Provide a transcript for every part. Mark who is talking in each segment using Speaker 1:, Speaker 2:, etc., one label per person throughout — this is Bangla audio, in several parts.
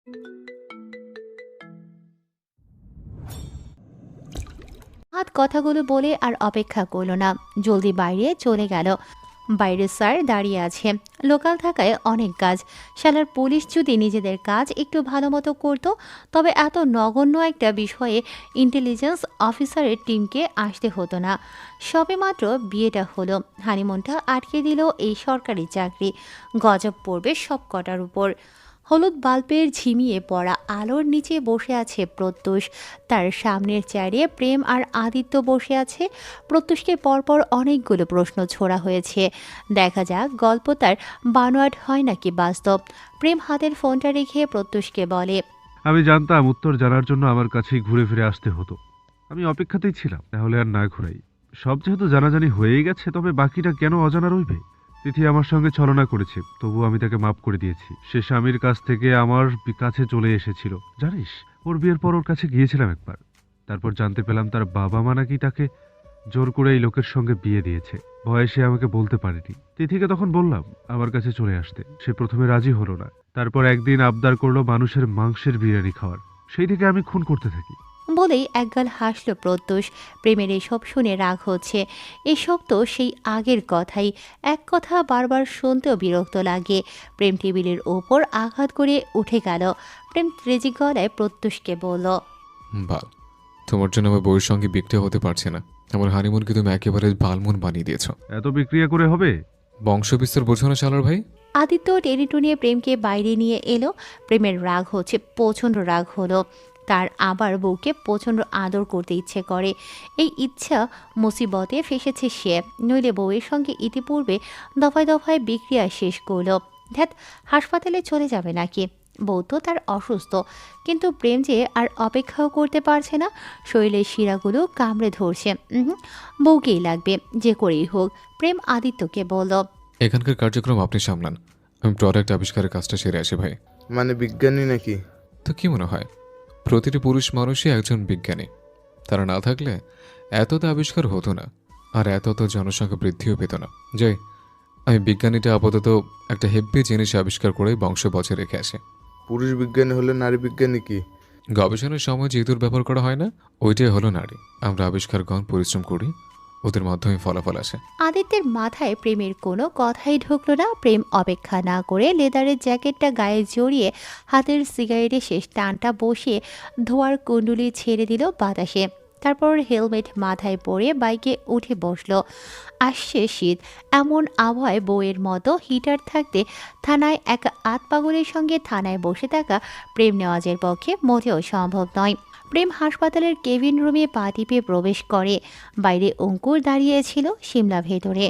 Speaker 1: হাত কথাগুলো বলে আর অপেক্ষা করলো না, জলদি বাইরে চলে গেল। বাইরে স্যার দাঁড়িয়ে আছে, লোকাল থাকায় অনেক কাজ। শালার পুলিশ যদি নিজেদের কাজ একটু ভালো মতো করতো, তবে এত নগণ্য একটা বিষয়ে ইন্টেলিজেন্স অফিসারের টিমকে আসতে হতো না। সবেমাত্র বিয়েটা হলো, হানিমুনটা আটকে দিল এই সরকারি চাকরি। গজব পড়বে সব কটার উপর। হলুদ বাল্বের ঝিমিয়ে পড়া আলোর নিচে বসে আছে প্রত্যুষ। তার সামনের চেয়ারে প্রেম আর আদিত্য বসে আছে। প্রত্যুষকে পরপর অনেকগুলো প্রশ্ন ছোড়া হয়েছে। দেখা যাক গল্প তার বানোয়াট হয় নাকি বাস্তব। প্রেম হাতের ফোনটা রেখে প্রত্যুষকে বলে,
Speaker 2: আমি জানতাম উত্তর জানার জন্য আমার কাছেই ঘুরে ফিরে আসতে হতো। আমি অপেক্ষাতেই ছিলাম, তাহলে আর না ঘুরাই। সব যেহেতু জানাজানি হয়েই গেছে, তবে বাকিটা কেন অজানা রইবে? তিথি আমার সঙ্গে ছলনা করেছে, তবু আমি তাকে মাফ করে দিয়েছি। সে স্বামীর কাছ থেকে আমার কাছে চলে এসেছিল, জানিস? ওর বিয়ের পর ওর কাছে গিয়েছিলাম একবার। তারপর জানতে পেলাম তার বাবা মা নাকি তাকে জোর করে এই লোকের সঙ্গে বিয়ে দিয়েছে। ভয়ে সে আমাকে বলতে পারেনি। তিথিকে তখন বললাম আমার কাছে চলে আসতে। সে প্রথমে রাজি হলো না, তারপর একদিন আবদার করলো মানুষের মাংসের বিরিয়ানি খাওয়ার। সেই থেকে আমি খুন করতে থাকি।
Speaker 1: বলেই একগাল হাসল প্রত্যুষ। প্রেমের এসব শুনে রাগ হচ্ছে। এসব তো সেই আগের কথাই, এক কথা বারবার শুনতেও বিরক্ত লাগে। প্রেম টেবিলের ওপর আঘাত করে উঠে গেল। প্রেম ত্রেজি গলায় প্রত্যুষকে বলল,
Speaker 3: বাল, তোমার জন্য আমার বউয়ের সঙ্গে বিক্রিয়া হতে পারছে না। আমার হানিমুনকে তুমি একেবারে বালমুন বানিয়ে দিয়েছ।
Speaker 2: এত বিক্রিয়া করে হবে?
Speaker 3: বংশবিস্তার বোঝো না শালার ভাই।
Speaker 1: আদিত্য টেনে প্রেমকে বাইরে নিয়ে এলো। প্রেমের রাগ হচ্ছে, প্রচণ্ড রাগ হলো। তার আবার বউকে প্রচণ্ড আদর করতে ইচ্ছে করে। এই ইচ্ছা মুসিবতে ফেসেছে সে, নইলে বউয়ের সঙ্গে ইতিপূর্বে দফায় দফায় বিক্রিয়া শেষ করলো। ধ্যাত, হাসপাতালে চলে যাবে নাকি? বউ তো তার অসুস্থ, কিন্তু প্রেম যে আর অপেক্ষাও করতে পারছে না। শরীরের শিরাগুলো কামড়ে ধরছে। বউকেই লাগবে, যে করেই হোক। প্রেম আদিত্যকে বলল,
Speaker 3: এখানকার কার্যক্রম আপনি সামলান, আমি প্রোডাক্ট আবিষ্কারের কাজটা সেরে আসি ভাই।
Speaker 4: মানে বিজ্ঞানী নাকি?
Speaker 3: তো কি মনে হয় প্রতিটি পুরুষ মানুষই একজন বিজ্ঞানী? তারা না থাকলে এত তো আবিষ্কার হতো না, আর এত তো জনসংখ্যা বৃদ্ধিও পেত না। যাই, আমি বিজ্ঞানীটা আপাতত একটা হেব্বি জিনিস আবিষ্কার করে বংশ বজায় রেখে আসে।
Speaker 4: পুরুষ বিজ্ঞানী হলে নারী বিজ্ঞানী কি?
Speaker 3: গবেষণার সময় যে ইঁদুর ব্যবহার করা হয় না, ওইটাই হলো নারী। আমরা আবিষ্কারগণ পরিশ্রম করি, ওদের মাধ্যমে ফলাফল আসে।
Speaker 1: আদিত্যের মাথায় প্রেমের কোনো কথাই ঢুকলো না। প্রেম অপেক্ষা না করে লেদারের জ্যাকেটটা গায়ে জড়িয়ে হাতের সিগারেটে শেষ টানটা বসিয়ে ধোয়ার কুণ্ডুলি ছেড়ে দিল বাতাসে। তারপর হেলমেট মাথায় পরে বাইকে উঠে বসলো। আসছে শীত, এমন আবহাওয়ায় বউয়ের মতো হিটার থাকতে থানায় এক আতপাগলের সঙ্গে থানায় বসে থাকা প্রেম নেওয়াজের পক্ষে মোটেও সম্ভব নয়। প্রেম হাসপাতালের কেবিন রুমে পা টিপে প্রবেশ করে। বাইরে অঙ্কুর দাঁড়িয়েছিল, শিমলা ভেতরে।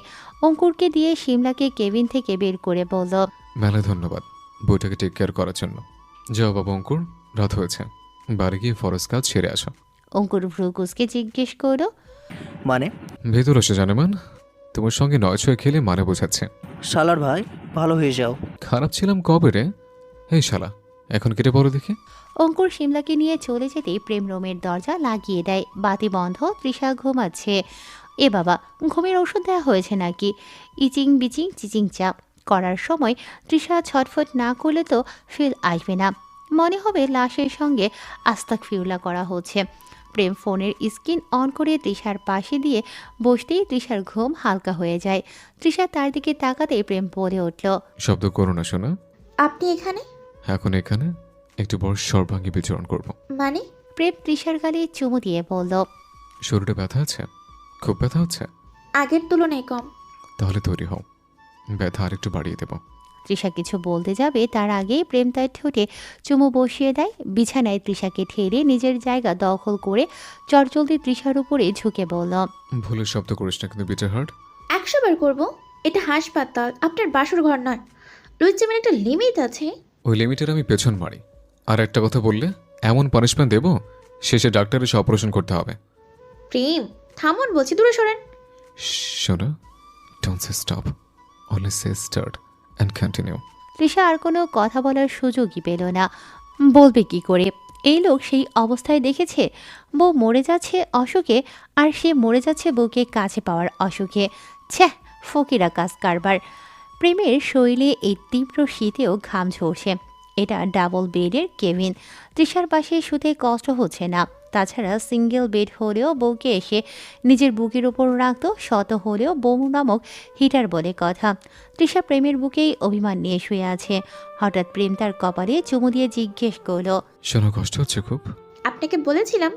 Speaker 1: অঙ্কুরকে দিয়ে শিমলাকে কেবিন থেকে বের করে বলল,
Speaker 3: মেলা ধন্যবাদ বইটাকে টেক কেয়ার করার জন্য। যাও বাবা অঙ্কুর, রাত হয়েছে, বাড়ি গিয়ে ফরজ কাজ সেরে আসো।
Speaker 1: অঙ্কুর ভ্রুকুসকে জিজ্ঞেস করলো,
Speaker 5: মানে?
Speaker 3: ভেতর এসে জানেমান, তোমার সঙ্গে নয় ছয় খেলে মানে বোঝাচ্ছে।
Speaker 5: শালার ভাই, ভালো হয়ে যাও।
Speaker 3: খারাপ ছিলাম কবে রে? এই শালা, এখন কেটে পড়ো দেখি।
Speaker 1: অঙ্কুর শিমলাকে নিয়ে চলে যেতেই প্রেম রুমের দরজা লাগিয়ে দেয়। বাতি বন্ধ, তৃষা ঘুমাচ্ছে। এ বাবা, ঘুমের ওষুধ দেওয়া হয়েছে নাকি? ইচিং বিচিং চিচিং চাপ করার সময় তৃষা ছটফট না করলে তো ফিল আসবে না, মনে হবে লাশের সঙ্গে আস্তাক ফিউলা করা হচ্ছে। প্রেম ফোনের স্ক্রিন অন করে তৃষার পাশে দিয়ে বসতেই তৃষার ঘুম হালকা হয়ে যায়। তৃষা তার দিকে তাকাতেই প্রেম বলে উঠল,
Speaker 3: শব্দ করো না শোনা।
Speaker 6: আপনি এখানে?
Speaker 3: এখন এখানে একটু বড় সর্বাঙ্গী বিচরণ করব।
Speaker 6: মানে?
Speaker 1: প্রেম তৃষার গালে চুমু দিয়ে বলল,
Speaker 3: শরীরে ব্যথা আছে? খুব ব্যথা হচ্ছে?
Speaker 6: আগের তুলনায় কম।
Speaker 3: তাহলে তৈরি হও, ব্যথা আর একটু বাড়িয়ে দেব।
Speaker 1: তৃষা কিছু বলতে যাবে তার আগেই প্রেম তার ঠোঁটে চুমু বসিয়ে দেয়। বিছানায় তৃষাকে ঠেলে নিজের জায়গা দখল করে চটজলদি তৃষার উপরে ঝুঁকে বলল,
Speaker 3: ভুলের শব্দ করিস না কিন্তু, বিটার হার্ট।
Speaker 6: 100 বার করবো? এটা হাসপাতাল, আপনার বাসর ঘর নয়। লুইচেমের একটা লিমিট আছে।
Speaker 3: ওই লিমিটের আমি পেছন মারি, আর একটা কথা বললে এমন পানিশমেন্ট দেব, শেষে ডাক্তার এসে অপারেশন করতে হবে।
Speaker 6: প্রেম, থামুন বলছি, দূরে সরেন।
Speaker 3: শোনা, don't say stop, only say start and continue.
Speaker 1: Trisha আর কোনো কথা বলার সুযোগই পেল না। বলবে কি করে? এই লোক সেই অবস্থায় দেখেছে, বউ মরে যাচ্ছে অসুখে, আর সে মরে যাচ্ছে বউকে কাছে পাওয়ার অসুখে। ছ্যাঃ, ফকিরা কাজ কারবার। প্রেমের শরীরে এই তীব্র শীতেও ঘাম ঝরছে। এটা ডাবল বেডের কেবিন। তৃষার পাশে শুতে কষ্ট হচ্ছে না। তাছাড়া সিঙ্গেল বেড হলেও বউকে এসে নিজের বুকের উপর রাখত, শত হলেও বউ নামক হিটার বলে কথা। তৃষা প্রেমের বুকেই অভিমান নিয়ে শুয়ে আছে। হঠাৎ প্রেম তার কপালে চুমু দিয়ে জিজ্ঞেস করলো,
Speaker 3: শোনো, কষ্ট হচ্ছে খুব?
Speaker 6: আপনাকে বলেছিলাম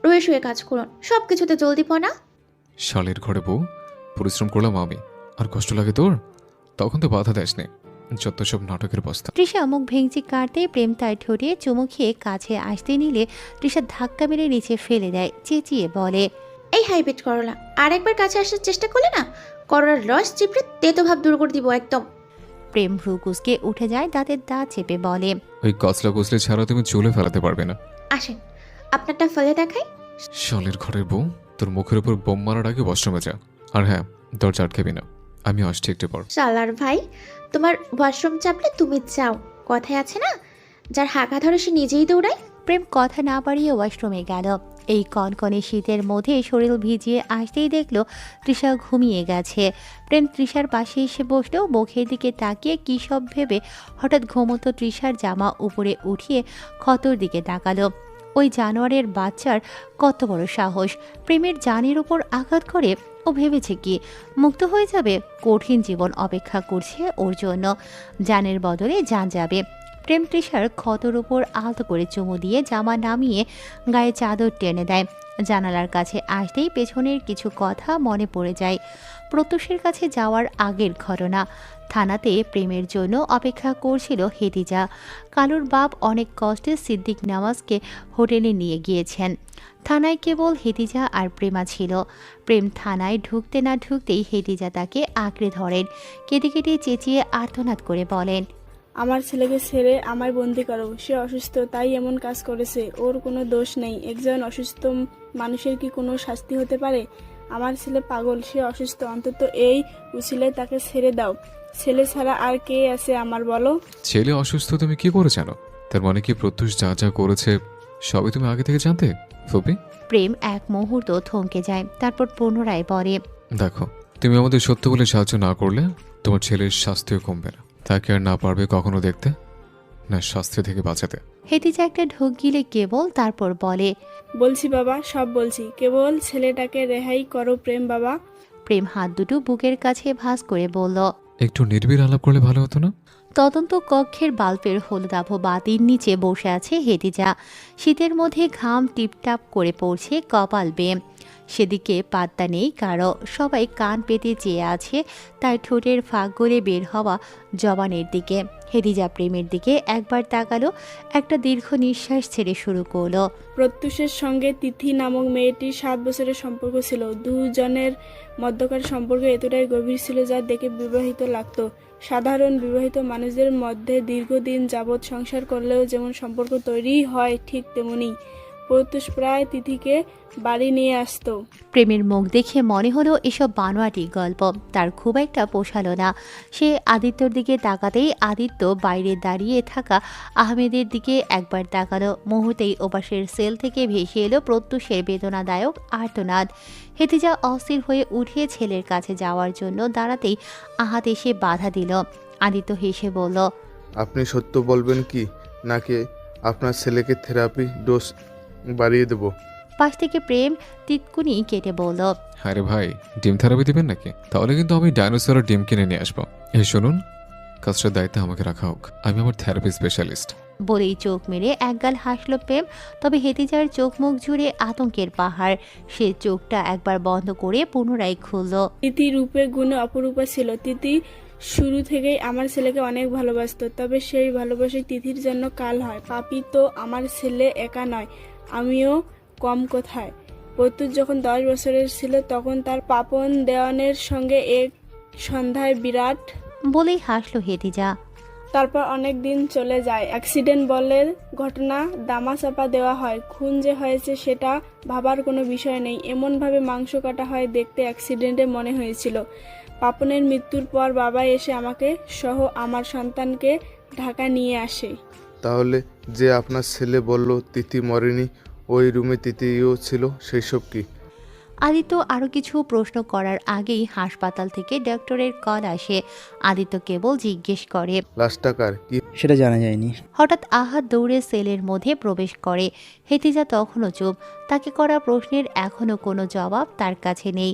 Speaker 6: রয়ে শুয়ে কাজ করুন, সব কিছুতে জলদি পনা।
Speaker 3: শালের ঘরে বউ, পরিশ্রম করলাম আমি, আর কষ্ট লাগে তোর? তখন তো বাধা দেসনি। যত সব নাটকের বস্তা।
Speaker 1: তৃষা মুখ ভেঙচি কাটতে প্রেম তার ঠোঁটে চুমু খেয়ে কাছে আসতে নিলে তৃষা ধাক্কা মেরে নিচে ফেলে দেয়, চেঁচিয়ে বলে,
Speaker 6: এই হাইব্রিড করলা, আর একবার কাছে আসার চেষ্টা করলে না, করলার রস চিপড়ে তেতো ভাব দূর করে দিব একদম।
Speaker 1: প্রেম ভ্রু কুঁচকে উঠে যায়, দাঁতের দাঁত চেপে বলে,
Speaker 3: ওই কচলা কচলে ছাড়া তুমি চুলে ফেলাতে পারবে না।
Speaker 6: আসেন আপনারটা ফেলে দেখাই।
Speaker 3: শালের ঘরের বউ, তোর মুখের উপর বোম মারার আগে ওয়াশরুমে যা। আর হ্যাঁ, দরজা আটকাবি না, আমি আসছি একটু পর।
Speaker 6: শালার ভাই, তোমার ওয়াশরুম চাপলে তুমি যাও, কথায় আছে না, যার হাঁকা ধরে সে নিজেই দৌড়ায়।
Speaker 1: প্রেম কথা না বাড়িয়ে ওয়াশরুমে গেল। এই কনকনে শীতের মধ্যে শরীর ভিজিয়ে আসতেই দেখলো তৃষা ঘুমিয়ে গেছে। প্রেম তৃষার পাশে এসে বসলেও মুখের দিকে তাকিয়ে কী সব ভেবে হঠাৎ ঘুমতো তৃষার জামা উপরে উঠিয়ে ক্ষতর দিকে তাকালো। ওই জানোয়ারের বাচ্চার কত বড় সাহস, প্রেমের জানের উপর আঘাত করে। ও ভেবেছে কি মুক্ত হয়ে যাবে? কঠিন জীবন অপেক্ষা করছে ওর জন্য। জানের বদলে জান যাবে। প্রেম তৃষার ক্ষতর উপর আলতো করে চুমু দিয়ে জামা নামিয়ে গায়ে চাদর টেনে দেয়। জানালার কাছে আসতেই পেছনের কিছু কথা মনে পড়ে যায়। প্রত্যুষের কাছে যাওয়ার আগের ঘটনা। থানাতে প্রেমের জন্য অপেক্ষা করছিল হেতিজা। কালুর বাপ অনেক কষ্টে সিদ্দিক নওয়াজকে হোটেলে নিয়ে গিয়েছেন। থানায় কেবল হেতিজা আর প্রেমা ছিল। প্রেম থানায় ঢুকতে না ঢুকতেই হেতিজা তাকে আঁকড়ে ধরেন। কেটে কেটে চেঁচিয়ে আর্তনাদ করে বলেন,
Speaker 7: আমার ছেলেকে ছেড়ে আমায় বন্দি করো, সে অসুস্থ তাই এমন কাজ করেছে, ওর কোনো দোষ নেই। একজন অসুস্থ মানুষের কি কোনো শাস্তি হতে পারে? আমার ছেলে পাগল, সে অসুস্থ, অন্তত এই উছিলে তাকে ছেড়ে দাও। ছেলে ছাড়া আর কে আছে আমার, বলো?
Speaker 3: ছেলে অসুস্থ তুমি কি করে জানো? তার মানে কি প্রত্যুষ যা যা করেছে সবই তুমি আগে থেকে জানতে, ফুপি?
Speaker 1: প্রেম এক মুহূর্ত থমকে যায়, তারপর পুনরায় বলে,
Speaker 3: দেখো, তুমি আমাদের সত্য বলে সাহায্য না করলে তোমার ছেলের স্বাস্থ্য কমবে না। তাকে আর না পারবে কখনো দেখতে, না শাস্তি থেকে বাঁচাতে।
Speaker 1: হেতিজা একটা ঢোক গিলে কেবল, তারপর বলে,
Speaker 7: বলছি বাবা, সব বলছি, কেবল ছেলেটাকে রেহাই করো প্রেম বাবা।
Speaker 1: প্রেম হাত দুটো বুকের কাছে ভাঁজ করে বলল,
Speaker 3: একটু নির্বিড় আলাপ করলে ভালো হতো না?
Speaker 1: তদন্ত কক্ষের বাল্বের হলুদাভ বাতির নিচে বসে আছে হেতিজা। শীতের মধ্যে ঘাম টিপটাপ করে পড়ছে কপাল বেয়ে। সেদিকে পাত্তা নেই কারো, সবাই কান পেতে চেয়ে আছে তার ঠোঁটের ফাঁক গলে বের হওয়া জবানের দিকে। হেতিজা প্রেমের দিকে একবার তাকালো, একটা দীর্ঘ নিঃশ্বাস ছেড়ে শুরু করলো,
Speaker 7: প্রত্যুষের সঙ্গে তিথি নামক মেয়েটির 7 বছরের সম্পর্ক ছিল। দুজনের মধ্যকার সম্পর্ক এতটাই গভীর ছিল যা দেখে বিবাহিত লাগতো। সাধারণ বিবাহিত মানুষদের মধ্যে দীর্ঘদিন যাবৎ সংসার করলেও যেমন সম্পর্ক তৈরি হয় ঠিক তেমনি প্রত্যুষ প্রায় তিথিকে বাড়ি নিয়ে আসতো।
Speaker 1: প্রেমের মুখ দেখে মনে হলো এসব বানোয়াটি গল্প। তার খুব একটা পোষালো না। সে আদিত্যর দিকে তাকাতেই আদিত্য বাইরে দাঁড়িয়ে থাকা আহমেদের দিকে একবার তাকালো। মুহূর্তেই ওপাশের সেল থেকে ভেসে এলো প্রত্যুষের বেদনাদায়ক আর্তনাদ। হেতিজা অস্থির হয়ে উঠে ছেলের কাছে যাওয়ার জন্য দাঁড়াতেই আহাত এসে বাধা দিল। আদিত্য হেসে বলল,
Speaker 4: আপনি সত্য বলবেন কি, নাকি আপনার ছেলেকে থেরাপি ডোজ বাড়িয়ে দেব?
Speaker 1: পাশ থেকে প্রেম তিতকুনি কেটে বলল,
Speaker 3: আরে ভাই, ডিম থেরাপি দিবেন নাকি? তাহলে কিন্তু আমি ডাইনোসরের ডিম কিনে নিয়ে আসবো। এই শুনুন, কাজটার দায়িত্বে আমাকে রাখা হোক, আমি আমার থেরাপি স্পেশালিস্ট।
Speaker 1: বলেই চোখ মেরে একগাল হাসল প্রেম। তবে হেতিজার চোখ মুখ জুড়ে আতঙ্কের পাহাড়। সে চোখটা একবার বন্ধ করে পুনরায় খুলল।
Speaker 7: তিথি রূপে গুণে অপরূপা ছিল। তিথি শুরু থেকেই আমার ছেলেকে অনেক ভালোবাসতো, তবে সেই ভালোবাসাই তিথির জন্য কাল হয়। পাপি তো আমার ছেলে একা নয়, আমিও কম কোথায়। প্রত্যুষ যখন 10 বছরের ছিল তখন তার পাপন দেওয়ানের সঙ্গে এক সন্ধ্যায় বিরাট,
Speaker 1: বলেই হাসল হেতিজা।
Speaker 7: তারপর অনেক দিন চলে যায়। অ্যাক্সিডেন্ট বলের ঘটনা দামাচাপা দেওয়া হয়। খুন যে হয়েছে সেটা ভাবার কোনো বিষয় নেই। এমনভাবে মাংস কাটা হয় দেখতে অ্যাক্সিডেন্টে মনে হয়েছিল। পাপনের মৃত্যুর পর বাবা এসে আমাকে সহ আমার সন্তানকে ঢাকা নিয়ে আসে।
Speaker 4: তাহলে যে আপনার ছেলে বলল তিথি মরেনি, ওই রুমে তিথিও ছিল, সেই সব কি?
Speaker 1: আদিত্য আরও কিছু প্রশ্ন করার আগেই হাসপাতাল থেকে ডক্টরের কল আসে। আদিত্য কেবল জিজ্ঞেস করে।
Speaker 4: লাশটা কার? কি
Speaker 5: সেটা জানা যায়নি।
Speaker 1: হঠাৎ আহাদ দৌড়ে সেলের মধ্যে প্রবেশ করে। হেতিজা তখনও চুপ। তাকে করা প্রশ্নের এখনও কোনো জবাব তার কাছে নেই।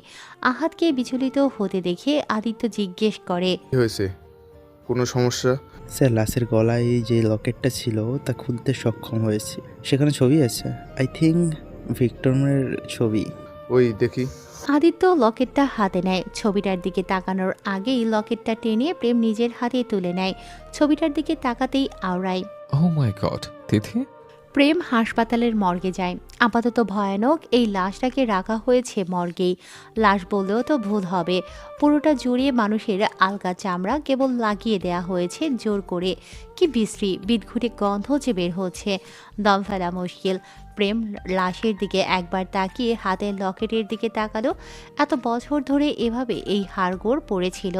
Speaker 1: আহাদকে বিচলিত হতে দেখে আদিত্য জিজ্ঞেস করে।
Speaker 4: হয়েছে? কোনো সমস্যা?
Speaker 5: স্যার, লাশের গলায় যে লকেটটা ছিল তা খুলতে সক্ষম হয়েছে। সেখানে ছবি আছে, আই থিঙ্ক ভিক্টরের ছবি।
Speaker 4: ওই দেখি।
Speaker 1: আদিত্য লকেটটা হাতে নেয়। ছবিটার দিকে তাকানোর আগেই লকেটটা টেনে প্রেম নিজের হাতে তুলে নেয়। ছবিটার দিকে তাকাতেই আওড়ায়।
Speaker 3: ও মাই গড, তিথি?
Speaker 1: প্রেম হাসপাতালের মর্গে যায়। আপাতত ভয়ানক এই লাশটাকে রাখা হয়েছে মর্গেই। লাশ বললেও তো ভুল হবে। পুরোটা জুড়িয়ে মানুষের আলগা চামড়া কেবল লাগিয়ে দেয়া হয়েছে জোর করে। কি বিশ্রী বিদঘুটে গন্ধ যে বের হচ্ছে, দম ফেলা মুশকিল। প্রেম লাশের দিকে একবার তাকিয়ে হাতের লকেটের দিকে তাকালো। এত বছর ধরে এভাবে এই হাড়গোড় পড়েছিল।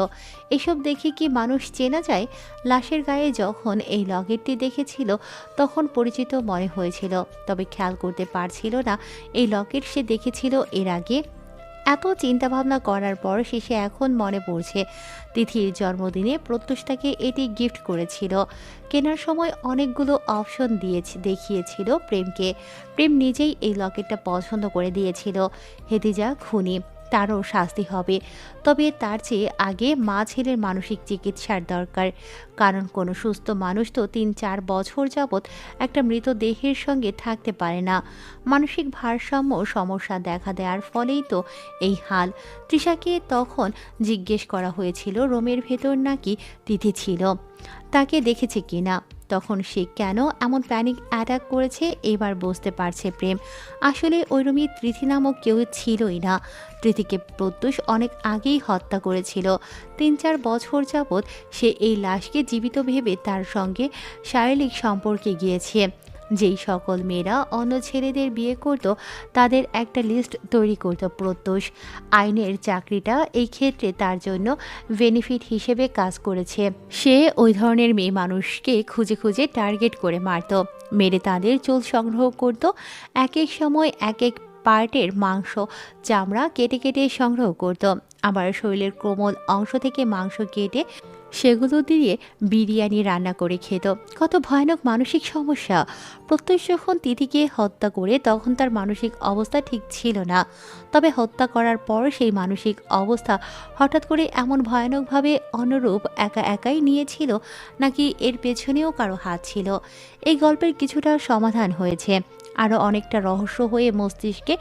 Speaker 1: এসব দেখে কি মানুষ চেনা যায়? লাশের গায়ে যখন এই লকেটটি দেখেছিল তখন পরিচিত মনে হয়েছিল, তবে খেয়াল করতে পারছিল না এই লকেট সে দেখেছিল এর আগে। এত চিন্তাভাবনা করার পর শেষে এখন মনে পড়ছে তিথির জন্মদিনে প্রত্যুষ তাকে এটি গিফট করেছিল। কেনার সময় অনেকগুলো অপশন দেখিয়েছিল প্রেমকে। প্রেম নিজেই এই লকেটটা পছন্দ করে দিয়েছিল। হেতিজা খুনি, তারও শাস্তি হবে। তবে তার চেয়ে আগে মা ছেলের মানসিক চিকিৎসার দরকার। কারণ কোনো সুস্থ মানুষ তো ৩-৪ বছর যাবৎ একটা মৃতদেহের সঙ্গে থাকতে পারে না। মানসিক ভারসাম্য সমস্যা দেখা দেওয়ার ফলেই তো এই হাল। তৃষাকে তখন জিজ্ঞেস করা হয়েছিল রুমের ভেতর নাকি তিথি ছিল, তাকে দেখেছে কিনা। তখন সে কেন এমন প্যানিক অ্যাটাক করেছে এবার বুঝতে পারছে প্রেম। আসলে ওই রুমে তৃথি নামক কেউ ছিলই না। তৃথিকে প্রত্যুষ অনেক আগেই হত্যা করেছিল। ৩-৪ বছর যাবৎ সে এই লাশকে জীবিত ভেবে তার সঙ্গে শারীরিক সম্পর্কে গিয়েছে। যেই সকল মেয়েরা অন্য ছেলেদের বিয়ে করত তাদের একটা লিস্ট তৈরি করত প্রত্যুষ। আইনের চাকরিটা এই ক্ষেত্রে তার জন্য বেনিফিট হিসেবে কাজ করেছে। সে ওই ধরনের মেয়ে মানুষকে খুঁজে খুঁজে টার্গেট করে মারত, মেরে তাদের চুল সংগ্রহ করত। এক এক সময় এক এক পার্টের মাংস চামড়া কেটে কেটে সংগ্রহ করত। আবার শরীরের কোমল অংশ থেকে মাংস কেটে সেগুলো দিয়ে বিরিয়ানি রান্না করে খেত। কত ভয়ানক মানসিক সমস্যা! প্রত্যুষ যখন তিথিকে হত্যা করে তখন তার মানসিক অবস্থা ঠিক ছিল না। তবে হত্যা করার পর সেই মানসিক অবস্থা হঠাৎ করে এমন ভয়ানকভাবে অনুরূপ একা একাই নিয়েছিল, নাকি এর পেছনেও কারো হাত ছিল? এই গল্পের কিছুটা সমাধান হয়েছে, আরও অনেকটা রহস্য হয়ে মস্তিষ্কে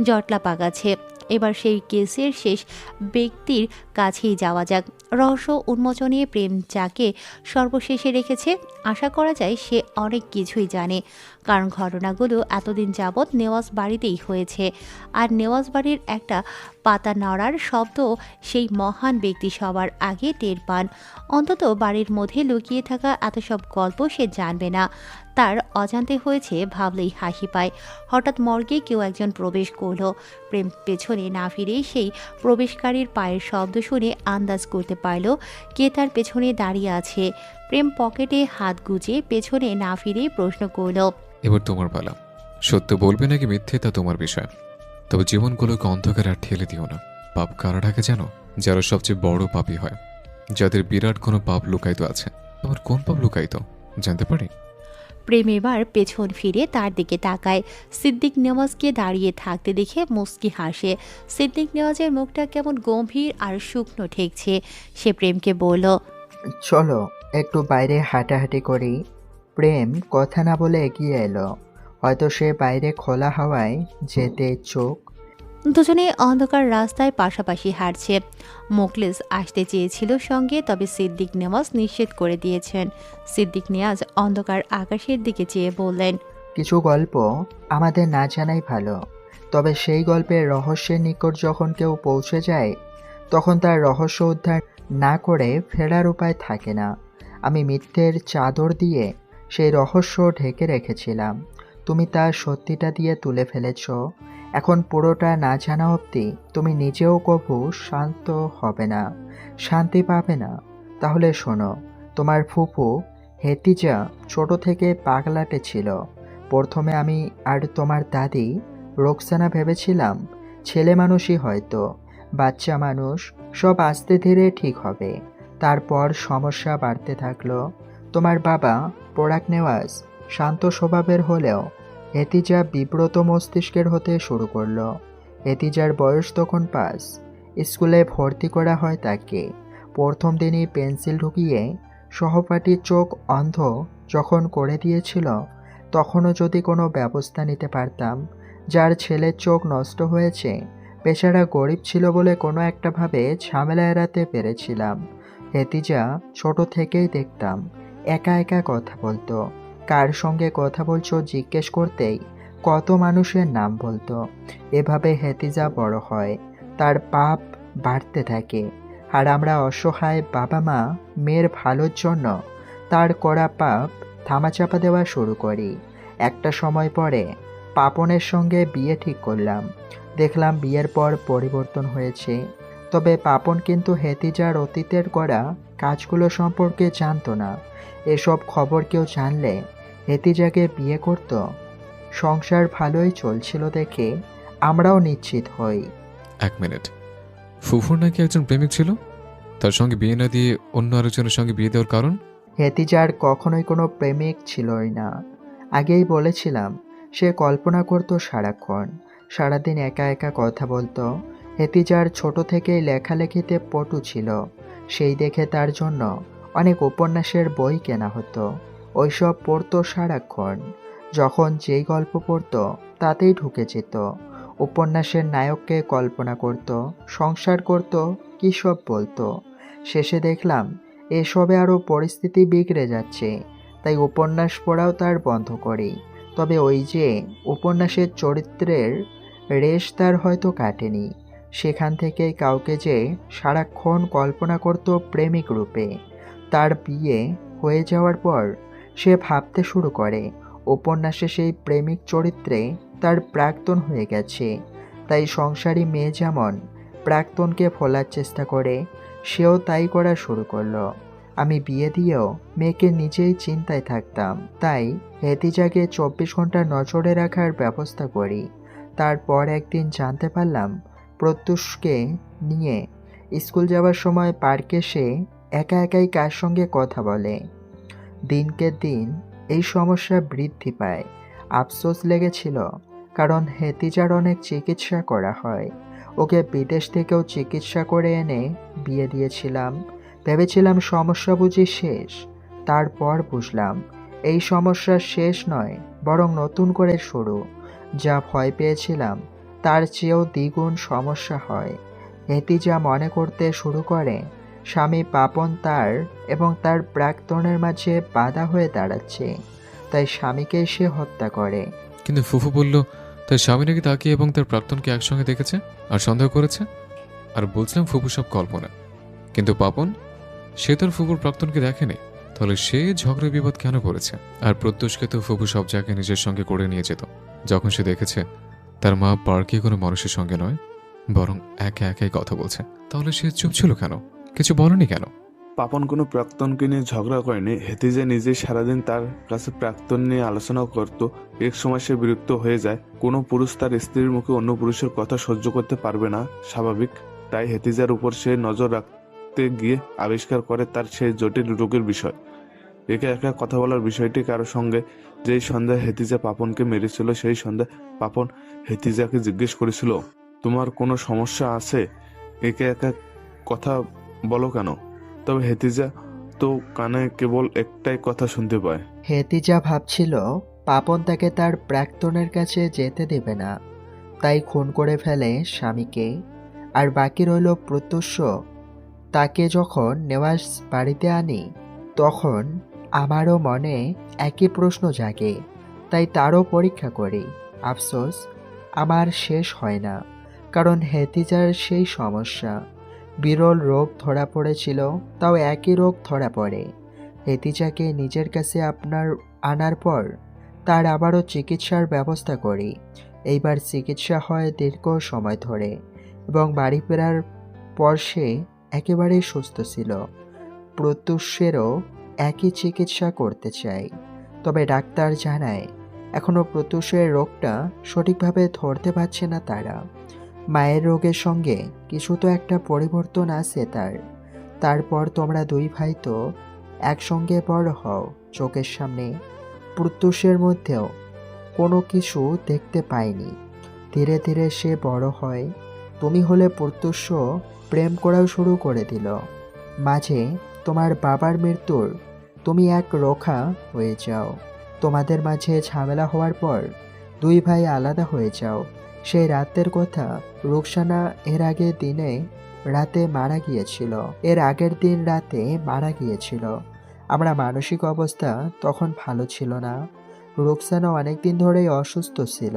Speaker 1: জটলা পাকাচ্ছে। এবার সেই কেসের শেষ ব্যক্তির কাছেই যাওয়া যাক। রহস্য উন্মোচনে প্রেম যাকে সর্বশেষে রেখেছে, আশা করা যায় সে অনেক কিছুই জানে। কারণ ঘটনাগুলো এতদিন যাবৎ নেওয়াজ বাড়িতেই হয়েছে। আর নেওয়াজ বাড়ির একটা পাতা নড়ার শব্দ সেই মহান ব্যক্তি সবার আগে টের পান। অন্তত বাড়ির মধ্যে লুকিয়ে থাকা এত সব গল্প সে জানবে না। তার অজান্তে হয়েছে ভাবলেই হাসি পায়। হঠাৎ মর্গে কেউ একজন প্রবেশ করলো। প্রেম পেছনে না ফিরে সেই প্রবেশকারীর পায়ের শব্দ শুনে আন্দাজ করতে পারল কে তার পেছনে দাঁড়িয়ে আছে। প্রেম পকেটে হাত গুজে পেছনে না ফিরে প্রশ্ন করল।
Speaker 3: এবার তোমার পালা। সত্য বলবে নাকি মিথ্যে তা তোমার বিষয়। তবে জীবনগুলোকে অন্ধকার আর ঠেলে দিও না। পাপ কারা ঢাকে জানো? যারা সবচেয়ে বড় পাপী হয়, যাদের বিরাট কোনো পাপ লুকায়িত আছে। তোমার কোন পাপ লুকায়িত জানতে পারি?
Speaker 1: প্রেম এবার পেছন ফিরে তার দিকে তাকায়। সিদ্দিক নেওয়াজকে দাঁড়িয়ে থাকতে দেখে মুস্কি হাসে। সিদ্দিক নেওয়াজের মুখটা কেমন গম্ভীর আর শুকনো ঠেকছে। সে প্রেমকে বলল,
Speaker 8: চলো একটু বাইরে হাঁটাহাঁটি করি। প্রেম কথা না বলে এগিয়ে এলো। হয়তো সে বাইরে খোলা হাওয়ায় যেতে ইচ্ছুক।
Speaker 1: দুজনে অন্ধকার রাস্তায় পাশাপাশি হাঁটছে। মোকলেস আসতে চেয়েছিল সঙ্গে, তবে সিদ্দিক নেওয়াজ নিষেধ করে দিয়েছেন। সিদ্দিক নেওয়াজ অন্ধকার আকাশের দিকে চেয়ে বললেন,
Speaker 8: কিছু গল্প আমাদের না জানাই ভালো। তবে সেই গল্পের রহস্যের নিকট যখন কেউ পৌঁছে যায় তখন তার রহস্য উদ্ধার না করে ফেরার উপায় থাকে না। আমি মিথ্যের চাদর দিয়ে সেই রহস্য ঢেকে রেখেছিলাম। তুমি তার সত্যিটা দিয়ে তুলে ফেলেছ। এখন পুরোটা না জানা অবধি তুমি নিজেও কভু শান্ত হবে না, শান্তি পাবে না। তাহলে শোনো, তোমার ফুফু হেতিজা ছোট থেকে পাগলাটে ছিল। প্রথমে আমি আর তোমার দাদি রোকসানা ভেবেছিলাম ছেলে মানুষই হয়তো, বাচ্চা মানুষ, সব আস্তে ধীরে ঠিক হবে। তারপর সমস্যা বাড়তে থাকলো। তোমার বাবা পোড়াক নেওয়াজ শান্ত স্বভাবের হলেও হেতিজা বিব্রত মস্তিষ্কের হতে শুরু করলো। হেতিজার বয়স তখন 5। স্কুলে ভর্তি করা হয় তাকে। প্রথম দিনই পেন্সিল ঢুকিয়ে সহপাঠীর চোখ অন্ধ যখন করে দিয়েছিল, তখনও যদি কোনো ব্যবস্থা নিতে পারতাম। যার ছেলের চোখ নষ্ট হয়েছে, বেচারা গরিব ছিল বলে কোনো একটাভাবে ঝামেলা এড়াতে পেরেছিলাম। হেতিজা ছোট থেকেই দেখতাম একা একা কথা বলতো। কার সঙ্গে কথা বলছো জিজ্ঞেস করতেই কত মানুষের নাম বলতো। এভাবে হেতিজা বড় হয়, তার পাপ বাড়তে থাকে। আর আমরা অসহায় বাবা মা মেয়ের ভালোর জন্য তার করা পাপ ধামাচাপা দেওয়া শুরু করি। একটা সময় পরে পাপনের সঙ্গে বিয়ে ঠিক করলাম। দেখলাম বিয়ের পর পরিবর্তন হয়েছে। তবে পাপন কিন্তু হেতিজার অতীতের করা কাজগুলো সম্পর্কে জানতো না। এসব খবর কেউ জানলে হেতিজাকে বিয়ে করত। সংসার ভালোই চলছিল দেখে আমরাও নিশ্চিত হই।
Speaker 3: 1 মিনিট, ফুফুর নাকি একজন প্রেমিক ছিল? তার সঙ্গে বিয়ে না দিয়ে অন্য আরেকজনের সঙ্গে বিয়ে দেওয়ার কারণ?
Speaker 8: হেতিজার কখনোই কোনো প্রেমিক ছিলই না। আগেই বলেছিলাম, সে কল্পনা করত সারাক্ষণ, সারাদিন একা একা কথা বলতো। হেতিজার ছোট থেকেই লেখালেখিতে পটু ছিল, সেই দেখে তার জন্য অনেক উপন্যাসের বই কেনা হতো। ওইসব পড়তো সারাক্ষণ। যখন যেই গল্প পড়তো তাতেই ঢুকে যেত। উপন্যাসের নায়ককে কল্পনা করত, সংসার করত, কী সব বলতো। শেষে দেখলাম এসবে আরও পরিস্থিতি বিগড়ে যাচ্ছে, তাই উপন্যাস পড়াও তার বন্ধ করি। তবে ওই যে উপন্যাসের চরিত্রের রেশ তার হয়তো কাটেনি। সেখান থেকেই কাউকে যে সারাক্ষণ কল্পনা করত প্রেমিক রূপে। তার বিয়ে হয়ে যাওয়ার পর সে ভাবতে শুরু করে উপন্যাসে সেই প্রেমিক চরিত্রে তার প্রাক্তন হয়ে গেছে। তাই সংসারী মেয়ে যেমন প্রাক্তনকে ভোলার চেষ্টা করে, সেও তাই করা শুরু করলো। আমি বিয়ে দিয়েও মেয়েকে নিজেই চিন্তায় থাকতাম, তাই হেতিজাকে 24 ঘন্টা নজরে রাখার ব্যবস্থা করি। তারপর একদিন জানতে পারলাম প্রত্যুষকে নিয়ে স্কুল যাওয়ার সময় পার্কে সে একা একাই কার সঙ্গে কথা বলে। দিনকে দিন এই সমস্যা বৃদ্ধি পায়। আফসোস লেগেছিল, কারণ হেতিজার অনেক চিকিৎসা করা হয়। ওকে বিদেশ থেকেও চিকিৎসা করে এনে বিয়ে দিয়েছিলাম। ভেবেছিলাম সমস্যা বুঝি শেষ। তারপর বুঝলাম এই সমস্যা শেষ নয়, বরং নতুন করে শুরু। যা ভয় পেয়েছিলাম তার চেয়েও দ্বিগুণ সমস্যা হয়। হেতিজা মনে করতে শুরু করে স্বামী পাপন তার এবং তার প্রাক্তনের মাঝে বাধা হয়ে দাঁড়াচ্ছে, তাই স্বামীকে সে হত্যা করে।
Speaker 3: কিন্তু ফুফু বলল তার স্বামী নাকি তাকে এবং তার প্রাক্তনকে একসঙ্গে দেখেছে আর সন্দেহ করেছে। আর বলছিলাম ফুফু সব কল্পনা। কিন্তু পাপন, সে তার ফুফুর প্রাক্তনকে দেখেনি, তাহলে সে ঝগড়া বিবাদ কেন করেছে? আর প্রত্যুষকে তো ফুফু সব জায়গায় নিজের সঙ্গে করে নিয়ে যেত। যখন সে দেখেছে তার মা পার্কে কোনো মানুষের সঙ্গে নয়, বরং একা একাই কথা বলছে, তাহলে সে চুপ ছিল কেন? কিছু বলেনি কেন?
Speaker 9: পাপন কোনো প্রাক্তনকে নিয়ে ঝগড়া করেনি। হেতিজা নিজেই সারাদিন তার কাছে প্রাক্তন নিয়ে আলোচনা করত। এক সময় সে বিরক্ত হয়ে যায়। কোনো পুরুষ তার স্ত্রীর মুখে অন্য পুরুষের কথা সহ্য করতে পারবে না, স্বাভাবিক। তাই হেতিজার উপর সে নজর রাখতে গিয়ে আবিষ্কার করে তার সেই জটিল রোগের বিষয়। একা একা কথা বলার বিষয়টি কারোর সঙ্গে। যেই সন্ধ্যায় হেতিজা পাপনকে মেরেছিল, সেই সন্ধ্যায় পাপন হেতিজাকে জিজ্ঞেস করেছিল, তোমার কোনো সমস্যা আছে? একা একা কথা বলো কেন? তবে হেতিজা তো কানে কেবল একটাই কথা শুনতে পায়।
Speaker 8: হেতিজা ভাবছিল পাপন তাকে তার প্রাক্তনের কাছে যেতে দেবে না, তাই খুন করে ফেলে স্বামীকে। আর বাকি রইল প্রত্যুষ। তাকে যখন নেওয়াজ বাড়িতে আনি, তখন আমারও মনে একই প্রশ্ন জাগে, তাই তারও পরীক্ষা করি। আফসোস আমার শেষ হয় না, কারণ হেতিজার সেই সমস্যা। বিরল রোগ ধরা পড়েছিল, তাও একই রোগ ধরা পড়ে। হেতিজাকে নিজের কাছে আনার পর তার আবারও চিকিৎসার ব্যবস্থা করি। এইবার চিকিৎসা হয় দীর্ঘ সময় ধরে, এবং বাড়ি ফেরার পর সে একেবারেই সুস্থ ছিল। প্রত্যুষেরও একই চিকিৎসা করতে চাই, তবে ডাক্তার জানায় এখনও প্রত্যুষের রোগটা সঠিকভাবে ধরতে পারছে না তারা। মায়ের রোগের সঙ্গে কিছু তো একটা পরিবর্তন আছে তারপর তোমরা দুই ভাই তো একসঙ্গে বড় হও চোখের সামনে। প্রত্যুষের মধ্যেও কোনো কিছু দেখতে পাইনি। ধীরে ধীরে সে বড় হয়। তুমি হলে প্রত্যুষ প্রেম করাও শুরু করে দিল। মাঝে তোমার বাবার মৃত্যুর তুমি এক রোখা হয়ে যাও। তোমাদের মাঝে ঝামেলা হওয়ার পর দুই ভাই আলাদা হয়ে যাও। সেই রাতের কথা, রুকসানা এর আগের দিন রাতে মারা গিয়েছিল। আমরা মানসিক অবস্থা তখন ভালো ছিল না। রুকসানা অনেকদিন ধরেই অসুস্থ ছিল।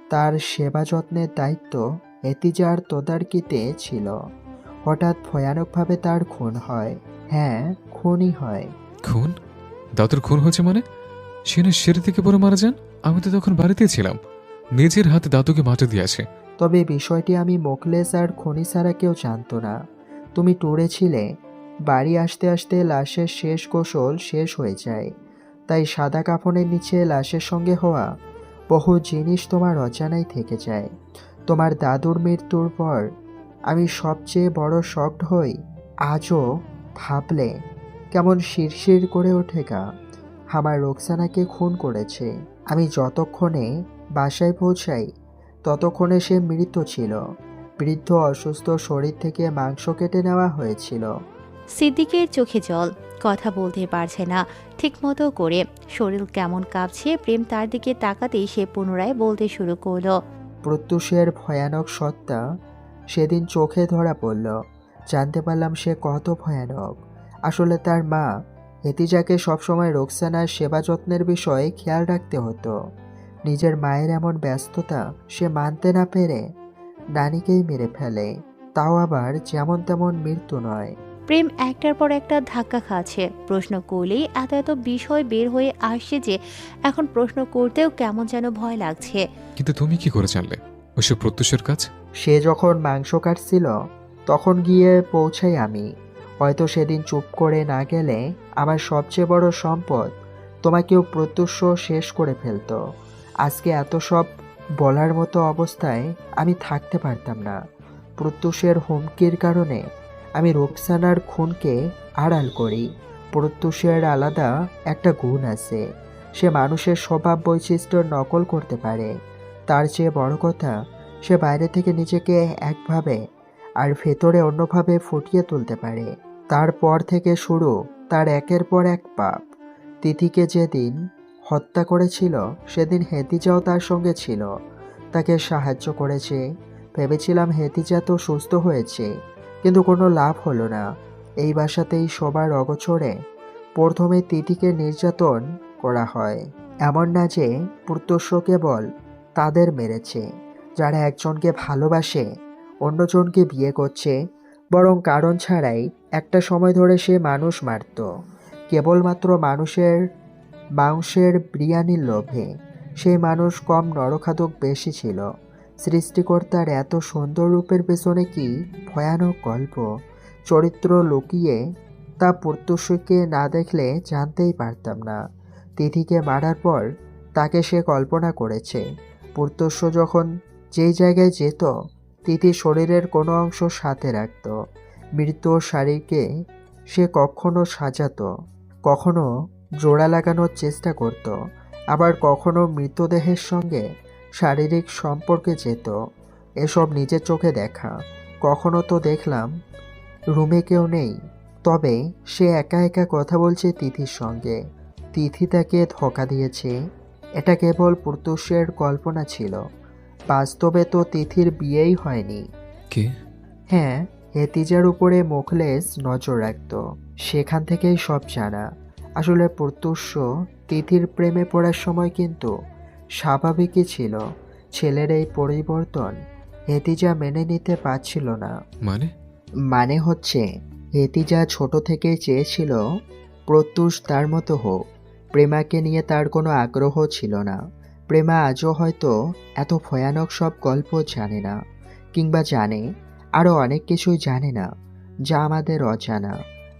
Speaker 8: তার সেবা যত্নের দায়িত্ব এতিজার তদারকিতে ছিল। হঠাৎ ভয়ানকভাবে তার খুন হয়। হ্যাঁ, খুনই হয়।
Speaker 3: খুন? দাদুর খুন হয়েছে মানে? সে না সিঁড়ি থেকে পড়ে মারা যান? আমি তো তখন বাড়িতেই ছিলাম। নিজের হাতে দাদুকে মাটি দিয়েছে।
Speaker 8: তবে বিষয়টি আমি মোখলেস আর খনি ছাড়া কেউ জানতো না। তুমি ট্যুরে ছিলে। বাড়ি আসতে আসতে লাশের শেষ গোসল শেষ হয়ে যায়। তাই সাদা কাফনের নিচে লাশের সঙ্গে হওয়া বহু জিনিস তোমার অজানাই থেকে যায়। তোমার দাদুর মৃত্যুর পর আমি সবচেয়ে বড় শকড হই। আজও ভাবলে কেমন শিরশির করে ওঠে গা। আমার রোকসানাকে খুন করেছে। আমি যতক্ষণে বাসায় পৌঁছাই ততক্ষণে সে মৃত ছিল। বৃদ্ধ অসুস্থ শরীর থেকে মাংস কেটে নেওয়া হয়েছিল।
Speaker 1: সিদ্দিকের চোখে জল, কথা বলতে পারছে না ঠিক মতো করে। শরীর কেমন কাঁপছে। প্রেম তার দিকে তাকাতেই সে পুনরায় বলতে শুরু করলো।
Speaker 8: প্রত্যুষের ভয়ানক সত্তা সেদিন চোখে ধরা পড়ল। জানতে পারলাম সে কত ভয়ানক। আসলে তার মা হেতিজাকে সবসময় রোকসানার সেবা যত্নের বিষয়ে খেয়াল রাখতে হতো। নিজের মায়ের এমন ব্যস্ততা সে মানতে না পেরে নানিকেই মেরে ফেলে। তাও আবার যেমন তেমন মৃত্যু নয়।
Speaker 1: প্রেম একটার পর একটা ধাক্কা খাচ্ছে। প্রশ্ন করলেই এত এত বিষয় বের হয়ে আসছে যে এখন প্রশ্ন করতেও কেমন যেন ভয় লাগছে।
Speaker 3: কিন্তু তুমি কি করে জানলে ওইসব প্রত্যুষের কাজ?
Speaker 8: সে যখন মাংস কাটছিল তখন গিয়ে পৌঁছাই আমি। হয়তো সেদিন চুপ করে না গেলে আমার সবচেয়ে বড় সম্পদ তোমাকেও প্রত্যুষ শেষ করে ফেলতো। আজকে এত সব বলার মতো অবস্থায় আমি থাকতে পারতাম না। প্রত্যুষের হুমকির কারণে আমি রোকসানার খুনকে আড়াল করি। প্রত্যুষের আলাদা একটা গুণ আছে। সে মানুষের স্বভাব বৈশিষ্ট্য নকল করতে পারে। তার চেয়ে বড় কথা, সে বাইরে থেকে নিজেকে একভাবে আর ভেতরে অন্যভাবে ফুটিয়ে তুলতে পারে। তারপর থেকে শুরু তার একের পর এক পাপ। তিথিকে যেদিন হত্যা করেছিল সেদিন হেতিজাও তার সঙ্গে ছিল, তাকে সাহায্য করেছে। ভেবেছিলাম হেতিজা তো সুস্থ হয়েছে, কিন্তু কোনো লাভ হলো না। এই বাসাতেই সবার অগোচরে প্রথমে তিথিকে নির্যাতন করা হয়। এমন না যে প্রত্যক্ষ কেবল তাদের মেরেছে যারা একজনকে ভালোবাসে অন্যজনকে বিয়ে করছে, বরং কারণ ছাড়াই একটা সময় ধরে সে মানুষ মারত কেবলমাত্র মানুষের মাংসের বিরিয়ানির লোভে। সেই মানুষ কম নরখাদক বেশি ছিল। সৃষ্টিকর্তার এত সুন্দর রূপের পেছনে কি ভয়ানক গল্প চরিত্র লুকিয়ে তা প্রত্যুষকে না দেখলে জানতেই পারতাম না। তিথিকে মারার পর তাকে সে কল্পনা করেছে প্রত্যুষ যখন যেই জায়গায় যেত তিথির শরীরের কোনো অংশ সাথে রাখত। মৃত শাড়িকে সে কখনো সাজাতো, কখনো জোড়া লাগানোর চেষ্টা করত, আবার কখনো মৃতদেহের সঙ্গে শারীরিক সম্পর্কে যেত। এসব নিজের চোখে দেখা। কখনো তো দেখলাম রুমে কেউ নেই, তবে সে একা একা কথা বলছে তিথির সঙ্গে। তিথি তাকে ধোঁকা দিয়েছে। এটা কেবল প্রত্যুষের কল্পনা ছিল। বাস্তবে তো তিথির বিয়েই হয়নি।
Speaker 3: কে?
Speaker 8: হ্যাঁ, হেতিজার উপরে মোখলেস নজর রাখত। সেখান থেকেই সব জানা। আসলে প্রত্যুষ তিথির প্রেমে পড়ার সময় কিন্তু স্বাভাবিকই ছিল। ছেলের এই পরিবর্তন হেতিজা মেনে নিতে পারছিল না। মানে হচ্ছে হেতিজা ছোট থেকেই চেয়েছিল প্রত্যুষ তার মতো হোক। প্রেমাকে নিয়ে তার কোনো আগ্রহ ছিল না। প্রেমা আজও হয়তো এত ভয়ানক সব গল্প জানে না, কিংবা জানে আরও অনেক কিছুই জানে না যা আমাদের অজানা।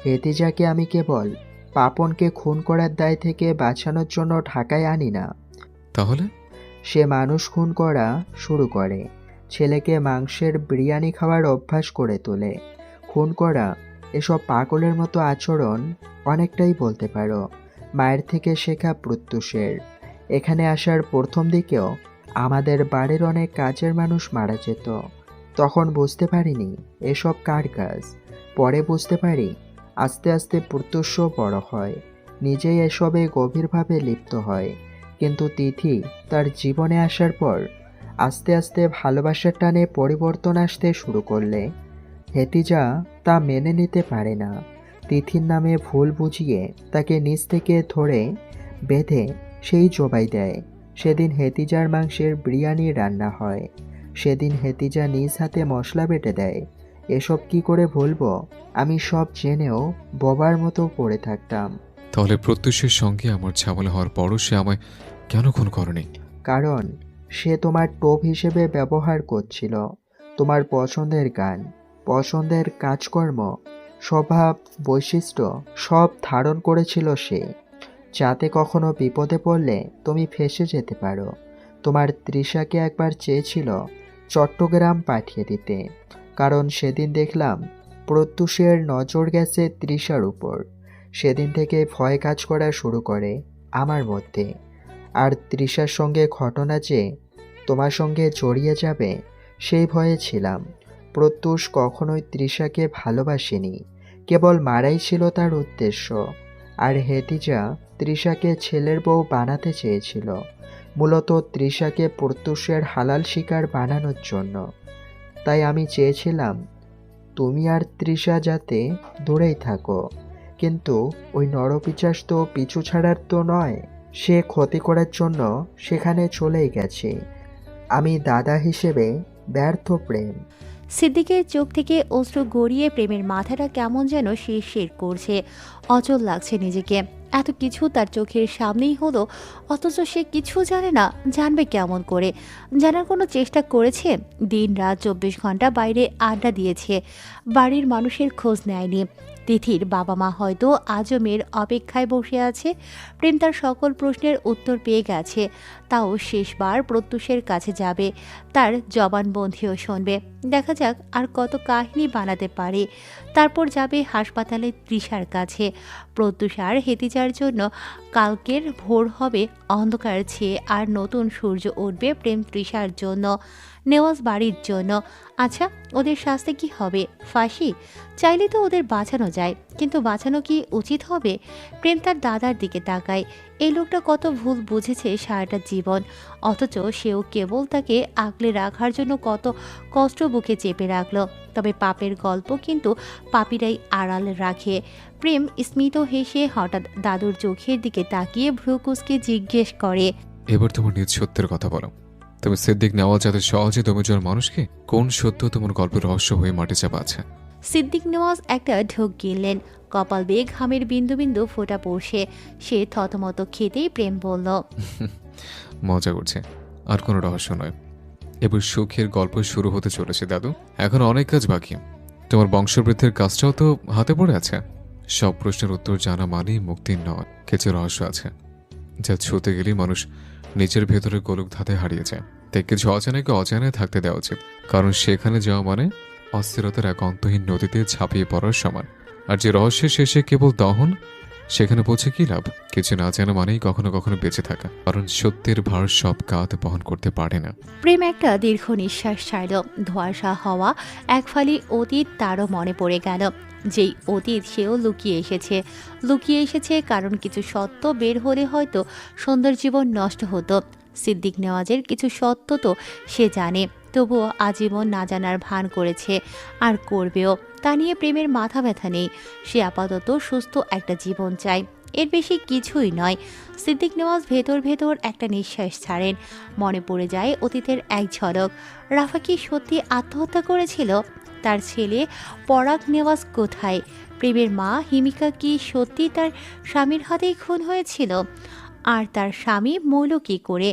Speaker 8: হেতিজাকে আমি কেবল পাপনকে খুন করার দায় থেকে বাঁচানোর জন্য ঢাকায় আনি না।
Speaker 3: তাহলে
Speaker 8: সে মানুষ খুন করা শুরু করে। ছেলেকে মাংসের বিরিয়ানি খাওয়ার অভ্যাস করে তোলে। খুন করা এসব পাগলের মতো আচরণ অনেকটাই বলতে পারো মায়ের থেকে শেখা প্রত্যুষের। এখানে আসার প্রথম দিকেও আমাদের বাড়ির অনেক কাজের মানুষ মারা যেত। তখন বুঝতে পারিনি এসব কার কাজ। পরে বুঝতে পারি আস্তে আস্তে প্রত্যুষও বড় হয়, নিজেই এসবে গভীরভাবে লিপ্ত হয়। কিন্তু তিথি তার জীবনে আসার পর আস্তে আস্তে ভালোবাসার টানে পরিবর্তন আসতে শুরু করলে হেতিজা তা মেনে নিতে পারে না। তিথির নামে ভুল বুঝিয়ে তাকে নিচ থেকে ধরে বেঁধে সেই জবাই দেয়। সেদিন হেতিজার মাংসের বিরিয়ানি রান্না হয়। সেদিন হেতিজা নিজ হাতে মশলা বেটে দেয়। এসব কি করে ভুলবো? আমি সব জেনেও বোবার মতো পড়ে থাকতাম।
Speaker 3: তাহলে প্রত্যুষের সঙ্গে আমার ঝামেলা হওয়ার পরও সে আমায় কেন খুন করেনি?
Speaker 8: কারণ সে তোমার টোপ হিসেবে ব্যবহার করছিল। তোমার পছন্দের গান, পছন্দের কাজকর্ম, স্বভাব, বৈশিষ্ট্য সব ধারণ করেছিল সে, যাতে কখনো বিপদে পড়লে তুমি ফেঁসে যেতে পারো। তোমার তৃষাকে একবার চেয়েছিল চট্টগ্রাম পাঠিয়ে দিতে, কারণ সেদিন দেখলাম প্রত্যুষের নজর গেছে তৃষার উপর। সেদিন থেকে ভয় কাজ করা শুরু করে আমার মধ্যে। আর তৃষার সঙ্গে ঘটনা যে তোমার সঙ্গে জড়িয়ে যাবে সেই ভয়ে ছিলাম। প্রত্যুষ কখনোই তৃষাকে ভালোবাসেনি, কেবল মারাই ছিল তার উদ্দেশ্য। আর হেতিজা তৃষাকে ছেলের বউ বানাতে চেয়েছিল, মূলত তৃষাকে প্রত্যুষের হালাল শিকার বানানোর জন্য। তাই আমি চেয়েছিলাম তুমি আর তৃষা যাতে দূরেই থাকো। কিন্তু ওই নরপিচাস তো পিছু ছাড়ার তো নয়, সে ক্ষতি করার জন্য সেখানে চলেই গেছে। আমি দাদা হিসেবে ব্যর্থ প্রেম।
Speaker 1: সিদ্দিকের চোখ থেকে অশ্রু গড়িয়ে প্রেমের মাথাটা কেমন যেন শিরশির করছে। অচল লাগছে নিজেকে। এত কিছু তার চোখের সামনেই হলো, অথচ সে কিছু জানে না। জানবে কেমন করে? জানার কোনো চেষ্টা করেছে? দিন রাত 24 ঘন্টা বাইরে আড্ডা দিয়েছে, বাড়ির মানুষের খোঁজ নেয়নি। তিথির বাবা মা হয়তো আজও মেয়ের অপেক্ষায় বসে আছে। প্রেম তার সকল প্রশ্নের উত্তর পেয়ে গেছে, তাও শেষবার প্রত্যুষের কাছে যাবে, তার জবানবন্দিও শুনবে। দেখা যাক আর কত কাহিনী বানাতে পারে। তারপর যাবে হাসপাতালে তৃষার কাছে। প্রত্যুষ আর হেতিজার জন্য কালকের ভোর হবে অন্ধকার ছেয়ে, আর নতুন সূর্য উঠবে প্রেম তৃষার জন্য, নেওয়াজ বাড়ির জন্য। আচ্ছা, ওদের শাস্তি কি হবে? ফাঁসি? চাইলে তো ওদের বাঁচানো যায়, কিন্তু বাঁচানো কি উচিত হবে? প্রেম তার দাদার দিকে তাকায়। এই লোকটা কত ভুল বুঝেছে সারাটা জীবন, অথচ সেও কেবল তাকে আগলে রাখার জন্য কত কষ্ট বুকে চেপে রাখল। তবে পাপের গল্প কিন্তু পাপীরাই আড়াল রাখে। প্রেম স্মিত হেসে হঠাৎ দাদুর চোখের দিকে তাকিয়ে ভ্রুকুচকে জিজ্ঞেস করে,
Speaker 3: এবার তোমার নিজ সত্যের কথা বলো। তুমি সিদ্দিক নেওয়াজ যাতে সহজে দমে যাওয়ার মানুষকে কোন সত্য তোমার গল্পের রহস্য হয়ে মাটি চাপা আছে?
Speaker 1: সিদ্দিক নেওয়াজ একটা ঢোক গিললেন। কপাল বেয়ে ঘামের বিন্দু বিন্দু ফোঁটা পড়ছে। সে থতমত খেতেই প্রেম বলল,
Speaker 3: মজা করছে, আর কোনো রহস্য নয়। এবার সুখের গল্প শুরু হতে চলেছে দাদু। এখন অনেক কাজ বাকি। তোমার বংশবৃদ্ধির কাজটাও তো হাতে পড়ে আছে। সব প্রশ্নের উত্তর জানা মানেই মুক্তির নয়, কিছু রহস্য আছে যা ছুঁতে গেলেই মানুষ নিজের ভেতরে গোলক ধাঁধে হারিয়ে যায়। তাই কিছু অজানাকে অজানায় থাকতে দেওয়া উচিত, কারণ সেখানে যাওয়া মানে অস্থিরতার এক অন্তহীন নদীতে ঝাঁপিয়ে পড়ার সমান। আর যে রহস্যের শেষে কেবল দহন, সেখানে পৌঁছে কি লাভ? কিছু না জানা মানেই কখনো কখনো বেঁচে থাকা, কারণ সত্যের ভার সব কাঁধ বহন করতে পারে না।
Speaker 1: প্রেম একটা দীর্ঘ নিঃশ্বাস ছাড়ল। ধোঁয়াশা হওয়া এক ফালি অতীত তারও মনে পড়ে গেল। যেই অতীত সেও লুকিয়ে এসেছে কারণ কিছু সত্য বের হলে হয়তো সুন্দর জীবন নষ্ট হতো। সিদ্দিক নেওয়াজের কিছু সত্য তো সে জানে, তবুও আজীবন না জানার ভান করেছে, আর করবেও। তা নিয়ে প্রেমের মাথা ব্যথা নেই। সে আপাতত সুস্থ একটা জীবন চায়, এর বেশি কিছুই নয়। সিদ্দিক নেওয়াজ ভেতর ভেতর একটা নিঃশ্বাস ছাড়েন। মনে পড়ে যায় অতীতের এক ঝলক। রাফা কি সত্যি আত্মহত্যা করেছিল? তার ছেলে পরাগ নেওয়াজ কোথায়? প্রেমের মা হিমিকা কি সত্যি তার স্বামীর হাতেই খুন হয়েছিল? আর তার স্বামী মরল কী করে?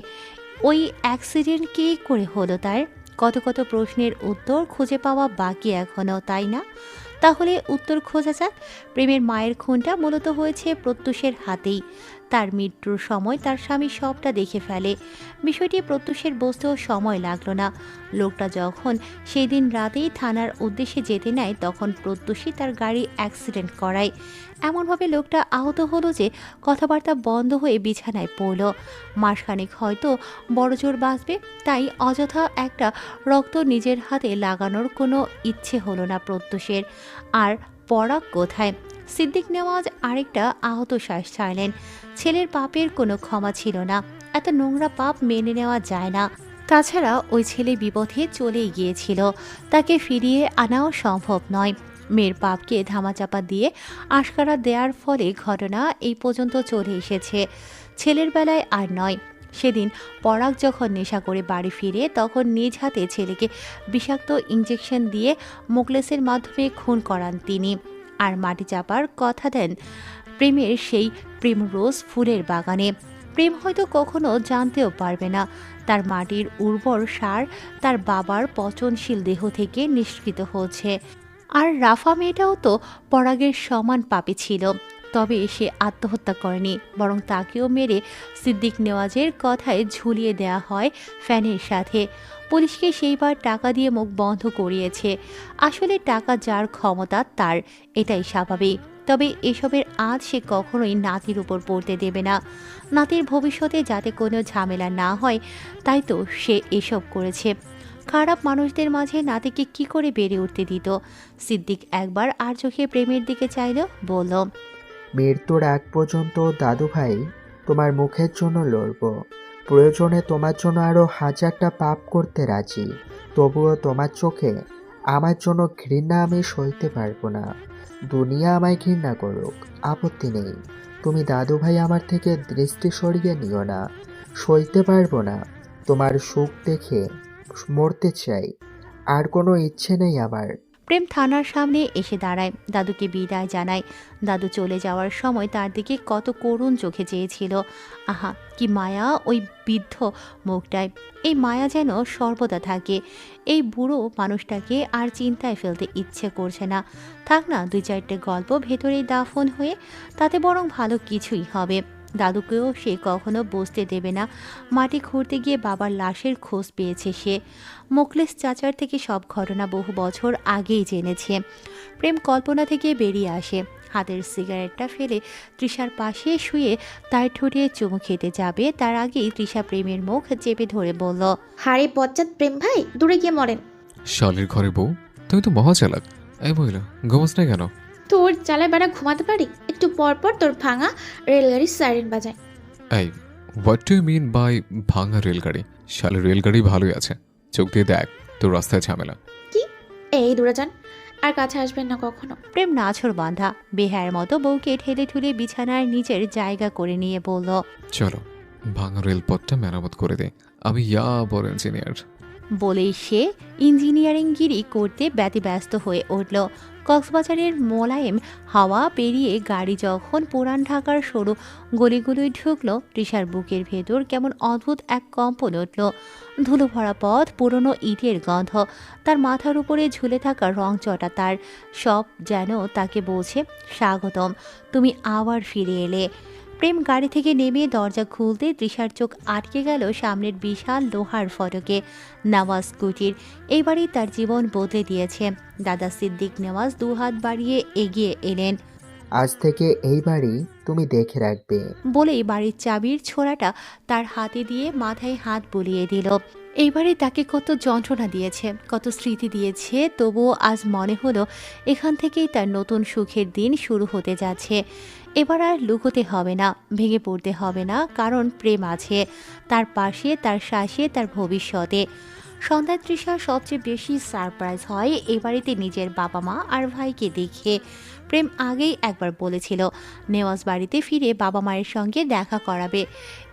Speaker 1: ওই অ্যাক্সিডেন্ট কী করে হলো তার? কত কত প্রশ্নের উত্তর খুঁজে পাওয়া বাকি এখনও, তাই না? তাহলে উত্তর খোঁজা যাক। প্রেমের মায়ের খুনটা মূলত হয়েছে প্রত্যুষের হাতেই। তার মৃত্যুর সময় তার স্বামী সবটা দেখে ফেলে। বিষয়টি প্রত্যুষের বুঝতেও সময় লাগলো না। লোকটা যখন সেই দিন রাতেই থানার উদ্দেশ্যে যেতে নেয় তখন প্রত্যুষই তার গাড়ি অ্যাক্সিডেন্ট করায়। এমনভাবে লোকটা আহত হলো যে কথাবার্তা বন্ধ হয়ে বিছানায় পড়ল। মাসখানেক হয়তো বড়জোর বাঁচবে, তাই অযথা একটা রক্ত নিজের হাতে লাগানোর কোনো ইচ্ছে হলো না প্রত্যুষের। আর পরাগ কোথায়? সিদ্দিক নেওয়াজ আরেকটা আহত শ্বাস ছাড়লেন। ছেলের পাপের কোনো ক্ষমা ছিল না, এত নোংরা পাপ মেনে নেওয়া যায় না। তাছাড়া ওই ছেলে বিপথে চলেই গিয়েছিল, তাকে ফিরিয়ে আনাও সম্ভব নয়। মেয়ের পাপকে ধামাচাপা দিয়ে আশকারা দেওয়ার ফলে ঘটনা এই পর্যন্ত চলে এসেছে। ছেলের বেলায় আর নয়। সেদিন পরাগ যখন নেশা করে বাড়ি ফিরে তখন নিজ হাতে ছেলেকে বিষাক্ত ইঞ্জেকশন দিয়ে মোকলেসের মাধ্যমে খুন করান তিনি। আর মাটি চাপার কথা দেন প্রেমের সেই প্রেমরোজ ফুলের বাগানে। প্রেম হয়তো কখনো জানতেও পারবে না তার মাটির উর্বর সার তার বাবার পচনশীল দেহ থেকে নিষ্কৃত হচ্ছে। আর রাফা মেয়েটাও তো পরাগের সমান পাপী ছিল, তবে সে আত্মহত্যা করেনি, বরং তাকেও মেরে সিদ্দিক নেওয়াজের কথায় ঝুলিয়ে দেয়া হয় ফ্যানের সাথে। পুলিশকে সেইবার টাকা দিয়ে মুখ বন্ধ করিয়েছে। আসলে টাকা যার ক্ষমতা তার, এটাই স্বাভাবিক। তবে এসবের আজ সে কখনোই নাতির উপর পড়তে দেবে না। নাতির ভবিষ্যতে যাতে কোনো ঝামেলা না হয় তাই তো সে এসব করেছে। খারাপ মানুষদের মাঝে নাতিকে কি করে বেড়ে উঠতে দিত? সিদ্দিক একবার আর চোখে প্রেমের দিকে চাইল, বলল,
Speaker 8: মৃত্যুর আগ পর্যন্ত দাদু ভাই তোমার মুখের জন্য লড়ব। প্রয়োজনে তোমার জন্য আরও 1000টা পাপ করতে রাজি। তবুও তোমার চোখে আমার জন্য ঘৃণা আমি সইতে পারবো না। দুনিয়া আমায় ঘৃণা করুক, আপত্তি নেই। তুমি দাদু ভাই আমার থেকে দৃষ্টি সরিয়ে নিও না। সইতে পারবো না। তোমার সুখ দেখে মরতে চাই, আর কোনো ইচ্ছে নেই আমার।
Speaker 1: প্রেম থানার সামনে এসে দাঁড়ায়, দাদুকে বিদায় জানায়। দাদু চলে যাওয়ার সময় তার দিকে কত করুণ চোখে চেয়েছিল। আহা, কি মায়া ওই বৃদ্ধ মুখটায়। এই মায়া যেন সর্বদা থাকে। এই বুড়ো মানুষটাকে আর চিন্তায় ফেলতে ইচ্ছে করছে না। থাক না 2-4টে গল্প ভেতরেই দাফন হয়ে, তাতে বরং ভালো কিছুই হবে। দাদুকেও সে কখনো বুঝতে দেবে না মাটি খুঁড়তে গিয়ে বাবার লাশের খোঁজ পেয়েছে সে। মোকলেস চাচার থেকে সব ঘটনা বহু বছর আগেই জেনেছে। প্রেম কল্পনা থেকে বেরিয়ে আসে, হাতের সিগারেটটা ফেলে তৃষার পাশে শুয়ে তার ঠোঁটে চুমু খেতে যাবে তার আগেই তৃষা প্রেমের মুখ চেপে ধরে বলল,
Speaker 6: হারে বজ্জাত প্রেম ভাই, দূরে গিয়ে মরেন।
Speaker 3: শালের ঘরে বউ, তুমি তো মহা চালাক। এই মহিলা, ঘুমাস না কেন?
Speaker 6: তোর জ্বালায় বেড়া ঘুমাতে পারি? একটু পর পর তোর ভাঙা রেলগাড়ির সাইরেন বাজায়।
Speaker 3: এই, what do you mean by ভাঙা রেলগাড়ি? শালের রেলগাড়ি ভালোই আছে, চোখ দিয়ে দেখ, তোর রাস্তায় ঝামেলা।
Speaker 6: কি? এই দূরে যান, আর কাছে আসবেন না কখনো।
Speaker 1: প্রেম নাছর বাঁধা বেহায়ের মতো বউকে ঠেলে ঠুলে বিছানার নিজের জায়গা করে নিয়ে বলল,
Speaker 3: চলো ভাঙা রেলপথটা মেরামত করে দে, আমি বড় ইঞ্জিনিয়ার।
Speaker 1: বলেই সে ইঞ্জিনিয়ারিংগিরি করতে ব্যতিব্যস্ত হয়ে উঠল। কক্সবাজারের মোলায়েম হাওয়া পেরিয়ে গাড়ি যখন পুরান ঢাকার সরু গলিগুলোয় ঢুকলো, তৃষার বুকের ভেতর কেমন অদ্ভুত এক কম্পন উঠল। ধুলো ভরা পথ, পুরনো ইটের গন্ধ, তার মাথার উপরে ঝুলে থাকা রংচটা, তার সব যেন তাকে বলছে, স্বাগতম, তুমি আবার ফিরে এলে। প্রেম গাড়ি থেকে নেমে দরজা খুলতে তৃষার চোখ আটকে গেল সামনের বিশাল লোহার ফটকে। নওয়াজ কুটির এইবারই তার জীবন বদলে দিয়েছে। দাদা সিদ্দিক নেওয়াজ 2 হাত বাড়িয়ে এগিয়ে এলেন।
Speaker 8: আজ থেকে এই বাড়ি তুমি দেখে রাখবে।
Speaker 1: বলেই বাড়ির চাবির ছোড়াটা তার হাতে দিয়ে মাথায় হাত বুলিয়ে দিল। এইবারে তাকে কত যন্ত্রণা দিয়েছে, কত স্মৃতি দিয়েছে, তবুও আজ মনে হলো এখান থেকেই তার নতুন সুখের দিন শুরু হতে যাচ্ছে। এবার আর লুকোতে হবে না, ভেঙে পড়তে হবে না, কারণ প্রেম আছে তার পাশে, তার শ্বাসে, তার ভবিষ্যতে। সন্ধ্যায় তৃষা সবচেয়ে বেশি সারপ্রাইজ হয় এ বাড়িতে নিজের বাবা মা আর ভাইকে দেখে। প্রেম আগেই একবার বলেছিল নেওয়াজ বাড়িতে ফিরে বাবা মায়ের সঙ্গে দেখা করাবে।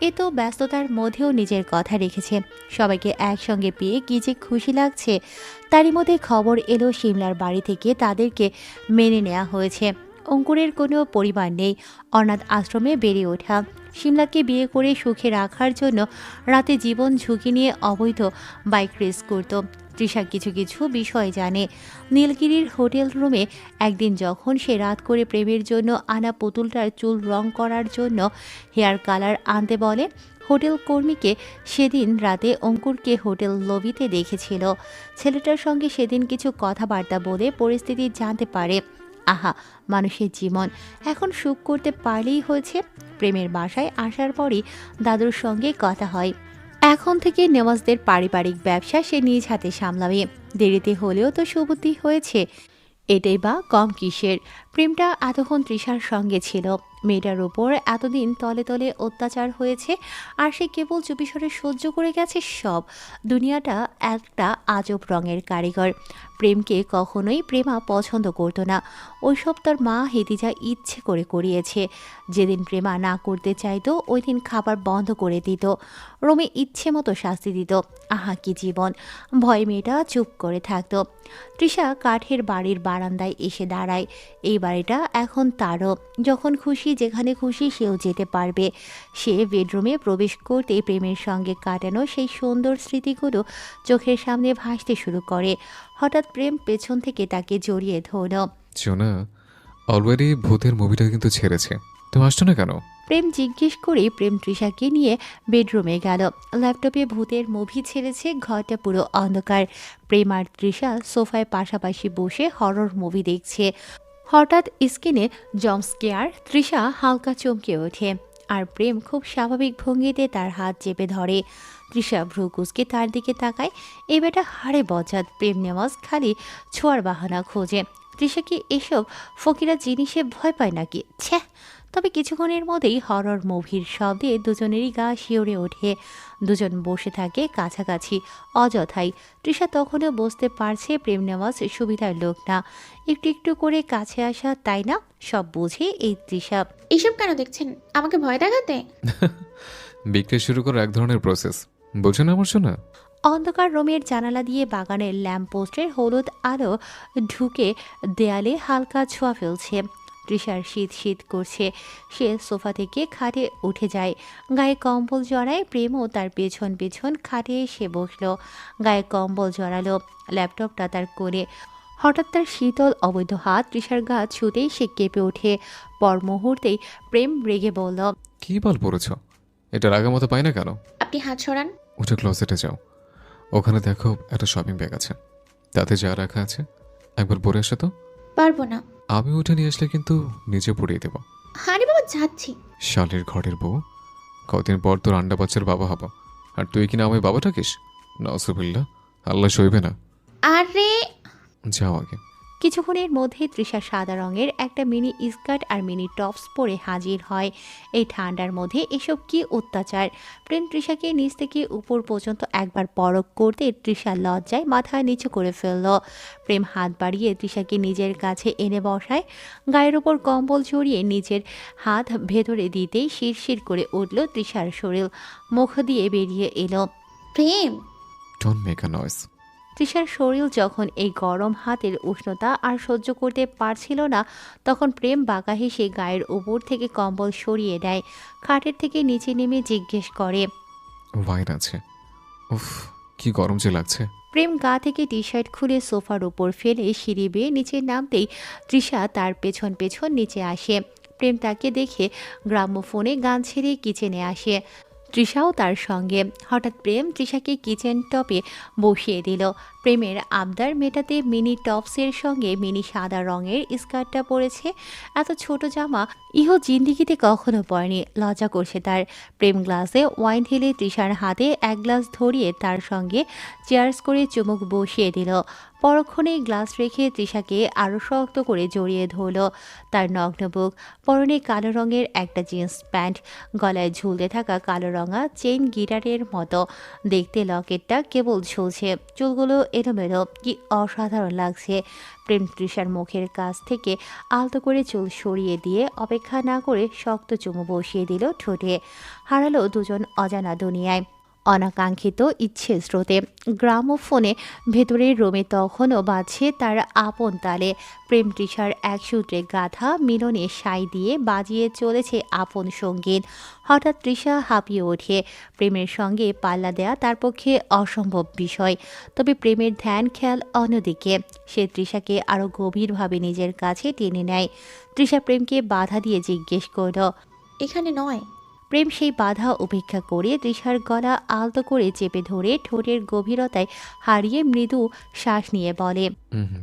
Speaker 1: এ তো ব্যস্ততার মধ্যেও নিজের কথা রেখেছে। সবাইকে একসঙ্গে পেয়ে কী যে খুশি লাগছে। তারই মধ্যে খবর এলো সিমলার বাড়ি থেকে তাদেরকে মেনে নেওয়া হয়েছে। অঙ্কুরের কোনো পরিবার নেই, অনাথ আশ্রমে বেড়ে ওঠা। সিমলাকে বিয়ে করে সুখে রাখার জন্য রাতে জীবন ঝুঁকি নিয়ে অবৈধ বাইক রেস করত। তৃষা কিছু কিছু বিষয় জানে। নীলগিরির হোটেল রুমে একদিন যখন সে রাত করে প্রেমের জন্য আনা পুতুলটার চুল রং করার জন্য হেয়ার কালার আনতে বলে, হোটেল কর্মীকে সেদিন রাতে অঙ্কুরকে হোটেল লবিতে দেখেছিল। ছেলেটার সঙ্গে সেদিন কিছু কথাবার্তা বলে পরিস্থিতি জানতে পারে। আহা, মানুষের জীবন এখন সুখ করতে পারলেই হয়েছে। প্রেমের বাসায় আসার পরই দাদুর সঙ্গে কথা হয়। এখন থেকে নেওয়াজদের পারিবারিক ব্যবসা সে নিজ হাতে সামলাবে। দেরিতে হলেও তো সুবুদ্ধি হয়েছে, এটাই বা কম কিসের। প্রেমটা এতক্ষণ তৃষার সঙ্গে ছিল। মেয়েটার উপর এতদিন তলে তলে অত্যাচার হয়েছে, আর সে কেবল চুপিসরে সহ্য করে গেছে সব। দুনিয়াটা একটা আজব রঙের কারিগর। প্রেমকে কখনোই প্রেমা পছন্দ করতো না। ওইসব তার মা হেতিজা ইচ্ছে করে করিয়েছে। যেদিন প্রেমা না করতে চাইতো ওই দিন খাবার বন্ধ করে দিত, রোমে ইচ্ছে মতো শাস্তি দিত। আহা কি জীবন! ভয় মেয়েটা চুপ করে থাকতো। তৃষা কাঠের বাড়ির বারান্দায় এসে দাঁড়ায়। এই বাড়িটা এখন তারও। যখন খুশি যেখানে খুশি সেও যেতে পারবে। সে বেডরুমে প্রবেশ করতে প্রেমের সঙ্গে কাটানো সেই সুন্দর স্মৃতিগুলো চোখের সামনে ভাসতে শুরু করে। হঠাৎ প্রেম পেছন থেকে তাকে জড়িয়ে ধরল।
Speaker 3: সোনা, অলরেডি ভূতের মুভিটা কিন্তু ছেড়েছে, তুমি আসছো না কেন?
Speaker 1: প্রেম জিজ্ঞেস করে প্রেম তৃষাকে নিয়ে বেডরুমে গেল। ল্যাপটপে ভূতের মুভি ছেড়েছে, ঘরটা পুরো অন্ধকার। প্রেম আর তৃষা সোফায় পাশাপাশি বসে হরর মুভি দেখছে। হঠাৎ স্ক্রিনে জম্পস্কেয়ার। তৃষা হালকা চমকে ওঠে, আর প্রেম খুব স্বাভাবিক ভঙ্গিতে তার হাত চেপে ধরে। তৃষা ভ্রু কুঁচকে তার দিকে তাকায়। এ বেটা হাড়ে বজাত। প্রেম নেওয়াজ খালি ছোঁয়ার বাহানা খোঁজে। তৃষা কি এসব ফকিরা জিনিসে ভয় পায় নাকি? ছ্যাঃ! তবে কিছুক্ষণের মধ্যেই হরর মুভির শব্দে দুজনেরই গা শিওরে ওঠে। দুজন বসে থাকে কাছাকাছি অযথাই। তৃষা তখনও বুঝতে পারছে প্রেম নেওয়াজ সুবিধার লোক না, একটু একটু করে কাছে আসা, তাই না? সব বুঝে এই তৃষা।
Speaker 6: এসব কেন দেখছেন? আমাকে ভয় দেখাতে?
Speaker 3: বিক্রি শুরু করার এক ধরনের প্রসেস, বোঝো না আমার সোনা?
Speaker 1: অন্ধকার রুমের জানালা দিয়ে বাগানের ল্যাম্পপোস্টের হলুদ আলো ঢুকে দেয়ালে হালকা ছোঁয়া ফেলছে। তৃষার শীত শীত করছে। সে সোফা থেকে খাটে উঠে যায়, গায়ে কম্বল জড়ায়। প্রেমও তার পেছন পেছন খাটে এসে বসলো, গায়ে কম্বল জড়ালো, ল্যাপটপটা তার কোলে। হঠাৎ তার শীতল অবৈধ হাত তৃষার গা ছুঁতেই সে কেঁপে ওঠে। পর মুহূর্তেই প্রেম রেগে বলল,
Speaker 3: কি বল পড়েছ? এটা আগের মতো পাই না কেন?
Speaker 6: আপনি হাত সরান।
Speaker 3: উঠে ক্লোজেটে যাও, ওখানে দেখো একটা শপিং ব্যাগ আছে, তাতে যা রাখা আছে একবার পরে আসো তো।
Speaker 6: পারবো না।
Speaker 3: আমি উঠে নিয়ে আসলে কিন্তু নিচে পড়িয়ে দেবো।
Speaker 6: আরে বাবা, যাচ্ছি।
Speaker 3: শালের ঘরের বউ, কদিন পর তোর আন্ডা বাচ্চার বাবা হবো, আর তুই কিনা আমায় বাবা ডাকিস? নসুবিল্লা, আল্লাহ সইবে না।
Speaker 6: আরে
Speaker 3: যাও আগে।
Speaker 1: কিছুক্ষণের মধ্যে তৃষা সাদা রঙের একটা মিনি স্কার্ট আর মিনি টপস পরে হাজির হয়। এই ঠান্ডার মধ্যে এসব কি অত্যাচার! প্রেম তৃষাকে নিচ থেকে উপর পর্যন্ত একবার পরখ করতে তৃষা লজ্জায় মাথা নিচু করে ফেলল। প্রেম হাত বাড়িয়ে তৃষাকে নিজের কাছে এনে বসায়। গায়ের ওপর কম্বল জড়িয়ে নিজের হাত ভেতরে দিতেই শিরশির করে উঠল তৃষার শরীর। মুখ দিয়ে বেরিয়ে এলো,
Speaker 6: প্রেম।
Speaker 3: Don't make a noise.
Speaker 1: তৃষার শরীর যখন এই গরম হাতের উষ্ণতা আর সহ্য করতে পারছিল না, তখন প্রেম বাঁকা হেসে গায়ের উপর থেকে কম্বল সরিয়ে দেয়। খাটের থেকে নিচে নেমে জিজ্ঞেস করে,
Speaker 3: ওয়াইন আছে? উফ, কি গরম যে লাগছে।
Speaker 1: প্রেম গা থেকে টি শার্ট খুলে সোফার উপর ফেলে সিঁড়ি বেয়ে নিচে নামতেই তৃষা তার পেছন পেছন নিচে আসে। প্রেম তাকে দেখে গ্রাম্যফোনে গান ছেড়ে কিচেনে আসে। তৃষাও তার সঙ্গে। হঠাৎ প্রেম তৃষাকে কিচেন টপে বসিয়ে দিল। প্রেমের আবদার মেটাতে মিনি টপসের সঙ্গে মিনি সাদা রঙের স্কার্টটা পরেছে। এত ছোট জামা ইহো জিন্দিগিতে কখনো পরেনি, লজ্জা করছে তার। প্রেম গ্লাসে ওয়াইন ঢেলে তৃষার হাতে এক গ্লাস ধরিয়ে তার সঙ্গে চেয়ার্স করে চুমুক বসিয়ে দিল। পরক্ষণে গ্লাস রেখে তৃষাকে আরও শক্ত করে জড়িয়ে ধরল। তার নগ্ন বুক, পরনে কালো রঙের একটা জিন্স প্যান্ট, গলায় ঝুলতে থাকা কালো রঙা চেইন গিটারের মতো দেখতে লকেটটা কেবল ঝুলছে, চুলগুলো এলোমেলো, কি অসাধারণ লাগছে। প্রেম তৃষার মুখের কাছ থেকে আলতো করে চুল সরিয়ে দিয়ে অপেক্ষা না করে শক্ত চুমু বসিয়ে দিল ঠোঁটে। হারালো দুজন অজানা দুনিয়ায়। অনাকাঙ্ক্ষিত ইচ্ছে স্রোতে গ্রামোফোনে ভেতরের রোমে তখনও বাজছে তার আপন তালে। প্রেম তৃষার এক সূত্রে গাথা মিলনে সাই দিয়ে বাজিয়ে চলেছে আপন সঙ্গীত। হঠাৎ তৃষা হাঁপিয়ে ওঠে। প্রেমের সঙ্গে পাল্লা দেয়া তার পক্ষে অসম্ভব বিষয়, তবে প্রেমের ধ্যান খেয়াল অন্যদিকে। সে তৃষাকে আরও গভীরভাবে নিজের কাছে টেনে নেয়। তৃষা প্রেমকে বাধা দিয়ে জিজ্ঞেস করল।
Speaker 6: এখানে নয়।
Speaker 1: প্রেম সেই বাধা উপেক্ষা করে তৃষার গলা আলতো করে চেপে ধরে ঠোঁটের গভীরতায় হারিয়ে মৃদু শ্বাস নিয়ে বলে,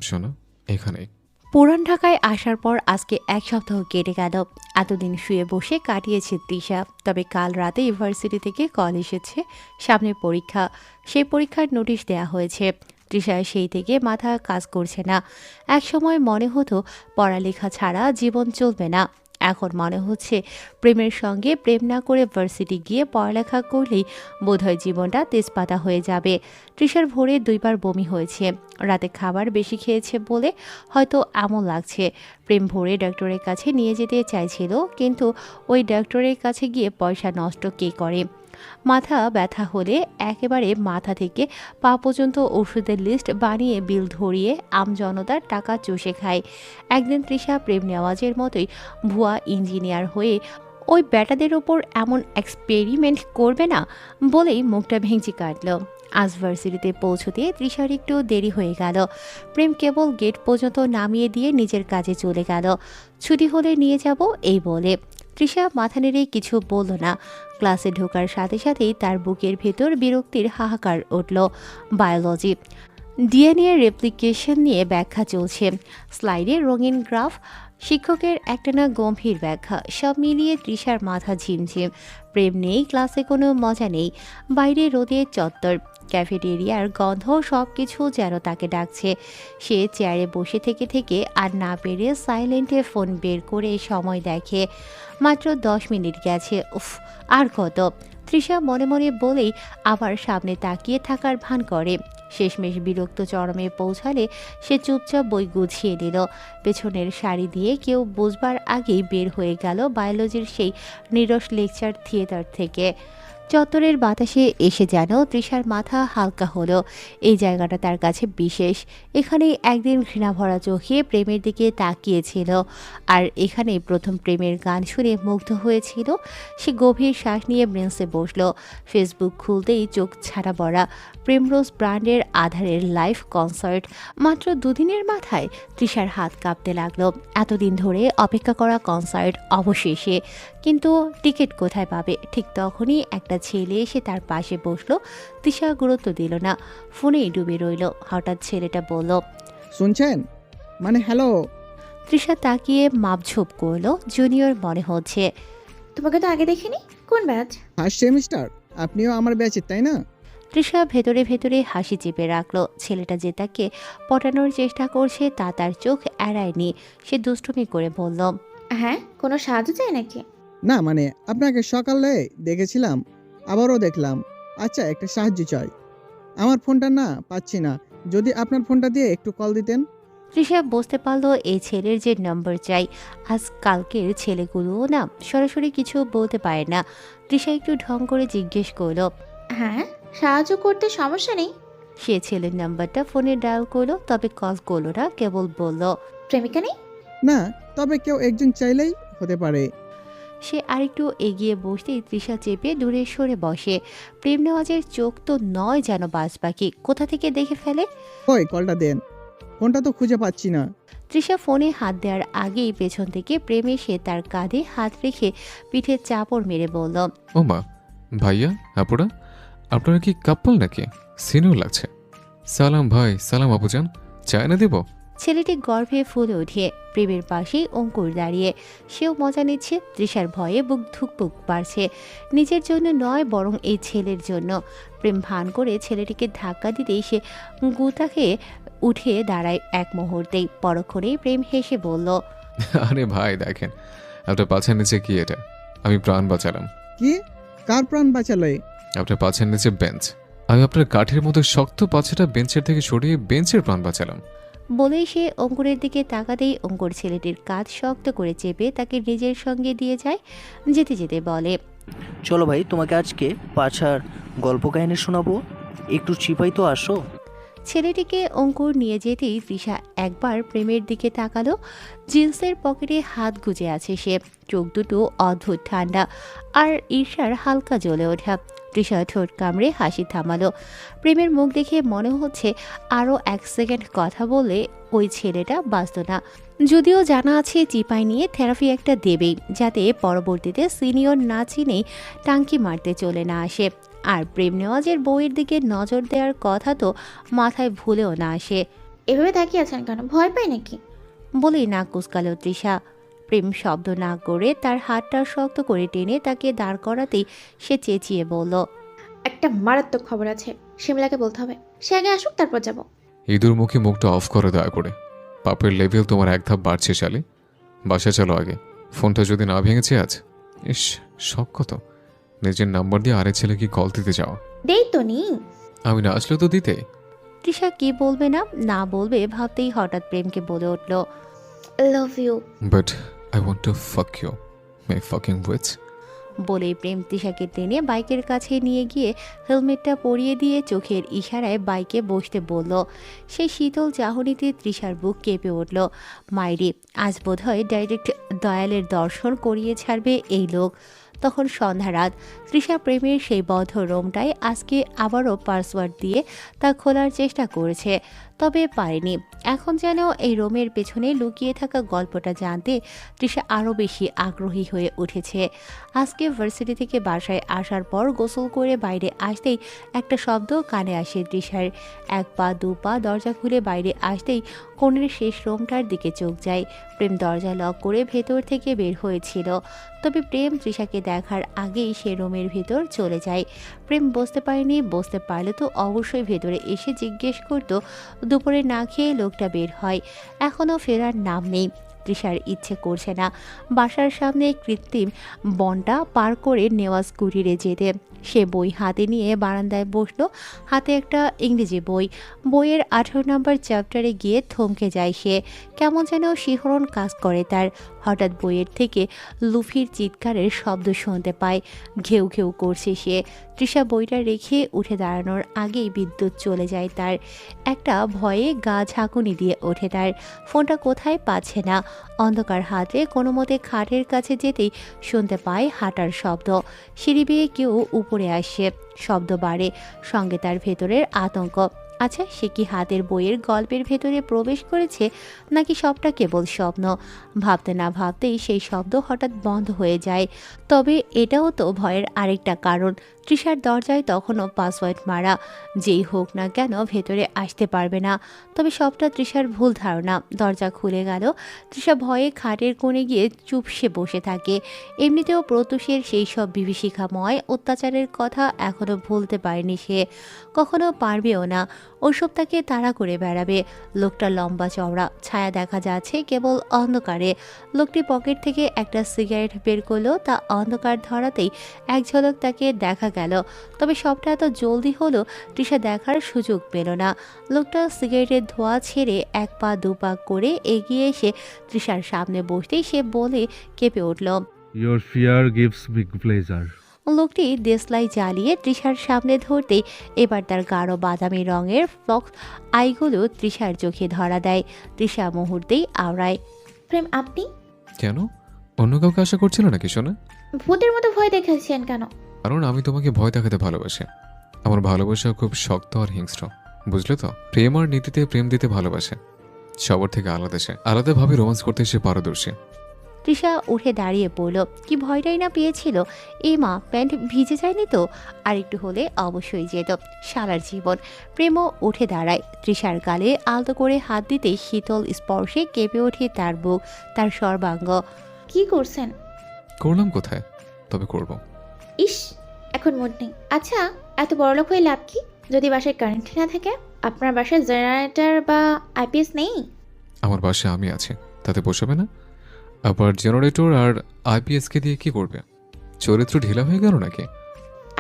Speaker 3: শোনো, এখানেই।
Speaker 1: পুরান ঢাকায় আসার পর আজকে 1 সপ্তাহ কেটে গেল। এতদিন শুয়ে বসে কাটিয়েছে তৃষা, তবে কাল রাতে ইউনিভার্সিটি থেকে কল এসেছে, সামনে পরীক্ষা। সেই পরীক্ষার নোটিশ দেয়া হয়েছে। তৃষার সেই থেকে মাথা কাজ করছে না। এক সময় মনে হতো পড়ালেখা ছাড়া জীবন চলবে না। এখন মনে হচ্ছে প্রেমের সঙ্গে প্রেম না করে ভার্সিটি গিয়ে পড়ালেখা করলেই বোধহয় জীবনটা তেজপাতা হয়ে যাবে। তৃষার ভোরে 2 বার বমি হয়েছে। রাতে খাবার বেশি খেয়েছে বলে হয়তো এমন লাগছে। প্রেম ভোরে ডক্টরের কাছে নিয়ে যেতে চাইছিল, কিন্তু ওই ডক্টরের কাছে গিয়ে পয়সা নষ্ট কে করে? মাথা ব্যথা হলে একেবারে মাথা থেকে পা পর্যন্ত ওষুধের লিস্ট বানিয়ে বিল ধরিয়ে আমজনতার টাকা চষে খায়। একদিন তৃষা প্রেম নেওয়াজের মতোই ভুয়া ইঞ্জিনিয়ার হয়ে ওই ব্যাটাদের ওপর এমন এক্সপেরিমেন্ট করবে না বলেই মুখটা ভেঙচি কাটল। আজ ভার্সিটিতে পৌঁছতে তৃষার একটু দেরি হয়ে গেল। প্রেম কেবল গেট পর্যন্ত নামিয়ে দিয়ে নিজের কাজে চলে গেল। ছুটি হলে নিয়ে যাব এই বলে। তৃষা মাথা নেড়ে কিছু বলল না। ক্লাসে ঢোকার সাথে সাথেই তার বুকের ভেতর বিরক্তির হাহাকার উঠল। বায়োলজি ডিএনএ রেপ্লিকেশন নিয়ে ব্যাখ্যা চলছে। স্লাইডে রঙিন গ্রাফ, শিক্ষকের একটানা গম্ভীর ব্যাখ্যা, সব মিলিয়ে তৃষার মাথা ঝিমঝিম। প্রেম নেই, ক্লাসে কোনো মজা নেই। বাইরে রোদের চত্বর, ক্যাফেটেরিয়ার গন্ধ, সব কিছু যেন তাকে ডাকছে। সে চেয়ারে বসে থেকে থেকে আর না পেরে সাইলেন্টে ফোন বের করে সময় দেখে। মাত্র 10 মিনিট গেছে। উফ, আর কত? তৃষা মনে মনে বলেই আবার সামনে তাকিয়ে থাকার ভান করে। শেষমেশ বিরক্ত চরমে পৌঁছালে সে চুপচাপ বই গুছিয়ে নিল। পেছনের শাড়ি দিয়ে কেউ বুঝবার আগেই বের হয়ে গেল বায়োলজির সেই নিরস লেকচার থিয়েটার থেকে। চত্বরের বাতাসে এসে যেন তৃষার মাথা হালকা হলো। এই জায়গাটা তার কাছে বিশেষ। এখানেই একদিন ঘৃণাভরা চোখে প্রেমের দিকে তাকিয়েছিল, আর এখানেই প্রথম প্রেমের গান শুনে মুগ্ধ হয়েছিল। সে গভীর শ্বাস নিয়ে বেঞ্চে বসল। ফেসবুক খুলতেই চোখ ছাড়া পড়া প্রেমরোজ ব্র্যান্ডের আধারের লাইভ কনসার্ট। মাত্র 2 দিনের মাথায় তৃষার হাত কাঁপতে লাগলো। এতদিন ধরে অপেক্ষা করা কনসার্ট অবশেষে, কিন্তু টিকিট কোথায় পাবে? ঠিক তখনই একটা ছেলে এসে তার পাশে বসলো। তৃষা গুরুত্ব দিল না, ফোনেই ডুবে রইল। হঠাৎ ছেলেটা বলল,
Speaker 10: শুনছেন? মানে হ্যালো।
Speaker 1: তৃষা তাকিয়ে মাপঝোপ করলো। জুনিয়র মনে হচ্ছে।
Speaker 6: তোমাকে তো আগে দেখিনি। কোন ব্যাচ?
Speaker 10: First semester. আপনিও আমার ব্যাচের, তাই না?
Speaker 1: তৃষা ভেতরে ভেতরে হাসি চেপে রাখলো। ছেলেটা যে তাকে পটানোর চেষ্টা করছে তা তার চোখ এড়ায়নি। সে দুষ্টুমি করে বলল,
Speaker 6: হ্যাঁ, কোনো সাহায্য চাই নাকি?
Speaker 10: না মানে আপনাকে সকালে দেখেছিলাম, আবারও দেখলাম। আচ্ছা, একটা সাহায্য চাই। আমার ফোনটা না পাচ্ছি না, যদি আপনার ফোনটা দিয়ে একটু কল দিতেন।
Speaker 1: তৃষা বুঝতে পারলো এই ছেলের যে নম্বর চাই। আজকালকের ছেলেগুলোও না সরাসরি কিছু বলতে পারে না। তৃষা একটু ঢং করে জিজ্ঞেস করলো,
Speaker 6: হ্যাঁ, সাহায্য করতে সমস্যা নেই।
Speaker 1: সে ছেলের নাম্বারটা ফোনে ডায়াল করলো, তবে কল করলো না, কেবল বলল,
Speaker 6: প্রেমিকা নেই?
Speaker 10: না, তবে কেউ একজন চাইলেই হতে পারে।
Speaker 1: সে আরেকটু এগিয়ে বসতেই তৃষা চেপে দূরে সরে বসে। প্রেম নেওয়াজের চোখ তো নয় যেন বাজ পাখি, কোথা থেকে দেখে ফেলে।
Speaker 10: ওই কলটা দেন, ফোনটা তো খুঁজে পাচ্ছি না।
Speaker 1: তৃষা ফোনে হাত দেওয়ার আগেই পেছন থেকে প্রেম এসে তার কাঁধে হাত রেখে পিঠে চাপড় মেরে বলল,
Speaker 3: ও মা, ভাইয়া, আপুরা, আপনারা কি কাপল নাকি? সিনেও লাগছে। সালাম ভাই, সালাম আপুজান, চায় না দেব?
Speaker 1: ছেলেটি গর্ভে ফুলে উঠে। প্রেমের পাশেই অঙ্কুর দাঁড়িয়ে, সেও মজা নিচ্ছে। তৃষার ভয়ে বুক ধুকপুক বাড়ছে। নিজের জন্য নয়, বরং এই ছেলের জন্য। প্রেম ভান করে ছেলেটিকে ধাক্কা দিতেই সে গুতা খেয়ে উঠে দাঁড়ায় এক মুহূর্তেই। পরক্ষণেই প্রেম হেসে বলল,
Speaker 3: আরে ভাই দেখেন, আপনার পাছার নিচে কি এটা? আমি প্রাণ বাঁচালাম।
Speaker 10: কি? কার প্রাণ বাঁচালে?
Speaker 3: আপনার পাছার নিচে বেঞ্চ। আমি আপনার কাঠের মতো শক্ত পাছাটা বেঞ্চের থেকে সরিয়ে বেঞ্চের প্রাণ বাঁচালাম।
Speaker 1: বলেই সে অঙ্কুরের দিকে তাকাতেই অঙ্কুর ছেলেটির কাঁধ শক্ত করে চেপে তাকে নিজের সঙ্গে দিয়ে যায়। যেতে যেতে বলে,
Speaker 11: চলো ভাই, তোমাকে আজকে পাছার গল্প কাহিনী শোনাবো, একটু চিপাই তো আসো।
Speaker 1: ছেলেটিকে অঙ্কুর নিয়ে যেতেই তৃষা একবার প্রেমের দিকে তাকালো। জিন্সের পকেটে হাত গুজে আছে সে, চোখ দুটো অদ্ভুত ঠান্ডা আর ঈর্ষার হালকা জ্বলে ওঠা। তৃষা ঠোঁট কামড়ে হাসি থামালো। প্রেমের মুখ দেখে মনে হচ্ছে আরও 1 সেকেন্ড কথা বলে ওই ছেলেটা বাঁচত না। যদিও জানা আছে চিপাই নিয়ে থেরাপি একটা দেবেই, যাতে পরবর্তীতে সিনিয়র না চিনেই টাঙ্কি মারতে চলে না আসে। আর প্রেম নেওয়াজের বউয়ের দিকে নজর দেওয়ার কথা তো মাথায় ভুলেও না আসে।
Speaker 6: এভাবে তাকিয়ে আছেন কেন? ভয় পাই নাকি?
Speaker 1: বলেই নাক কুচকালো তৃষা। প্রেম শব্দ না করে তার হাতটা শক্ত করে টেনে তাকে দাঁড় করাতেই সে চেঁচিয়ে বলল,
Speaker 6: একটা মারাত্মক খবর আছে, শিমলাকে বলতে হবে। সে আগে আসুক, তারপর যাব।
Speaker 3: ইঁদুর মুখে মুখটা অফ করে দয়া করে। পাপের লেভেল তোমার 1 ধাপ বাড়ছে শালি। বাসা চলো আগে। ফোনটা যদি না ভেঙেছে আজ। ইস, শখ কত নিজের নাম্বার দিয়ে আরেক ছেলেকে কল দিতে যাও।
Speaker 6: দেই তো নি।
Speaker 3: আমি না আসলেও তো দিতে।
Speaker 1: তৃষা কি বলবে না বলবে ভাবতেই হঠাৎ প্রেমকে বলে উঠল,
Speaker 6: love you.
Speaker 3: But I want to fuck you my fucking witch.
Speaker 1: বলেই প্রেম তৃষাকে টেনে বাইকের কাছে নিয়ে গিয়ে হেলমেটটা পরিয়ে দিয়ে চোখের ইশারায় বাইকে বসতে বলল। সেই শীতল চাহনিতে তৃষার বুক কেঁপে উঠল। মাইরি, আজ বোধহয় ডাইরেক্ট দয়ালের দর্শন করিয়ে ছাড়বে এই লোক। তখন সন্ধ্যা রাত। তৃষা প্রেমের সেই বদ্ধ রোমটায় আজকে আবারও পাসওয়ার্ড দিয়ে তা খোলার চেষ্টা করেছে, তবে পারেনি। এখন যেন এই রোমের পেছনে লুকিয়ে থাকা গল্পটা জানতে তৃষা আরও বেশি আগ্রহী হয়ে উঠেছে। আজকে ভার্সিটি থেকে বাসায় আসার পর গোসল করে বাইরে আসতেই একটা শব্দ কানে আসে তৃষার। 1 পা 2 পা দরজা খুলে বাইরে আসতেই কোণের শেষ রুমটার দিকে চোখ যায়। প্রেম দরজা লক করে ভেতর থেকে বের হয়েছিল, তবে প্রেম তৃষাকে দেখার আগেই সে রুমের ভেতর চলে যায়। প্রেম বুঝতে পারেনি, বুঝতে পারলে তো অবশ্যই ভেতরে এসে জিজ্ঞেস করতো। দুপুরে না খেয়ে লোকটা বের হয়, এখনও ফেরার নাম নেই। তৃষার ইচ্ছে করছে না বাসার সামনে কৃত্রিম বনটা পার করে নেওয়া স্কুটিরে যেতে। সে বই হাতে নিয়ে বারান্দায় বসলো, হাতে একটা ইংরেজি বই। বইয়ের 18 নম্বর চ্যাপ্টারে গিয়ে থমকে যায় সে। কেমন যেন শিহরণ কাজ করে তার। হঠাৎ বইয়ের থেকে লুফির চিৎকারের শব্দ শুনতে পায়। ঘেউ ঘেউ করছে সে। তৃষা বইটা রেখে উঠে দাঁড়ানোর আগেই বিদ্যুৎ চলে যায় তার। একটা ভয়ে গা ঝাঁকুনি দিয়ে ওঠে তার। ফোনটা কোথায় পাচ্ছে না। অন্ধকার হাতে কোনো মতে খাটের কাছে যেতেই শুনতে পায় হাঁটার শব্দ। সিঁড়ি বেয়ে কেউ উপরে আসে, শব্দ বাড়ে, সঙ্গে তার ভেতরের আতঙ্ক। আচ্ছা, সে কি হাতের বইয়ের গল্পের ভেতরে প্রবেশ করেছে, নাকি সবটা কেবল স্বপ্ন? ভাবতে না ভাবতেই সেই শব্দ হঠাৎ বন্ধ হয়ে যায়। তবে এটাও তো ভয়ের আরেকটা কারণ। তৃষার দরজায় তখনও পাসওয়ার্ড মারা। যেই হোক না কেন ভেতরে আসতে পারবে না। তবে সবটা তৃষার ভুল ধারণা। দরজা খুলে গেল। তৃষা ভয়ে খাটের কোণে গিয়ে চুপসে বসে থাকে। এমনিতেও প্রত্যুষের সেই সব বিভীষিকাময় অত্যাচারের কথা এখনও ভুলতে পারেনি সে, কখনো পারবেও না। ওসব তাকে তাড়া করে বেড়াবে। লোকটা লম্বা চওড়া, ছায়া দেখা যাচ্ছে কেবল অন্ধকারে। লোকটি পকেট থেকে একটা সিগারেট বের করলো, তা অন্ধকার ধরাতেই এক ঝলক তাকে দেখা গেল। তবে সবটা এত জলদি হলো তৃষা দেখার সুযোগ পেল না। লোকটা সিগারেটের ধোঁয়া ছেড়ে 1 পা 2 পা করে এগিয়ে এসে তৃষার সামনে বসতেই সে বলে কেঁপে উঠল,
Speaker 2: your fear gives me pleasure.
Speaker 1: লোকটি দেশলাই জ্বালিয়ে তৃষার সামনে ধরতেই এবার তার গাঢ় বাদামি রঙের ফক্স আইগুলো তৃষার চোখে ধরা দেয়। তৃষা মুহূর্তেই আওড়ায়।
Speaker 6: প্রেম, আপনি
Speaker 3: কেন? অন্য কাউকে আশা করছিল নাকি শোনা?
Speaker 6: ভূতের মতো ভয় দেখাচ্ছেন কেন?
Speaker 3: কারণ আমি তোমাকে ভয় দেখাতে ভালোবাসি। আমার ভালোবাসা খুব শক্ত আর হিংস্র, বুঝলে তো? প্রেম আর নীতিতে প্রেম দিতে ভালোবাসে। সবার থেকে আলাদা সে, আলাদাভাবে রোমান্স করতে সে পারদর্শী।
Speaker 1: তৃষা উঠে দাঁড়িয়ে পড়ল। কি ভয়টাই না পেয়েছিল। এই মা, প্যান্ট ভিজে যায়নি তো? আর একটু হলে অবশ্যই যেত শালার জীবন। প্রেমও উঠে দাঁড়ায়। তৃষার গালে আলতো করে হাত দিতেই শীতল স্পর্শে কেঁপে ওঠে তার বুক, তার সর্বাঙ্গ।
Speaker 6: কি করছেন?
Speaker 3: করলাম কোথায়, তবে করব।
Speaker 6: ইস, এখন মুড নেই। আচ্ছা, এত বড়লোক হয়ে লাভ কি যদি বাসায় কারেন্ট না থাকে? আপনার বাসায় জেনারেটর বা আইপিএস নেই?
Speaker 3: আমার বাসায় আমি আছি, তাতে পোষাবে না? আবার জেনারেটর আর আইপিএসকে দিয়ে কি করবে? চরিত্র ঢিলা হয়ে গেল নাকি?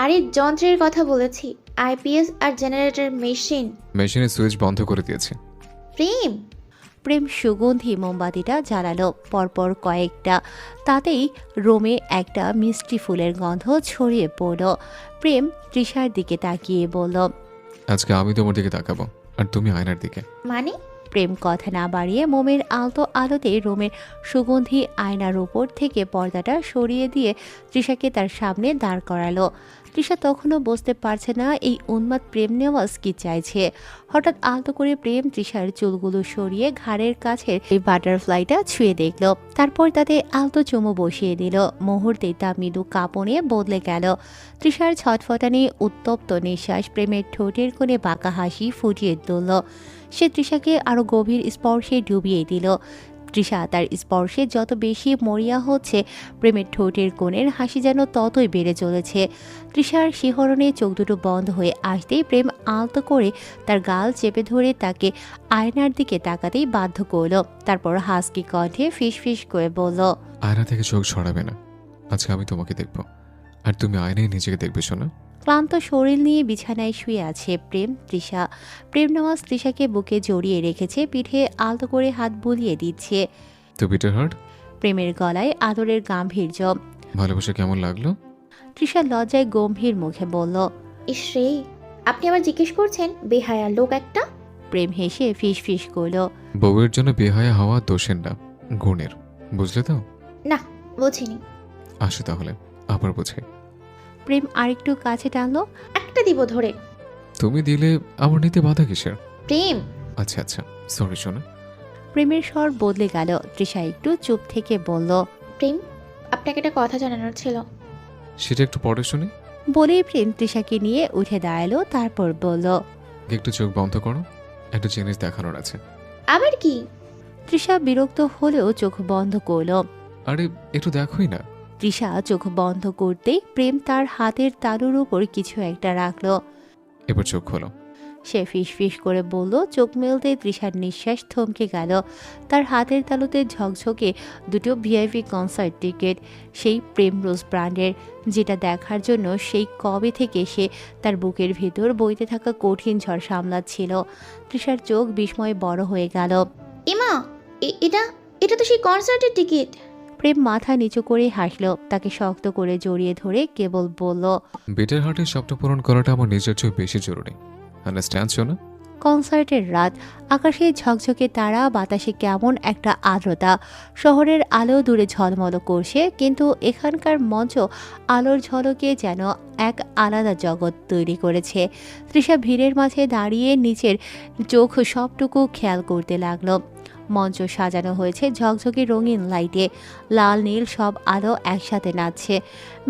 Speaker 6: আরে যন্ত্রের কথা বলেছি, আইপিএস আর জেনারেটর মেশিন।
Speaker 3: মেশিনের সুইচ বন্ধ করে দিয়েছে।
Speaker 6: প্রেম,
Speaker 1: প্রেম সুগন্ধি মোমবাতিটা জ্বালালো পরপর কয়েকটা, তাতেই রোমে একটা মিষ্টি ফুলের গন্ধ ছড়িয়ে পড়ল। প্রেম তৃষার দিকে তাকিয়ে বলল,
Speaker 3: আজকে আমি তোমার দিকে তাকাবো আর তুমি আয়নার দিকে।
Speaker 6: মানে?
Speaker 1: প্রেম কথা না বাড়িয়ে মোমের আলতো আলোতে রোমের সুগন্ধি আয়নার উপর থেকে পর্দাটা সরিয়ে দিয়ে তৃষাকে তার সামনে দাঁড় করালো। তৃষা তখনও বুঝতে পারছে না এই উন্মাদ প্রেম নেওয়াজ কি চাইছে। হঠাৎ আলতো করে প্রেম তৃষার চুলগুলো সরিয়ে ঘাড়ের কাছে এই বাটারফ্লাইটা ছুঁয়ে দেখল, তারপর তাতে আলতো চুমু বসিয়ে দিল। মুহূর্তেই তা মৃদু কাঁপনে বদলে গেল। তৃষার ছটফটানি উত্তপ্ত নিঃশ্বাস প্রেমের ঠোঁটের কোণে বাঁকা হাসি ফুটিয়ে তুলল। সে তৃষাকে আরো গভীর স্পর্শে ডুবিয়ে দিল। তৃষা তার স্পর্শে যত বেশি মরিয়া হচ্ছে, প্রেমের ঠোঁটের কোণের হাসি যেন ততই বেড়ে চলেছে। তৃষার শিহরণে চোখ দুটো বন্ধ হয়ে আসতেই প্রেম আলতো করে তার গাল চেপে ধরে তাকে আয়নার দিকে তাকাতেই বাধ্য করল। তারপর হাসকি কণ্ঠে ফিসফিস করে বলল,
Speaker 3: আয়না থেকে চোখ ছড়াবে না, আজকে আমি তোমাকে দেখবো আর তুমি আয়নায় নিজেকে দেখবে। শোনা,
Speaker 1: ক্লান্ত শরীর নিয়ে বিছানায় শুয়ে আছে প্রেম। তৃষা প্রেম নেওয়াজ তৃষাকে বুকে জড়িয়ে রেখেছে, পিঠে আলতো করে হাত বুলিয়ে দিচ্ছে।
Speaker 3: তো বিটার হার্ট,
Speaker 1: প্রেমের গলায় আদরের গাম্ভীর্য।
Speaker 3: ভালোবাসা কেমন লাগলো?
Speaker 1: তৃষা লজ্জায় গম্ভীর মুখে বলল,
Speaker 6: ইসরে, আপনি আবার জিজ্ঞেস করছেন? বেহায়া লোক একটা।
Speaker 1: প্রেম হেসে ফিসফিস করল,
Speaker 3: বউয়ের জন্য বেহায়া হওয়া দোষের না, গুণের। বুঝলে তো?
Speaker 6: না, বুঝিনি।
Speaker 3: আসে তাহলে আবার বুঝে।
Speaker 1: প্রেম আরেকটু কাছে টানলো।
Speaker 6: একটা দিব ধরে।
Speaker 3: তুমি দিলে আমার নিতে বাধা কিসের?
Speaker 6: প্রেম।
Speaker 3: আচ্ছা আচ্ছা, সরি শোনা।
Speaker 1: প্রেমের স্বর বদলে গেল। তৃষা একটু চুপ থেকে বলল,
Speaker 6: প্রেম, আপনাকে একটা কথা জানানোর ছিল।
Speaker 3: সেটা একটু পরে শুনি।
Speaker 1: বলেই প্রেম তৃষাকে নিয়ে উঠে দাঁড়ালো, তারপর বলল,
Speaker 3: একটু চোখ বন্ধ করো, একটা জিনিস দেখানোর আছে।
Speaker 6: আবার কি?
Speaker 1: তৃষা বিরক্ত হলেও চোখ বন্ধ করল।
Speaker 3: আরে একটু দেখোই না।
Speaker 1: তৃষা চোখ বন্ধ করতেই প্রেম তার হাতের তালুর উপর কিছু একটা রাখলো।
Speaker 3: এবার চোখ খোলো।
Speaker 1: সে ফিসফিস করে বলল। চোখ মেলতে তৃষার নিঃশ্বাস থমকে গেল। তার হাতের তালুতে ঝকঝকে দুটো ভিআইপি কনসার্ট টিকিট, সেই প্রেম রোজ ব্র্যান্ডের, যেটা দেখার জন্য সেই কবে থেকে সে তার বুকের ভেতর বইতে থাকা কঠিন ঝড় সামলাচ্ছিল। তৃষার চোখ বিস্ময়ে বড় হয়ে গেল।
Speaker 6: ইমা, এটা এটা তো সেই কনসার্টের টিকিট।
Speaker 1: প্রেম মাথা নিচু করে হাসল, তাকে শক্ত করে জড়িয়ে ধরে কেবল বলল,
Speaker 3: বিটার হার্টের স্বপ্ন পূরণ করাটা আমার নিজের চেয়ে বেশি জরুরি। আন্ডারস্ট্যান্ড শোনা?
Speaker 1: কনসার্টের রাত, আকাশে ঝকঝকে তারা, বাতাসে কেমন একটা আর্দ্রতা। শহরের আলো দূরে ঝলমল করছে, কিন্তু এখানকার মঞ্চ আলোর ঝলকে যেন এক আলাদা জগৎ তৈরি করেছে। তৃষা ভিড়ের মাঝে দাঁড়িয়ে নিচের চোখ সবটুকু খেয়াল করতে লাগলো। মঞ্চ সাজানো হয়েছে ঝকঝকে রঙিন লাইটে, লাল নীল সব আলো একসাথে নাচছে,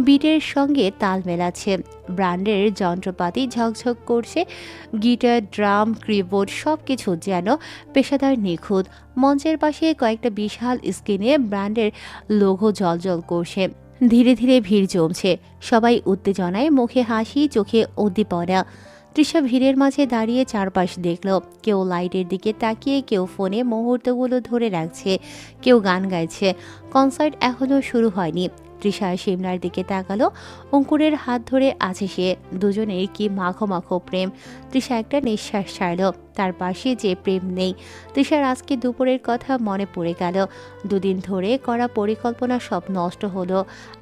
Speaker 1: বিটের সঙ্গে তাল মেলাচ্ছে। ব্র্যান্ডের যন্ত্রপাতি ঝকঝক করছে, গিটার, ড্রাম, কিবোর্ড সব কিছু যেন পেশাদার নিখুঁত। মঞ্চের পাশে কয়েকটা বিশাল স্ক্রিনে ব্র্যান্ডের লোগো জ্বলজ্বল করছে। ধীরে ধীরে ভিড় জমছে, সবাই উত্তেজনায়, মুখে হাসি, চোখে উদ্দীপনা। তৃষা ভিড়ের মাঝে দাঁড়িয়ে চারপাশ দেখল। কেউ লাইটের দিকে তাকিয়ে, কেউ ফোনে মুহূর্তগুলো ধরে রাখছে, কেউ গান গাইছে। কনসার্ট এখনও শুরু হয়নি। তৃষা সিমলার দিকে তাকালো। অঙ্কুরের হাত ধরে আছে সে, দুজনের কি মাখো মাখো প্রেম। তৃষা একটা নিঃশ্বাস ছাড়ল। তার পাশে যে প্রেম নেই। তৃষার আজকে দুপুরের কথা মনে পড়ে গেল। দুদিন ধরে করা পরিকল্পনা সব নষ্ট হলো।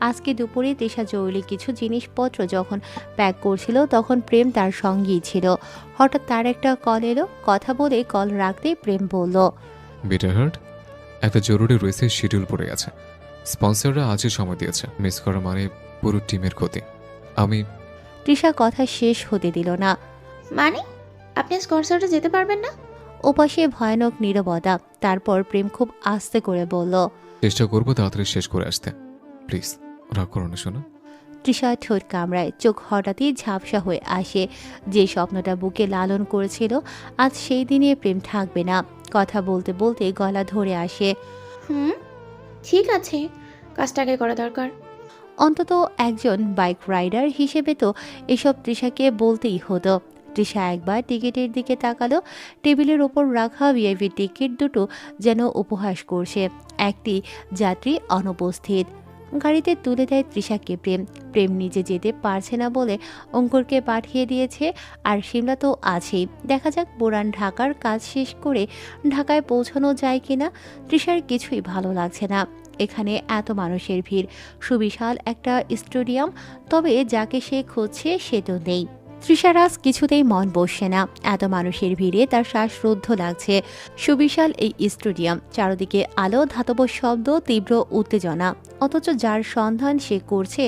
Speaker 1: আজকে দুপুরে তৃষা জরুরি কিছু জিনিসপত্র যখন প্যাক করছিল, তখন প্রেম তার সঙ্গেই ছিল। হঠাৎ তার একটা কল এলো। কথা বলে কল রাখতেই প্রেম বলল,
Speaker 3: বিটার হার্ট, একটা জরুরি রেসের শিডিউল পড়ে আছে। স্পন্সররা আজই সময় দিয়েছে, মিস করা মানে পুরো টিমের ক্ষতি। আমি
Speaker 1: তৃষা কথা শেষ হতে দিল না।
Speaker 6: মানে আপনি আজ কনসার্টে যেতে পারবেন না?
Speaker 1: ওপাশে ভয়ানক নীরবতা। তারপর প্রেম খুব আস্তে করে বলল,
Speaker 3: চেষ্টা করবো তাড়াতাড়ি শেষ করে আসতে। প্লিজ রাগ করো না শোনা।
Speaker 1: তৃষা ঠোঁট কামড়ায়, চোখ হঠাৎই ঝাপসা হয়ে আসে। যে স্বপ্নটা বুকে লালন করেছিল, আজ সেই দিনে প্রেম থাকবে না। কথা বলতে বলতে গলা ধরে আসে।
Speaker 6: ঠিক আছে, কাজটা আগে করা দরকার।
Speaker 1: অন্তত একজন বাইক রাইডার হিসেবে তো এসব তৃষাকে বলতেই হতো। তৃষা একবার টিকিটের দিকে তাকালো। টেবিলের ওপর রাখা ভিআইপি টিকিট দুটো যেন উপহাস করছে। একটি যাত্রী অনুপস্থিত। গাড়িতে তুলে দেয় তৃষাকে প্রেম। প্রেম নিজে যেতে পারছে না বলে অঙ্কুরকে পাঠিয়ে দিয়েছে, আর সিমলা তো আছেই। দেখা যাক পুরান ঢাকার কাজ শেষ করে ঢাকায় পৌঁছানো যায় কিনা। তৃষার কিছুই ভালো লাগছে না। এখানে এত মানুষের ভিড়, সুবিশাল একটা স্টেডিয়াম, তবে যাকে সে খুঁজছে সে তো নেই। তৃষার আজ কিছুতেই মন বসছে না। এত মানুষের ভিড়ে তার শ্বাসরুদ্ধ লাগছে। সুবিশাল এই স্টেডিয়াম, চারদিকে আলো, ধাতব শব্দ, তীব্র উত্তেজনা, অথচ যার সন্ধান সে করছে,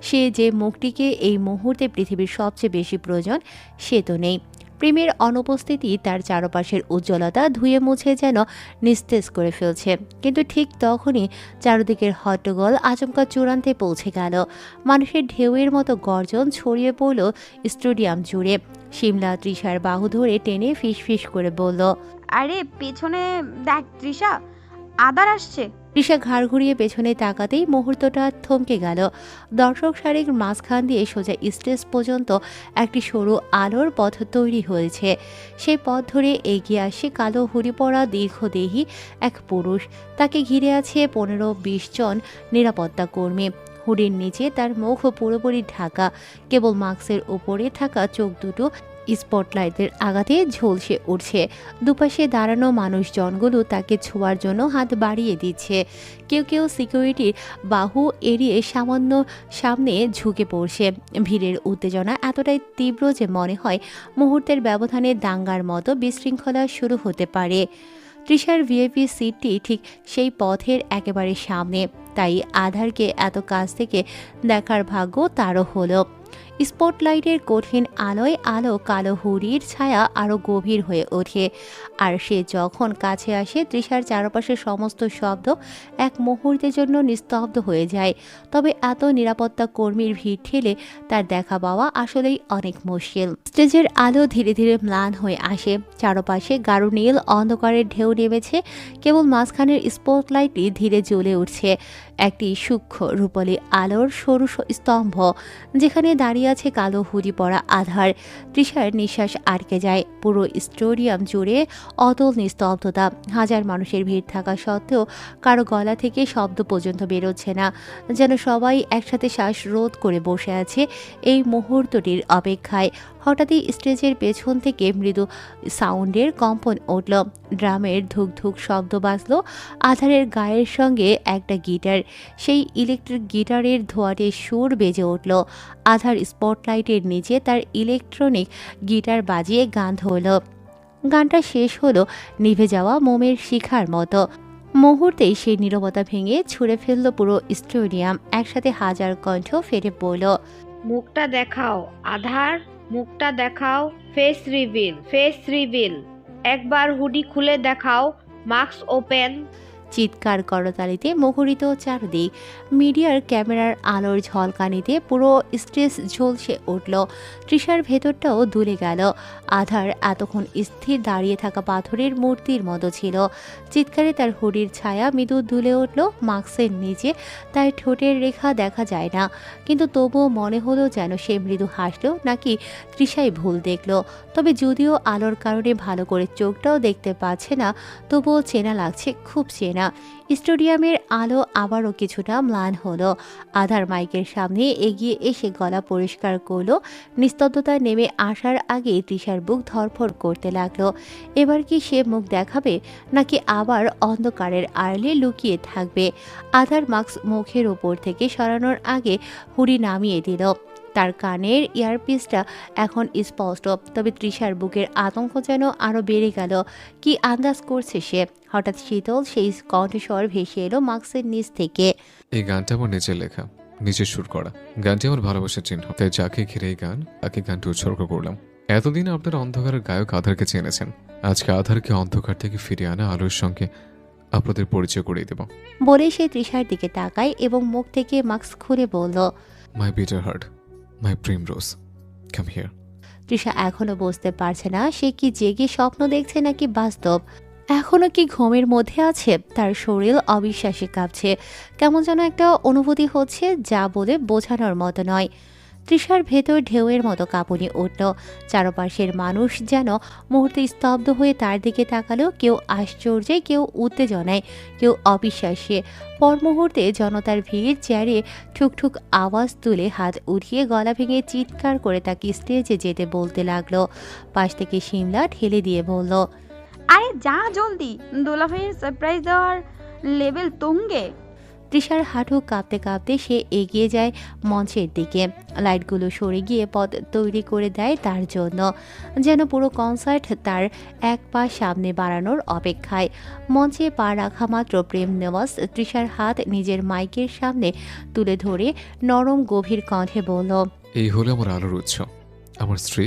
Speaker 1: সে যে মুখটিকে এই মুহূর্তে পৃথিবীর সবচেয়ে বেশি প্রয়োজন, সে তো নেই। প্রেমের অনুপস্থিতি তার চারপাশের উজ্জ্বলতা ধুয়ে মুছে যেন নিস্তেজ করে ফেলছে। কিন্তু ঠিক তখনই চারদিকের হট্টগোল আচমকা চূড়ান্তে পৌঁছে গেল। মানুষের ঢেউয়ের মতো গর্জন ছড়িয়ে পড়ল স্টেডিয়াম জুড়ে। সিমলা তৃষার বাহু ধরে টেনে ফিসফিস করে বলল,
Speaker 12: আরে পেছনে দেখ তৃষা, আদার আসছে।
Speaker 1: তৃষা ঘাড় ঘুরিয়ে পেছনে তাকাতেই মুহূর্তটা থমকে গেল। দর্শক সারির মাঝখান দিয়ে সোজা স্টেজ পর্যন্ত একটি সরু আলোর পথ তৈরি হয়েছে। সেই পথ ধরে এগিয়ে আসে কালো হুড়ি পরা দীর্ঘদেহী এক পুরুষ। তাকে ঘিরে আছে 15-20 জন নিরাপত্তা কর্মী। হুডির নিচে তার মুখ পুরোপুরি ঢাকা, কেবল মাস্কের উপরে থাকা চোখ দুটো স্পটলাইটের আঘাতে ঝলসে উঠছে। দুপাশে দাঁড়ানো মানুষজনগুলো তাকে ছোঁয়ার জন্য হাত বাড়িয়ে দিচ্ছে। কেউ কেউ সিকিউরিটির বাহু এড়িয়ে সামান্য সামনে ঝুঁকে পড়ছে। ভিড়ের উত্তেজনা এতটাই তীব্র যে মনে হয় মুহূর্তের ব্যবধানে দাঙ্গার মতো বিশৃঙ্খলা শুরু হতে পারে। তৃষার ভিআইপি সিটটি ঠিক সেই পথের একেবারে সামনে, তাই আধারকে এত কাছ থেকে দেখার ভাগ্য তারও হলো। স্পটলাইটের কঠিন আলোয় আলো কালো হুড়ির ছায়া আরও গভীর হয়ে ওঠে। আর সে যখন কাছে আসে, তৃষার চারপাশের সমস্ত শব্দ এক মুহূর্তের জন্য নিস্তব্ধ হয়ে যায়। তবে এত নিরাপত্তা কর্মীর ভিড় ঠেলে তার দেখা পাওয়া আসলেই অনেক মুশকিল। স্টেজের আলো ধীরে ধীরে ম্লান হয়ে আসে। চারপাশে গাঢ় নীল অন্ধকারের ঢেউ নেমেছে। কেবল মাঝখানের স্পটলাইটটি ধীরে জ্বলে উঠছে, একটি সূক্ষ্ম রূপালী আলোর সরু স্তম্ভ, যেখানে দাঁড়িয়ে আছে কালো হুডি পরা আধার। তৃষার নিঃশ্বাস আটকে যায়। পুরো স্টেডিয়াম জুড়ে অতল নিস্তব্ধতা। হাজার মানুষের ভিড় থাকা সত্ত্বেও কারো গলা থেকে শব্দ পর্যন্ত বেরোচ্ছে না, যেন সবাই একসাথে শ্বাস রোধ করে বসে আছে এই মুহূর্তটির অপেক্ষায়। হঠাৎই স্টেজের পেছন থেকে মৃদু সাউন্ডের কম্পন উঠল। ড্রামের ধুক ধুক শব্দ বাজল। আধারের গায়ের সঙ্গে একটা গিটার, সেই ইলেকট্রিক গিটারের ধোঁয়াটে সুর বেজে উঠল। আধার স্পটলাইটের নিচে তার ইলেকট্রনিক গিটার বাজিয়ে গান ধরল। গানটা শেষ হলো নিভে যাওয়া মোমের শিখার মতো। মুহূর্তেই সেই নীরবতা ভেঙে ছুঁড়ে ফেলল পুরো স্টেডিয়াম। একসাথে হাজার কণ্ঠ ফেটে পড়ল,
Speaker 12: মুখটা দেখাও আধার, মুখটা দেখাও, ফেস রিভিল, ফেস রিভিল, একবার হুডি খুলে দেখাও, মাস্ক ওপেন।
Speaker 1: চিৎকার করতালিতে মুখরিত চারদিক। মিডিয়ার ক্যামেরার আলোর ঝলকানিতে পুরো স্টেজ ঝলসে উঠল। তৃষার ভেতরটাও দুলে গেল। আধার এতক্ষণ স্থির দাঁড়িয়ে থাকা পাথরের মূর্তির মতো ছিল। চিৎকারে তার হুডির ছায়া মৃদু দুলে উঠল। মাস্কের নিচে তার ঠোঁটের রেখা দেখা যায় না, কিন্তু তবুও মনে হলো যেন সে মৃদু হাসল, নাকি তৃষাই ভুল দেখল। তবে যদিও আলোর কারণে ভালো করে চোখটাও দেখতে পাচ্ছে না, তবুও চেনা লাগছে, খুব চেনা। স্টেডিয়ামের আলো আবারও কিছুটা ম্লান হলো। আধার মাইকের সামনে এগিয়ে এসে গলা পরিষ্কার করলো। নিস্তব্ধতা নেমে আসার আগে তৃষার বুক ধরফর করতে লাগলো। এবার কি সে মুখ দেখাবে, নাকি আবার অন্ধকারের আড়ালে লুকিয়ে থাকবে? আধার মাস্ক মুখের ওপর থেকে সরানোর আগে হুড়ি নামিয়ে দিল। তার কানের ইয়ারপিসটা এখন স্পষ্ট, তবে তৃষার বুকের আতঙ্ক যেন আরো বেড়ে গেল। কি আন্দাজ করছে সে? হঠাৎ শীতল সেই কণ্ঠস্বর ভেসে এলো মাস্কের নিচ থেকে।
Speaker 3: এই গানটা আমার নিজের লেখা, নিজের সুর করা। গানটি আমার ভালোবাসার চিহ্ন, তাই যাকে ঘিরে এই গান, তাকে গানটি উৎসর্গ করলাম। এতদিন আপনারা অন্ধকারের গায়ক আধারকে চেনেছেন, আজকে আধারকে অন্ধকার থেকে ফিরিয়ে আনা আলোর সঙ্গে আপনাদের পরিচয় করিয়ে দেব।
Speaker 1: বলে সে তৃষার দিকে তাকায় এবং মুখ থেকে মাস্ক খুলে বলল,
Speaker 3: my bitter heart, my prem rose, come here.
Speaker 1: Trisha এখনো বুঝতে পারছে না সে কি জেগে স্বপ্ন দেখছে নাকি বাস্তব। এখনো কি ঘুমের মধ্যে আছে? তার শরীর অবিশ্বাসে কাঁপছে। কেমন যেন একটা অনুভূতি হচ্ছে, যা বলে বোঝানোর মতো নয়। তৃষার ভেতর ঢেউয়ের মতো কাঁপুনি উঠল। চারপাশের মানুষ যেন মুহূর্তে স্তব্ধ হয়ে তার দিকে তাকালো, কেউ আশ্চর্যে, কেউ উত্তেজনায়, কেউ অবিশ্বাসে। পর মুহূর্তে জনতার ভিড় চেয়ারে ঠুকঠুক আওয়াজ তুলে হাত উঠিয়ে গলা ভেঙে চিৎকার করে তাকে স্টেজে যেতে বলতে লাগলো। পাশ থেকে শিমলা ঠেলে দিয়ে বলল,
Speaker 13: আরে যা জলদি, দোলাভাইয়ের সারপ্রাইজ দেওয়ার লেভেল তুঙ্গে।
Speaker 1: তৃষার হাঁটু কাঁপতে কাঁপতে সে এগিয়ে যায় মঞ্চের দিকে। লাইটগুলো সরে গিয়ে পথ তৈরি করে দেয় তার জন্য, যেন পুরো কনসার্ট তার এক পা সামনে বাড়ানোর অপেক্ষায়। মঞ্চে পা রাখা মাত্র প্রেম নেওয়াজ তৃষার হাত নিজের মাইকের সামনে তুলে ধরে নরম গভীর কণ্ঠে বলল,
Speaker 3: এই হলো আমার আলোর উৎস, আমার স্ত্রী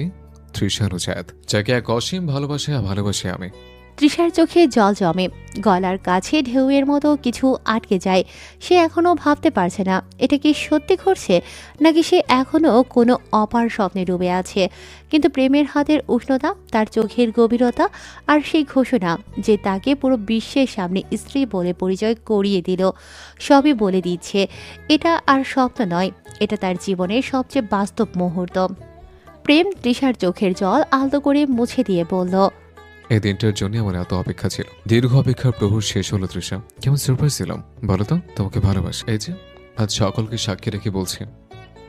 Speaker 3: তৃষা নুজায়াত, যাকে এক অসীম ভালোবাসি আমি।
Speaker 1: তৃষার চোখে জল জমে, গলার কাছে ঢেউয়ের মতো কিছু আটকে যায়। সে এখনো ভাবতে পারছে না এটা কি সত্যি ঘটছে, নাকি সে এখনো কোনো অপার স্বপ্নে ডুবে আছে। কিন্তু প্রেমের হাতের উষ্ণতা, তার চোখের গভীরতা, আর সেই ঘোষণা যে তাকে পুরো বিশ্বের সামনে স্ত্রী বলে পরিচয় করিয়ে দিল, সবই বলে দিচ্ছে এটা আর স্বপ্ন নয়, এটা তার জীবনের সবচেয়ে বাস্তব মুহূর্ত। প্রেম তৃষার চোখের জল আলতো করে মুছে দিয়ে বলল,
Speaker 3: এই দিনটার জন্য আমার এত অপেক্ষা ছিল। দীর্ঘ অপেক্ষার প্রহর শেষ হলো তৃষা। কেমন সারপ্রাইজ ছিলাম বলো তো? তোমাকে ভালোবাসি। এই যে আজ সকলকে সাক্ষী রেখে বলছি,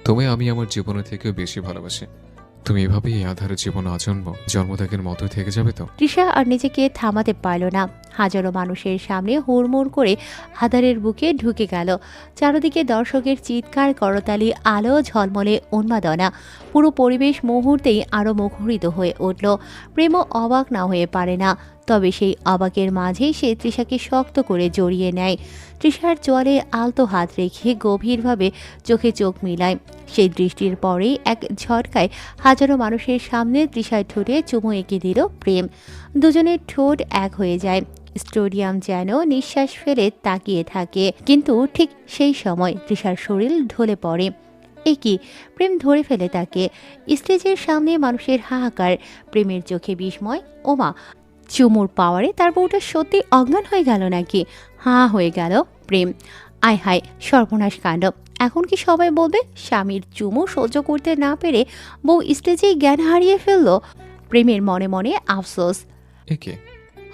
Speaker 3: তুমি আমি আমার জীবনের থেকেও বেশি ভালোবাসি। তুমি এভাবেই এই আধারের জীবন আজন্ম জন্মত্যাগের মতোই থেকে যাবে তো?
Speaker 1: তৃষা আর নিজেকে থামাতে পারল না। হাজারো মানুষের সামনে হুড়মুড় করে আধারের বুকে ঢুকে গেল। চারদিকে দর্শকের চিৎকার, করতালি, আলো, ঝলমলে উন্মাদনা। পুরো পরিবেশ মুহূর্তেই আরও মুখরিত হয়ে উঠল। প্রেমও অবাক না হয়ে পারে না, তবে সেই অবাকের মাঝেই সে তৃষাকে শক্ত করে জড়িয়ে নেয়। তৃষার চোয়ালে আলতো হাত রেখে গভীরভাবে চোখে চোখ মিলায়। সেই দৃষ্টির পরেই এক ঝটকায় হাজারো মানুষের সামনে তৃষার ঠোঁটে চুমু এঁকে দিল প্রেম। দুজনের ঠোঁট এক হয়ে যায়। স্টেডিয়াম যেন নিঃশ্বাস ফেলে তাকিয়ে থাকে। কিন্তু ঠিক সেই সময় তৃষার শরীর ঢলে পড়ে। এ কি, প্রেম ধরে ফেলে তাকে। স্টেজের সামনে মানুষের হাহাকার, প্রেমের চোখে বিস্ময়। ওমা, চুমুর পাওয়ারে তার বউটা সত্যি অজ্ঞান হয়ে গেল নাকি? হাঁ হয়ে গেল প্রেম। আয় হায়, সর্বনাশ কাণ্ড। এখন কি সবাই বলবে স্বামীর চুমু সহ্য করতে না পেরে বউ স্টেজেই জ্ঞান হারিয়ে ফেলল? প্রেমের মনে মনে আফসোস।
Speaker 3: একে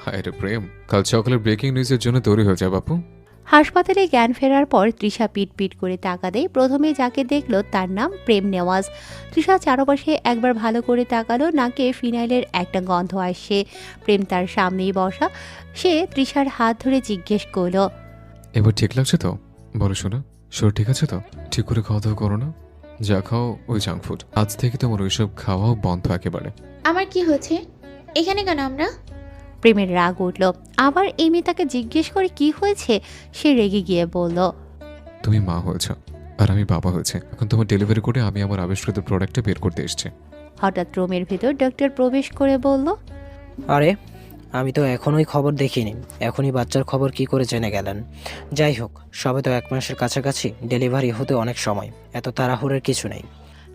Speaker 3: হায় রে প্রেম, কাল সকালের ব্রেকিং নিউজের জন্য তৈরি হয়ে যায় বাপু।
Speaker 1: হাসপাতালে জ্ঞান ফেরার পর তৃষা পিট পিট করে টাকা দেয়। প্রথমে যাকে দেখল তার নাম প্রেম নেওয়াজ। তৃষা চারপাশে একবার ভালো করে তাকালো, নাকে ফিনাইলের একটা গন্ধ আসছে। প্রেম তার সামনেই বসা। সে তৃষার হাত ধরে জিজ্ঞেস করল,
Speaker 3: এবার ঠিক লাগছে তো? বলো শোনা, শরীর ঠিক আছে তো? ঠিক করে খাওয়া দাওয়া করো না, যা খাও ওই জাঙ্ক ফুড। আজ থেকে তোমার ওইসব খাওয়াও বন্ধ একেবারে।
Speaker 6: আমার কি হয়েছে? এখানে কেন আমরা?
Speaker 1: প্রেমের রাগ উঠল। আবার এই মেয়ে তাকে জিজ্ঞেস করে কি হয়েছে। সে রেগে গিয়ে বলল,
Speaker 3: তুমি মা হয়েছ আর আমি বাবা হয়েছে। এখন তোমার ডেলিভারি করে আমি আমার আবিষ্কৃত প্রোডাক্টটা বের করতে এসেছি।
Speaker 1: হঠাৎ রুমের ভেতর ডক্টর প্রবেশ করে বলল,
Speaker 11: আরে আমি তো এখনোই খবর দেখিনি, এখনই বাচ্চার খবর কি করে জেনে গেলেন? যাই হোক, সবে তো 1 মাসের কাছাকাছি, ডেলিভারি হতে অনেক সময়, এত তাড়াহুড়োর কিছু নেই।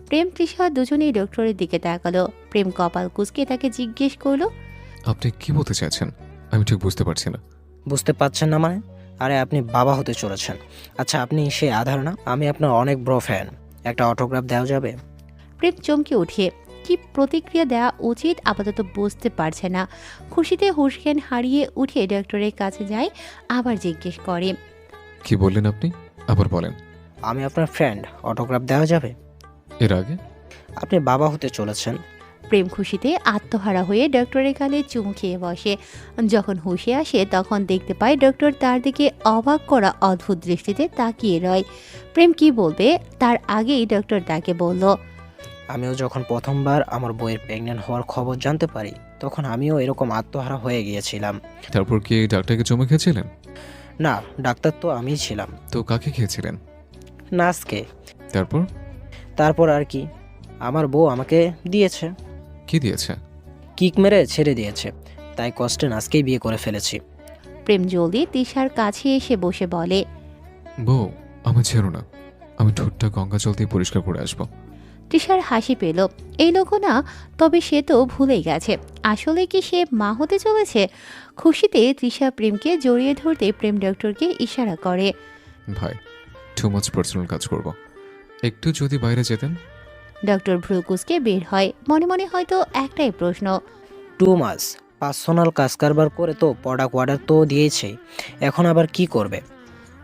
Speaker 1: প্রেম তৃষা দুজনেই ডক্টরের দিকে তাকালো। প্রেম কপাল কুঁচকে তাকে জিজ্ঞেস করলো,
Speaker 3: আপনি কি বলতে চাইছেন? আমি ঠিক বুঝতে পারছি না।
Speaker 11: বুঝতে পারছেন না মানে? আরে আপনি বাবা হতে চলেছেন। আচ্ছা, আপনি সে আধার না? আমি আপনার অনেক বড় ফ্যান। একটা অটোগ্রাফ দেওয়া যাবে?
Speaker 1: প্রেম চমকে উঠে কি প্রতিক্রিয়া দেওয়া উচিত আপাতত বুঝতে পারছে না। খুশিতে হুঁশজ্ঞান হারিয়ে উঠে ডক্টরের কাছে যায়, আবার জিজ্ঞেস করে,
Speaker 3: কি বললেন আপনি? আবার বলেন।
Speaker 11: আমি আপনার ফ্রেন্ড, অটোগ্রাফ দেওয়া যাবে?
Speaker 3: এর আগে
Speaker 11: আপনি বাবা হতে চলেছেন।
Speaker 1: প্রেম খুশিতে আত্মহারা হয়ে ডক্টরের গালে চুমু খেয়ে বসে। যখন হুঁশে আসে তখন দেখতে পায় ডক্টর তার দিকে অবাক করা অদ্ভুত দৃষ্টিতে তাকিয়ে রয়। প্রেম কি বলবে তার আগেই ডক্টর তাকে বলল,
Speaker 11: আমিও যখন প্রথমবার আমার বইয়ের প্রেগন্যান্ট হওয়ার খবর জানতে পারি, তখন আমিও এরকম আত্মহারা হয়ে গিয়েছিলাম।
Speaker 3: তারপর কি ডাক্তারকে চুমু খেয়েছিলেন?
Speaker 11: না, ডাক্তার তো আমিই ছিলাম।
Speaker 3: তো কাকে খেয়েছিলেন?
Speaker 11: নার্সকে।
Speaker 3: তারপর
Speaker 11: আর কি, আমার বউ আমাকে দিয়েছে।
Speaker 3: কি দিয়েছে?
Speaker 11: কিক মেরে ছেড়ে দিয়েছে, তাই কষ্টে নার্সকেই বিয়ে করে ফেলেছি।
Speaker 1: প্রেম জলদি তৃষার কাছে এসে বসে বলে,
Speaker 3: বউ আমার ছেড়ো না, আমি ঠোঁটটা গঙ্গা জল দিয়ে পরিষ্কার করে আসবো।
Speaker 1: তৃষার হাসি পেল। এই লোক না, তবে সে তো ভুলেই গেছে আসলে কি সে মা হতে চলেছে। খুশিতে তৃষা প্রেমকে জড়িয়ে ধরতে প্রেম ডক্টরকে ইশারা করে,
Speaker 3: ভাই টু মাচ পার্সোনাল কাজ করব, একটু যদি বাইরে যেতেন।
Speaker 1: ডক্টর ভ্রুকুসকে বের হয়, মনে মনে হয়তো একটাই প্রশ্ন।
Speaker 11: 2 মাস পার্সোনাল কাজ কারবার করে তো প্রোডাক্ট অর্ডার তো দিয়েছে, এখন আবার কি করবে?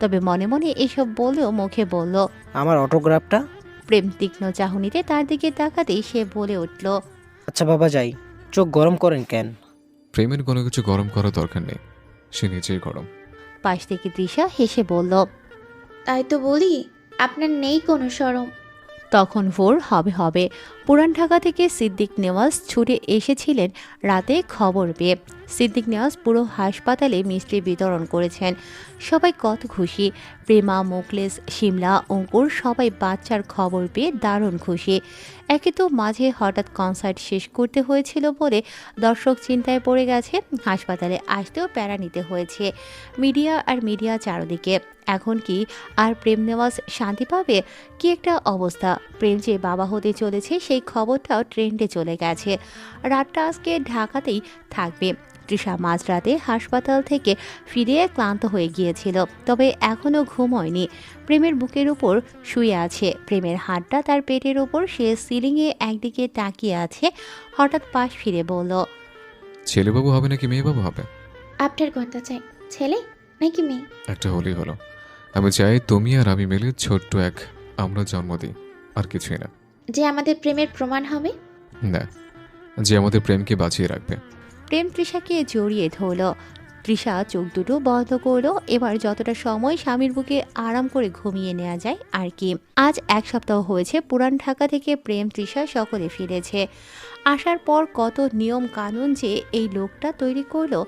Speaker 1: তবে মনে মনে এসব বলেও মুখে বলল।
Speaker 11: আমার অটোগ্রাফটা?
Speaker 1: প্রেম তীক্ষ্ণ চাহনিতে তার দিকে তাকাতেই সে বলে উঠল।
Speaker 11: আচ্ছা বাবা যাই, চোখ গরম করেন কেন?
Speaker 3: প্রেমের কোনো কিছু গরম করার দরকার নেই, সে নিজেই গরম।
Speaker 1: পাশ থেকে তৃষা হেসে বলল।
Speaker 6: তাই তো বলি, আপনার নেই কোনো শরম।
Speaker 1: তখন ভোর হবে। পুরান ঢাকা থেকে সিদ্দিক নেওয়াজ ছুটে এসেছিলেন রাতে খবর পেয়ে। সিদ্দিক নেওয়াজ পুরো হাসপাতালে মিষ্টি বিতরণ করেছেন। সবাই কত খুশি। প্রেমা, মুকলেস, শিমলা, অঙ্কুর সবাই বাচ্চার খবর পেয়ে দারুণ খুশি। একে তো মাঝে হঠাৎ কনসার্ট শেষ করতে হয়েছিল বলে দর্শক চিন্তায় পড়ে গেছে, হাসপাতালে আসতেও প্যারা নিতে হয়েছে। মিডিয়া চারদিকে। এখন কি আর প্রেম নেওয়াজ শান্তি পাবে? কি একটা অবস্থা! প্রেম যে বাবা হতে চলেছে সেই খবরটাও ট্রেন্ডে চলে গেছে। রাতটা আজকে ঢাকাতেই থাকবে। তৃষা মাঝরাতে হাসপাতাল থেকে ফিরে ক্লান্ত হয়ে গিয়েছিল, তবে এখনও ঘুম হয়নি। প্রেমের বুকের উপর শুয়ে আছে, প্রেমের হাতটা তার পেটের উপর। সে সিলিংয়ে একদিকে তাকিয়ে আছে। হঠাৎ পাশ ফিরে বলল,
Speaker 3: ছেলেবাবু হবে নাকি মেয়েবাবু হবে?
Speaker 6: আপনার কোনটা চাই, ছেলে নাকি মেয়ে?
Speaker 3: একটা হলেই হলো। আমি চাই তুমি আর আমি মিলে ছোট্ট এক আমরা জন্ম দিই, আর কিছুই না।
Speaker 6: যে আমাদের প্রেমের প্রমাণ হবে?
Speaker 3: না, যে আমাদের প্রেমকে বাঁচিয়ে রাখবে।
Speaker 1: প্রেম তৃষাকে জড়িয়ে ধরল। তৃষা চোখ দুটো বন্ধ করলো। এবার যতটা সময় স্বামীর বুকে আরাম করে ঘুমিয়ে নেওয়া যায় আর কি। আজ 1 সপ্তাহ হয়েছে পুরান ঢাকা থেকে প্রেম তৃষা সকলে ফিরেছে। আসার পর কত নিয়ম কানুন যে এই লোকটা তৈরি করলো।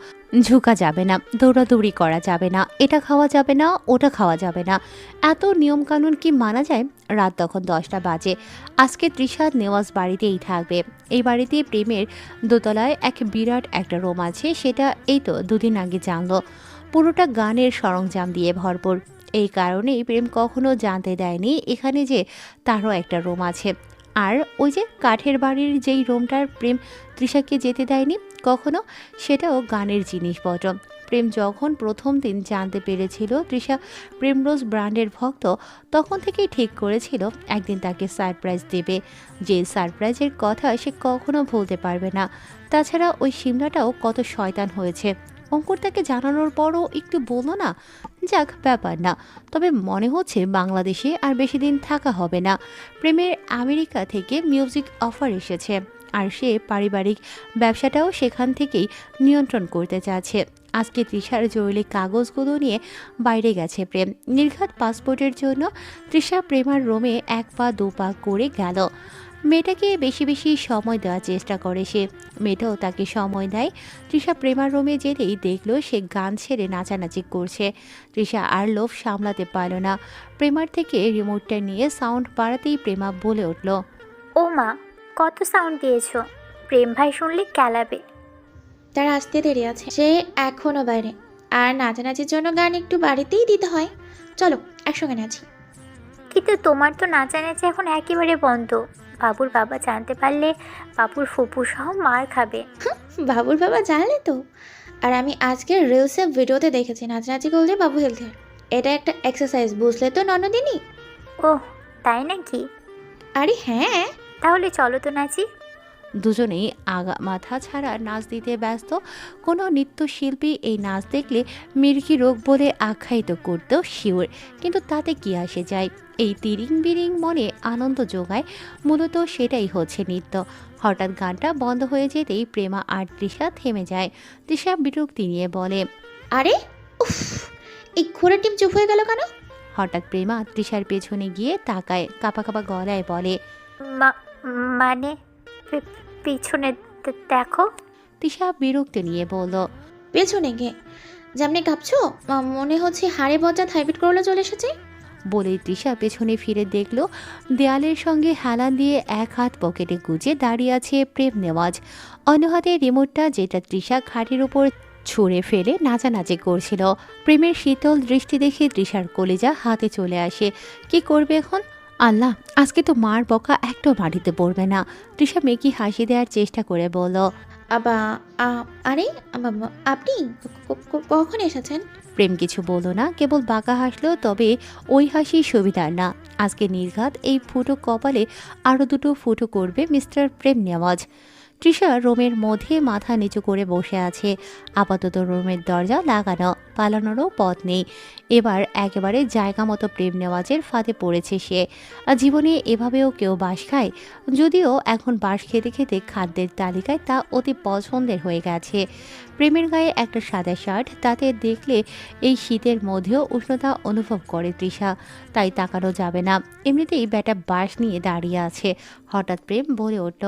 Speaker 1: ঝুঁকা যাবে না, দৌড়াদৌড়ি করা যাবে না, এটা খাওয়া যাবে না, ওটা খাওয়া যাবে না, এত নিয়ম কানুন কি মানা যায়? রাত তখন 10টা বাজে। আজকে তৃষা নেওয়াজ বাড়িতেই থাকবে। এই বাড়িতে প্রেমের দোতলায় এক বিরাট একটা রুম আছে, সেটা এই তো 2 দিন আগে জানলো। পুরোটা গানের সরঞ্জাম দিয়ে ভরপুর। এই কারণেই প্রেম কখনো জানতে দেয়নি এখানে যে তারও একটা রুম আছে। আর ওই যে কাঠের বাড়ির যেই রুমটার প্রেম তৃষাকে যেতে দেয়নি কখনো, সেটাও গানের জিনিসপত্র। প্রেম যখন প্রথম দিন জানতে পেরেছিল তৃষা প্রেমরোজ ব্র্যান্ডের ভক্ত, তখন থেকেই ঠিক করেছিল একদিন তাকে সারপ্রাইজ দেবে। যে সারপ্রাইজের কথা সে কখনো ভুলতে পারবে না। তাছাড়া ওই সিমলাটাও কত শয়তান হয়েছে। অঙ্কুর তাকে জানানোর পরও একটু বললো না। যাক, ব্যাপার না। তবে মনে হচ্ছে বাংলাদেশে আর বেশি দিন থাকা হবে না। প্রেমের আমেরিকা থেকে মিউজিক অফার এসেছে, আর সে পারিবারিক ব্যবসাটাও সেখান থেকেই নিয়ন্ত্রণ করতে চাচ্ছে। আজকে তৃষার জরুরি কাগজগুলো নিয়ে বাইরে গেছে প্রেম। নির্ঘাত পাসপোর্টের জন্য তৃষা প্রেমার রুমে 1 পা 2 পা করে গেল। মেয়েটাকে বেশি বেশি সময় দেওয়ার চেষ্টা করে সে। মেয়েটাও তাকে সময় দেয়। তৃষা প্রেমার রুমে যেতেই দেখলো সে গান ছেড়ে নাচানাচি করছে। তৃষা আর লোভ সামলাতে পারল না। প্রেমার থেকে রিমোটটা নিয়ে সাউন্ড বাড়াতেই প্রেমা বলে উঠল,
Speaker 14: ও মা, কত সাউন্ড দিয়েছো, প্রেম ভাই শুনলে কেলাবে।
Speaker 6: তার আসতে দেরি আছে, সে এখনো বাইরে। আর নাচানাচির জন্য গান একটু বাড়িতেই দিতে হয়। চলো একসঙ্গে নাচি।
Speaker 14: কিন্তু তোমার তো নাচানাচি এখন একেবারে বন্ধ। বাবুর বাবা জানতে পারলে বাবুর ফুপু সহ মার খাবে।
Speaker 6: বাবুর বাবা জানলে তো। আর আমি আজকের রিলসে ভিডিওতে দেখেছি নাচানাচি করলে বাবু হেলথি হয়। এটা একটা এক্সারসাইজ, বুঝলে তো ননদিনী?
Speaker 14: ওহ, তাই নাকি?
Speaker 6: আরে হ্যাঁ।
Speaker 14: তাহলে চলো তো নাচি।
Speaker 1: দুজনেই আগা মাথা ছাড়া নাচ দিতে ব্যস্ত। কোনো নৃত্যশিল্পী এই নাচ দেখলে মির্গি রোগ বলে আখ্যায়িত করতেও শিওর, কিন্তু তাতে কি আসে যায়? এই তিরিং বিরিং মনে আনন্দ যোগায়, মূলত সেটাই হচ্ছে নৃত্য। হঠাৎ গানটা বন্ধ হয়ে যেতেই প্রেমা আর তৃষা থেমে যায়। তৃষা বিরক্তি নিয়ে বলে,
Speaker 6: আরে উফ, এই ঘোড়া টিম চুপ হয়ে গেল কেন?
Speaker 1: হঠাৎ প্রেমা তৃষার পেছনে গিয়ে তাকায়, কাঁপা কাঁপা গলায় বলে,
Speaker 14: মানে পিছনে দেখো।
Speaker 1: তৃষা বিরক্তি নিয়ে বলল,
Speaker 6: পেছনে গে যেমনি কাঁপছো, মনে হচ্ছে হাড়ে বজ্জা থাইপিট করলে চলে এসেছে।
Speaker 1: বলেই তৃষা পেছনে ফিরে দেখল দেয়ালের সঙ্গে হেলান দিয়ে 1 হাত পকেটে গুজে দাঁড়িয়ে আছে প্রেম নেওয়াজ। অন্য হাতে রিমোটটা, যেটা তৃষা খাটের উপর ছুঁড়ে ফেলে নাচানাচি করছিল। প্রেমের শীতল দৃষ্টি দেখে তৃষার কলিজা হাতে চলে আসে। কি করবে এখন? আল্লাহ, আজকে তো মার বকা একটাও মাটিতে পড়বে না। তৃষা মেকি হাসি দেওয়ার চেষ্টা করে বলল,
Speaker 6: আরে আপনি কখন এসেছেন?
Speaker 1: প্রেম কিছু বলল না, কেবল বাঁকা হাসলো, তবে ওই হাসি সুবিধার না। আজকে নির্ঘাত এই ফুটো কপালে আরও দুটো ফুটো করবে মিস্টার প্রেম নেওয়াজ। তৃষা রুমের মধ্যে মাথা নিচু করে বসে আছে। আপাতত রুমের দরজা লাগানো, পালানোরও পথ নেই। এবার একেবারে জায়গা মতো প্রেম নেওয়াজের ফাঁদে পড়েছে সে। আর জীবনে এভাবেও কেউ বাঁশ খায়? যদিও এখন বাঁশ খেতে খেতে খাদ্যের তালিকায় তা অতি পছন্দের হয়ে গেছে। প্রেমের গায়ে একটা সাদা শার্ট, তাতে দেখলে এই শীতের মধ্যেও উষ্ণতা অনুভব করে তৃষা। তাই তাকানো যাবে না, এমনিতেই ব্যাটা বাঁশ নিয়ে দাঁড়িয়ে আছে। হঠাৎ প্রেম বলে উঠল।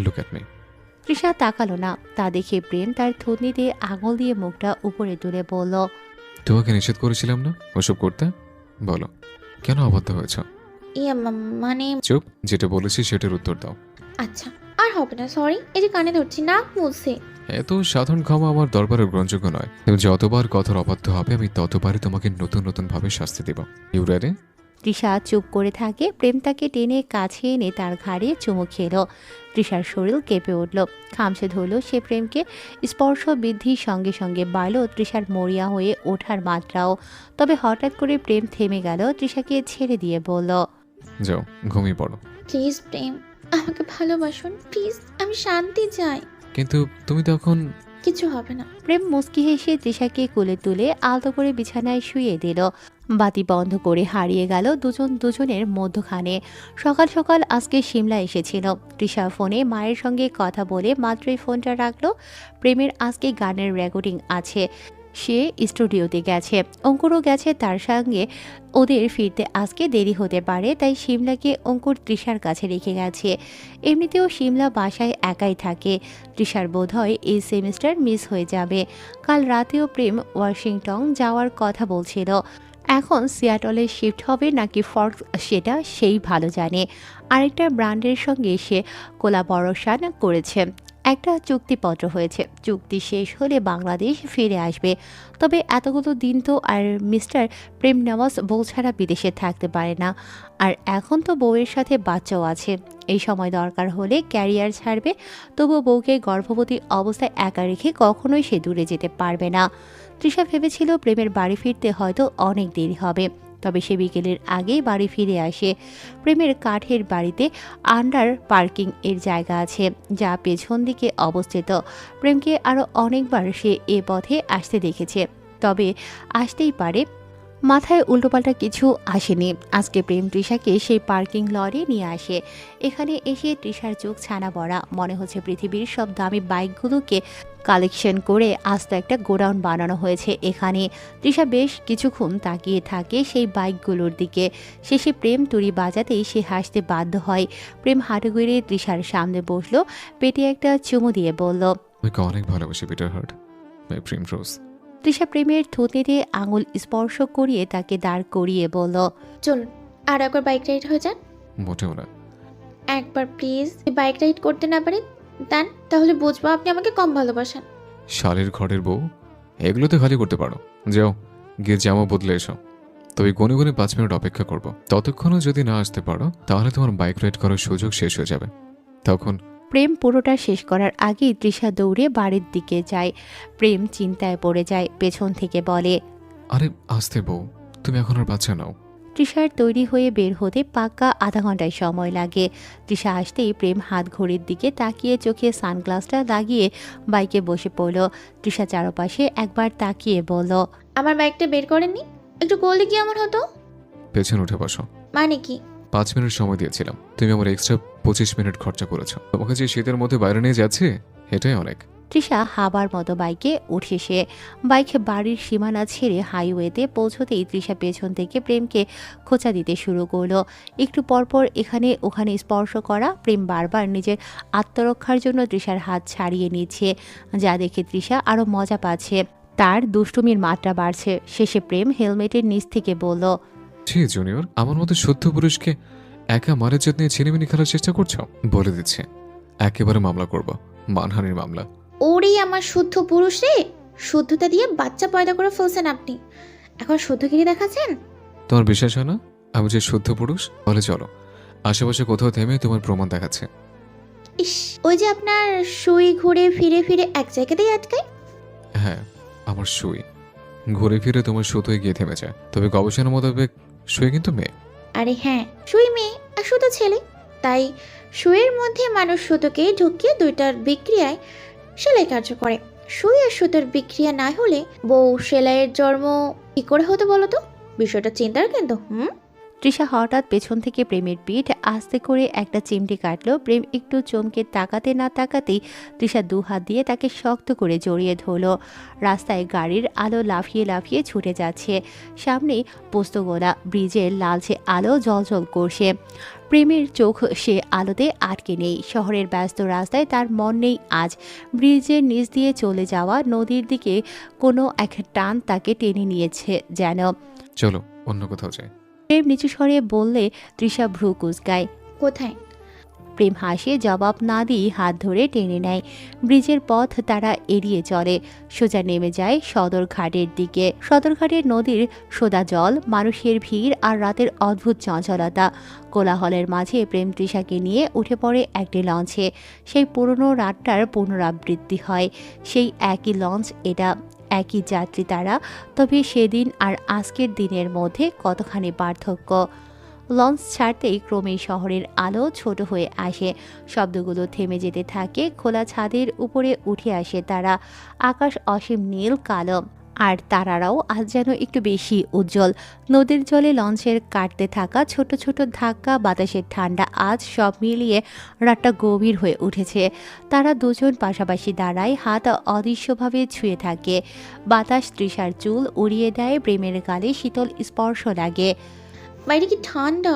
Speaker 3: Look at me.
Speaker 1: তৃষা তাকালো না। তা দেখে প্রেম তার থুতনিতে আঙুল দিয়ে মুখটা উপরে তুলে বলল,
Speaker 3: তোমাকে নিষেধ করেছিলাম না ওসব করতে? বলো, কেন অবাধ্য হয়েছ?
Speaker 6: মানে
Speaker 3: চুপ, যেটা বলেছি সেটার উত্তর দাও।
Speaker 6: আচ্ছা, আর হবে না, সরি। এই যে কানে ধরছি, না বলছে।
Speaker 3: এত সাধারণ ক্ষমা আমার দরবারে গ্রহণযোগ্য নয়। তুমি যতবার কথার অবাধ্য হবে আমি ততবারই তোমাকে নতুন নতুন ভাবে শাস্তি দেব। You ready?
Speaker 1: তৃষা চুপ করে থাকে। প্রেম তাকে টেনে কাছে এনে তার ঘাড়ে চুমু খেল। তৃষার শরীর কেঁপে উঠল, খামছে ধরল সে প্রেমকে। স্পর্শ বৃদ্ধির সঙ্গে সঙ্গে বাড়ল তৃষার মরিয়া হয়ে ওঠার মাত্রাও। তবে হঠাৎ করে প্রেম থেমে গেল, তৃষাকে ছেড়ে দিয়ে বলল,
Speaker 3: যাও ঘুমিয়ে পড়ো।
Speaker 6: প্লিজ প্রেম, আমাকে ভালোবাসুন প্লিজ, আমি শান্তি চাই।
Speaker 3: কিন্তু তুমি তখন।
Speaker 6: কিছু হবে না।
Speaker 1: প্রেম মুচকি হেসে তৃষাকে কোলে তুলে আলতো করে বিছানায় শুয়ে দিল। বাতি বন্ধ করে হারিয়ে গেল দুজন দুজনের মধ্যখানে। সকাল সকাল আজকে সিমলা এসেছিল। তৃষা ফোনে মায়ের সঙ্গে কথা বলে মাত্রই ফোনটা রাখলো। প্রেমের আজকে গানের রেকর্ডিং আছে, সে স্টুডিওতে গেছে। অঙ্কুরও গেছে তার সঙ্গে। ওদের ফিরতে আজকে দেরি হতে পারে, তাই সিমলাকে অঙ্কুর তৃষার কাছে রেখে গেছে। এমনিতেও সিমলা বাসায় একাই থাকে। তৃষার বোধহয় এই সেমিস্টার মিস হয়ে যাবে। কাল রাতেও প্রেম ওয়াশিংটন যাওয়ার কথা বলছিল। এখন সিয়াটলে শিফট হবে নাকি ফর্ক, সেটা সেই ভালো জানে। আরেকটা ব্র্যান্ডের সঙ্গে সে কোলাবরেশন করেছে। একটা চুক্তিপত্র হয়েছে, চুক্তি শেষ হলে বাংলাদেশ ফিরে আসবে। তবে এতগুলো দিন তো আর মিস্টার প্রেম নেওয়াজ বউ ছাড়া বিদেশে থাকতে পারে না। আর এখন তো বউয়ের সাথে বাচ্চাও আছে। এই সময় দরকার হলে ক্যারিয়ার ছাড়বে, তবুও বউকে গর্ভবতী অবস্থায় একা রেখে কখনোই সে দূরে যেতে পারবে না। তৃষা ভেবেছিল প্রেমের বাড়ি ফিরতে হয়তো অনেক দেরি হবে, তবে সে বিকেলের আগেই বাড়ি ফিরে আসে। প্রেমের কাঠের বাড়িতে আন্ডার পার্কিং এর জায়গা আছে, যা পেছন দিকে অবস্থিত। প্রেমকে আরও অনেকবার সে এ পথে আসতে দেখেছে, তবে আসতেই পারে। মাথায় উল্টোপাল্টা কিছু আসেনি। আজকে প্রেম তৃষাকে সেই পার্কিং লরে নিয়ে আসে। এখানে এসে তৃষার চোখ ছানা বড়া। মনে হচ্ছে পৃথিবীর সব দামি বাইকগুলোকে কালেকশন করে আস্ত একটা গোডাউন বানানো হয়েছে এখানে। তৃষা বেশ কিছুক্ষণ তাকিয়ে থাকে সেই বাইকগুলোর দিকে। শেষে প্রেম তুড়ি বাজাতেই সে হাসতে বাধ্য হয়। প্রেম হাঁটু গেড়ে তৃষার সামনে বসলো, পেটে একটা চুমু দিয়ে বলল,
Speaker 3: তোমাকে অনেক ভালোবাসি পিটার হার্ট, মাই প্রেম রোজ।
Speaker 1: তৃষা প্রেমের থুতনিতে আঙুল স্পর্শ করিয়ে তাকে দাঁড় করিয়ে বলল,
Speaker 6: চলুন আর একবার বাইক রাইড হয়ে যান।
Speaker 3: মোটেও না।
Speaker 6: একবার প্লিজ। বাইক রাইড করতে না পারি দেন, তাহলে বুঝবো আপনি আমাকে কম ভালোবাসেন।
Speaker 3: শালের ঘরের বউ, এগুলোতে খালি করতে পারো। যাও গিয়ে জামা বদলে এসো। তবে গুনে গুনে 5 মিনিট অপেক্ষা করবো। ততক্ষণও যদি না আসতে পারো তাহলে তোমার বাইক রাইড করার সুযোগ শেষ হয়ে যাবে। তখন
Speaker 1: প্রেম পুরোটা শেষ করার আগেই তৃষা দৌড়ে বাড়ির দিকে যায়। প্রেম চিন্তায় পড়ে যায়, পেছন থেকে বলে,
Speaker 3: আরে আসতে বউ, তুমি এখন আর বাচ্চা নাও।
Speaker 1: তৃষার তৈরি হয়ে বের হতে পাক্কা আধা ঘন্টায় সময় লাগে। তৃষা আসতেই প্রেম হাত ঘড়ির দিকে তাকিয়ে চোখে সানগ্লাসটা লাগিয়ে বাইকে বসে পড়ল। তৃষা চারপাশে একবার তাকিয়ে বলল,
Speaker 6: আমার বাইকটা বের করেননি? একটু করলে কি এমন হতো?
Speaker 3: পেছনে উঠে বসো।
Speaker 6: মানে কি?
Speaker 3: 5 মিনিট সময় দিয়েছিলাম, তুমি আমার এক্সট্রা 25 মিনিট খরচা করেছো। তোমাকে যে শীতের মধ্যে বাইরে নিয়ে যাচ্ছে এটাই অনেক।
Speaker 1: তৃষা হাবার মতো বাইকে উঠে সে। বাইক বাড়ির সীমানা ছেড়ে হাইওয়েতে পৌঁছতেই তৃষা পেছন থেকে প্রেমকে খোঁচা দিতে শুরু করলো। একটু পরপর এখানে ওখানে স্পর্শ করা। প্রেম বারবার নিজের আত্মরক্ষার জন্য তৃষার হাত ছাড়িয়ে নিচ্ছে, যা দেখে তৃষা আরও মজা পাচ্ছে। তার দুষ্টুমির মাত্রা বাড়ছে। শেষে প্রেম হেলমেটের নিচ থেকে বলল,
Speaker 3: ছি জুনিয়র, আমার মতো শুদ্ধ পুরুষকে একা মারের জন্য নিয়ে ছিনিমিনি খেলার চেষ্টা করছো? বলে দিচ্ছে একেবারে মামলা করব, মানহানির মামলা।
Speaker 6: ওরে আমার শুদ্ধ পুরুষ রে, শুদ্ধতা দিয়ে বাচ্চা পয়দা করে ফেলছেন আপনি, এখন শুদ্ধগিরি দেখাচ্ছেন?
Speaker 3: তোমার বিশ্বাস হয় না আমি যে শুদ্ধ পুরুষ? তাহলে চলো আশেপাশে কোথাও থেমে তোমার প্রমাণ দেখাচ্ছে।
Speaker 6: ইস, ওই যে আপনার সুই ঘুরে ফিরে ফিরে এক জায়গাতেই আটকায়।
Speaker 3: হ্যাঁ, আমার সুই ঘুরে ফিরে তোমার সুতোয় গিয়ে থেমে যায়, তবে গবেষণা মোতাবেক শুয়ে কিন্তু মেয়ে।
Speaker 6: আরে হ্যাঁ, সুই মেয়ে আর সুতো ছেলে, তাই সুইয়ের মধ্যে মানুষ সুতোকে ঢুকিয়ে দুইটার বিক্রিয়ায় সেলাই কার্য করে। সুই আর সুতোর বিক্রিয়া না হলে বউ সেলাইয়ের জন্ম কি করে হতো বলো তো? বিষয়টা চিন্তার কিন্তু।
Speaker 1: তৃষা হঠাৎ পেছন থেকে প্রেমের পিঠ আস্তে করে একটা চিমটি কাটল। প্রেম একটু চমকে তাকাতে না তাকাতেই তৃষা দু হাত দিয়ে তাকে শক্ত করে জড়িয়ে ধরল। রাস্তায় গাড়ির আলো লাফিয়ে লাফিয়ে ছুটে যাচ্ছে। সামনে পোস্তগোলা ব্রিজের লালচে আলো জ্বলজ্বল করছে। প্রেমের চোখ সে আলোতে আটকে নেই। শহরের ব্যস্ত রাস্তায় তার মন নেই আজ। ব্রিজের নিচ দিয়ে চলে যাওয়া নদীর দিকে কোনো এক টান তাকে টেনে নিয়েছে যেন।
Speaker 3: চলো অন্য কোথাও যাই।
Speaker 1: প্রেম নিচু স্বরে বললে তৃষা ভ্রু কুঁচকায়।
Speaker 6: কোথায়?
Speaker 1: প্রেম হাসে জবাব না দিয়ে হাত ধরে টেনে নেয়। ব্রিজের পথ তারা এড়িয়ে চলে, সোজা নেমে যায় সদরঘাটের দিকে। সদরঘাটের নদীর সোদা জল, মানুষের ভিড় আর রাতের অদ্ভুত চঞ্চলতা। কোলাহলের মাঝে প্রেম তৃষাকে নিয়ে উঠে পড়ে একটি লঞ্চে। সেই পুরনো রাতটার পুনরাবৃত্তি হয়। সেই একই লঞ্চ, এটা একই যাত্রী তারা, তবে সেদিন আর আজকের দিনের মধ্যে কতখানি পার্থক্য। লঞ্চ ছাড়তেই ক্রমেই শহরের আলো ছোট হয়ে আসে। শব্দগুলো থেমে যেতে থাকে। খোলা ছাদের উপরে উঠে আসে তারা। আকাশ অসীম নীল কালো, আর তারারাও আজ যেন একটু বেশি উজ্জ্বল। নদীর জলে লঞ্চের কাটতে থাকা ছোট ছোট ধাক্কা, বাতাসের ঠান্ডা, আজ সব মিলিয়ে রাতটা গভীর হয়ে উঠেছে। তারা দুজন পাশাপাশি দাঁড়ায়, হাত অদৃশ্যভাবে ছুঁয়ে থাকে। বাতাস তৃষার চুল উড়িয়ে দেয়, প্রেমের গালে শীতল স্পর্শ লাগে।
Speaker 6: বাইরে কি ঠান্ডা!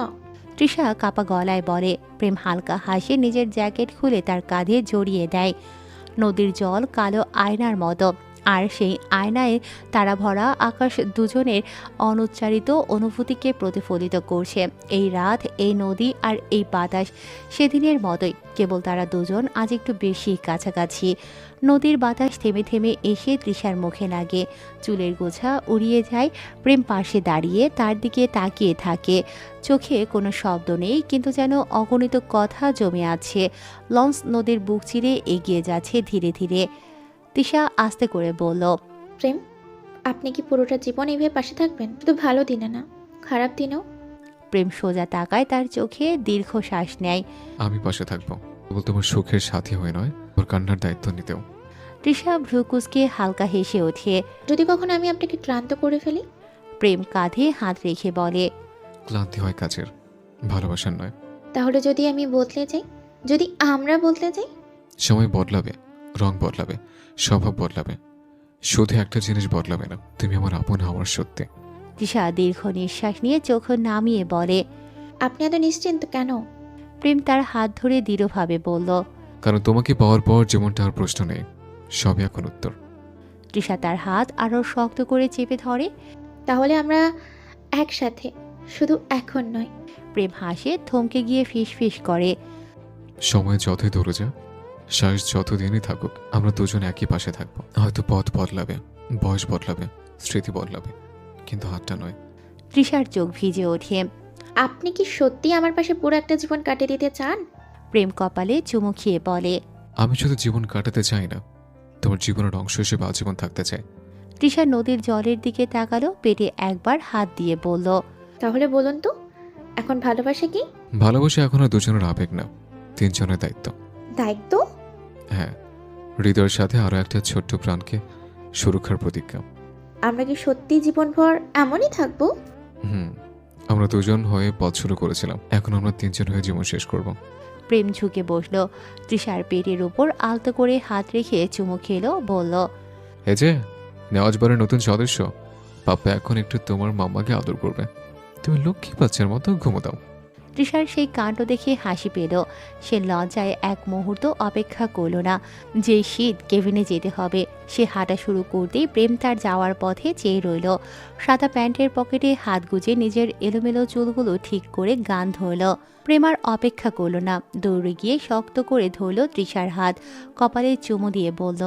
Speaker 1: তৃষা কাপা গলায় বলে। প্রেম হালকা হাসে, নিজের জ্যাকেট খুলে তার কাঁধে জড়িয়ে দেয়। নদীর জল কালো আয়নার মতো, আর সেই আয়নায় তারা ভরা আকাশ দুজনের অনুচ্চারিত অনুভূতিকে প্রতিফলিত করছে। এই রাত, এই নদী আর এই বাতাস সেদিনের মতোই, কেবল তারা দুজন আজ একটু বেশি কাছাকাছি। নদীর বাতাস থেমে থেমে এসে তৃষার মুখে লাগে। চুলের গোছা উড়িয়ে যায়। প্রেম পাশে দাঁড়িয়ে তার দিকে তাকিয়ে থাকে। চোখে কোনো শব্দ নেই, কিন্তু যেন অগণিত কথা জমে আছে। লঞ্চ নদীর বুক চিরে এগিয়ে যাচ্ছে ধীরে ধীরে। তৃষা আস্তে করে বলল,
Speaker 6: প্রেম, আপনি কি পুরোটা জীবন এইভাবে পাশে থাকবেন? শুধু ভালো দিনে না, খারাপ দিনেও?
Speaker 1: প্রেম সোজা তাকায়, তার চোখে দীর্ঘ শ্বাস নেয়।
Speaker 3: আমি পাশে থাকবো, কেবল তোমার সুখের সাথী হয়ে নয়, ওর কান্নার দায়িত্ব নিতেও।
Speaker 1: তৃষা ভ্রু কুঁচকে হালকা হেসে ওঠে।
Speaker 6: যদি কখনো আমি আপনাকে ক্লান্ত করে ফেলি?
Speaker 1: প্রেম কাঁধে হাত রেখে বলে,
Speaker 3: ক্লান্তি হয় কাজের, ভালোবাসার নয়।
Speaker 6: তাহলে যদি আমি বদলে যাই, যদি আমরা বদলে যাই?
Speaker 3: সময় বদলাবে, রং বদলাবে, স্বভাব বদলাবে, শুধু একটা জিনিস বদলাবে না, তুমি আমার আপন হওয়ার সত্যি।
Speaker 1: তৃষা দীর্ঘ নিঃশ্বাস নিয়ে চোখ নামিয়ে বলে,
Speaker 6: আপনি এত নিশ্চিন্ত কেন?
Speaker 1: প্রেম তার হাত ধরে দৃঢ়ভাবে বলল,
Speaker 3: কারণ তোমাকে পাওয়ার পর যেমনটা আর প্রশ্ন নেই, সবই এখন উত্তর।
Speaker 1: তৃষা তার হাত আরো শক্ত করে চেপে ধরে।
Speaker 6: তাহলে আমরা একসাথে, শুধু এখন নয়।
Speaker 1: প্রেম হাসে, থমকে গিয়ে ফিস ফিস করে,
Speaker 3: সময় যতই দূরে যা, শ্বাস যতদিনই থাকুক, আমরা দুজন একই পাশে থাকবো। হয়তো পথ বদলাবে, বয়স বদলাবে, স্মৃতি বদলাবে, কিন্তু হাতটা নয়।
Speaker 1: তৃষার চোখ ভিজে ওঠে।
Speaker 6: আপনি কি সত্যি আমার পাশে পুরো একটা জীবন কাটিয়ে দিতে চান?
Speaker 1: প্রেম কপালে চুমু খেয়ে বলে,
Speaker 3: আমি শুধু জীবন কাটাতে চাই না, তোমার জীবনের অংশ হিসেবে আজীবন থাকতে চাই।
Speaker 1: তৃষা নদীর জলের দিকে তাকালো, পেটে একবার হাত দিয়ে বলল,
Speaker 6: তাহলে বলুন তো, এখন ভালোবাসা কি?
Speaker 3: ভালোবাসা এখন আর দুজনের আবেগ না, তিনজনের দায়িত্ব।
Speaker 6: দায়িত্ব?
Speaker 3: হ্যাঁ, হৃদয়ের সাথে আরো একটা ছোট্ট প্রাণকে সুরক্ষার প্রতিজ্ঞা।
Speaker 6: আমরা কি সত্যি জীবনভর এমনই থাকবো?
Speaker 3: আমরা দুজন হয়ে পথ শুরু করেছিলাম, এখন আমরা তিনজন হয়ে জীবন শেষ করব।
Speaker 1: প্রেম ঝুঁকে বসলো, তৃষার পেটের উপর আলতো করে হাত রেখে চুমু খেলো, বলল,
Speaker 3: এই যে নেওয়াজবারের নতুন সদস্য, পাপ্পা এখন একটু তোমার মাম্মাকে আদর করবে, তুমি লক্ষ্মী বাচ্চার মতো ঘুমো দাও।
Speaker 1: তৃষার সেই কাণ্ড দেখে হাসি পেল। সে লজ্জায় এক মুহূর্ত অপেক্ষা করল না। যে শীত কেবিনে যেতে হবে, সে হাঁটা শুরু করতেই প্রেম তার যাওয়ার পথে চেয়ে রইল। সাদা প্যান্টের পকেটে হাত গুজে নিজের এলোমেলো চুলগুলো ঠিক করে গান ধরল। প্রেম আর অপেক্ষা করল না, দৌড়ে গিয়ে শক্ত করে ধরল তৃষার হাত, কপালে চুমু দিয়ে বলল,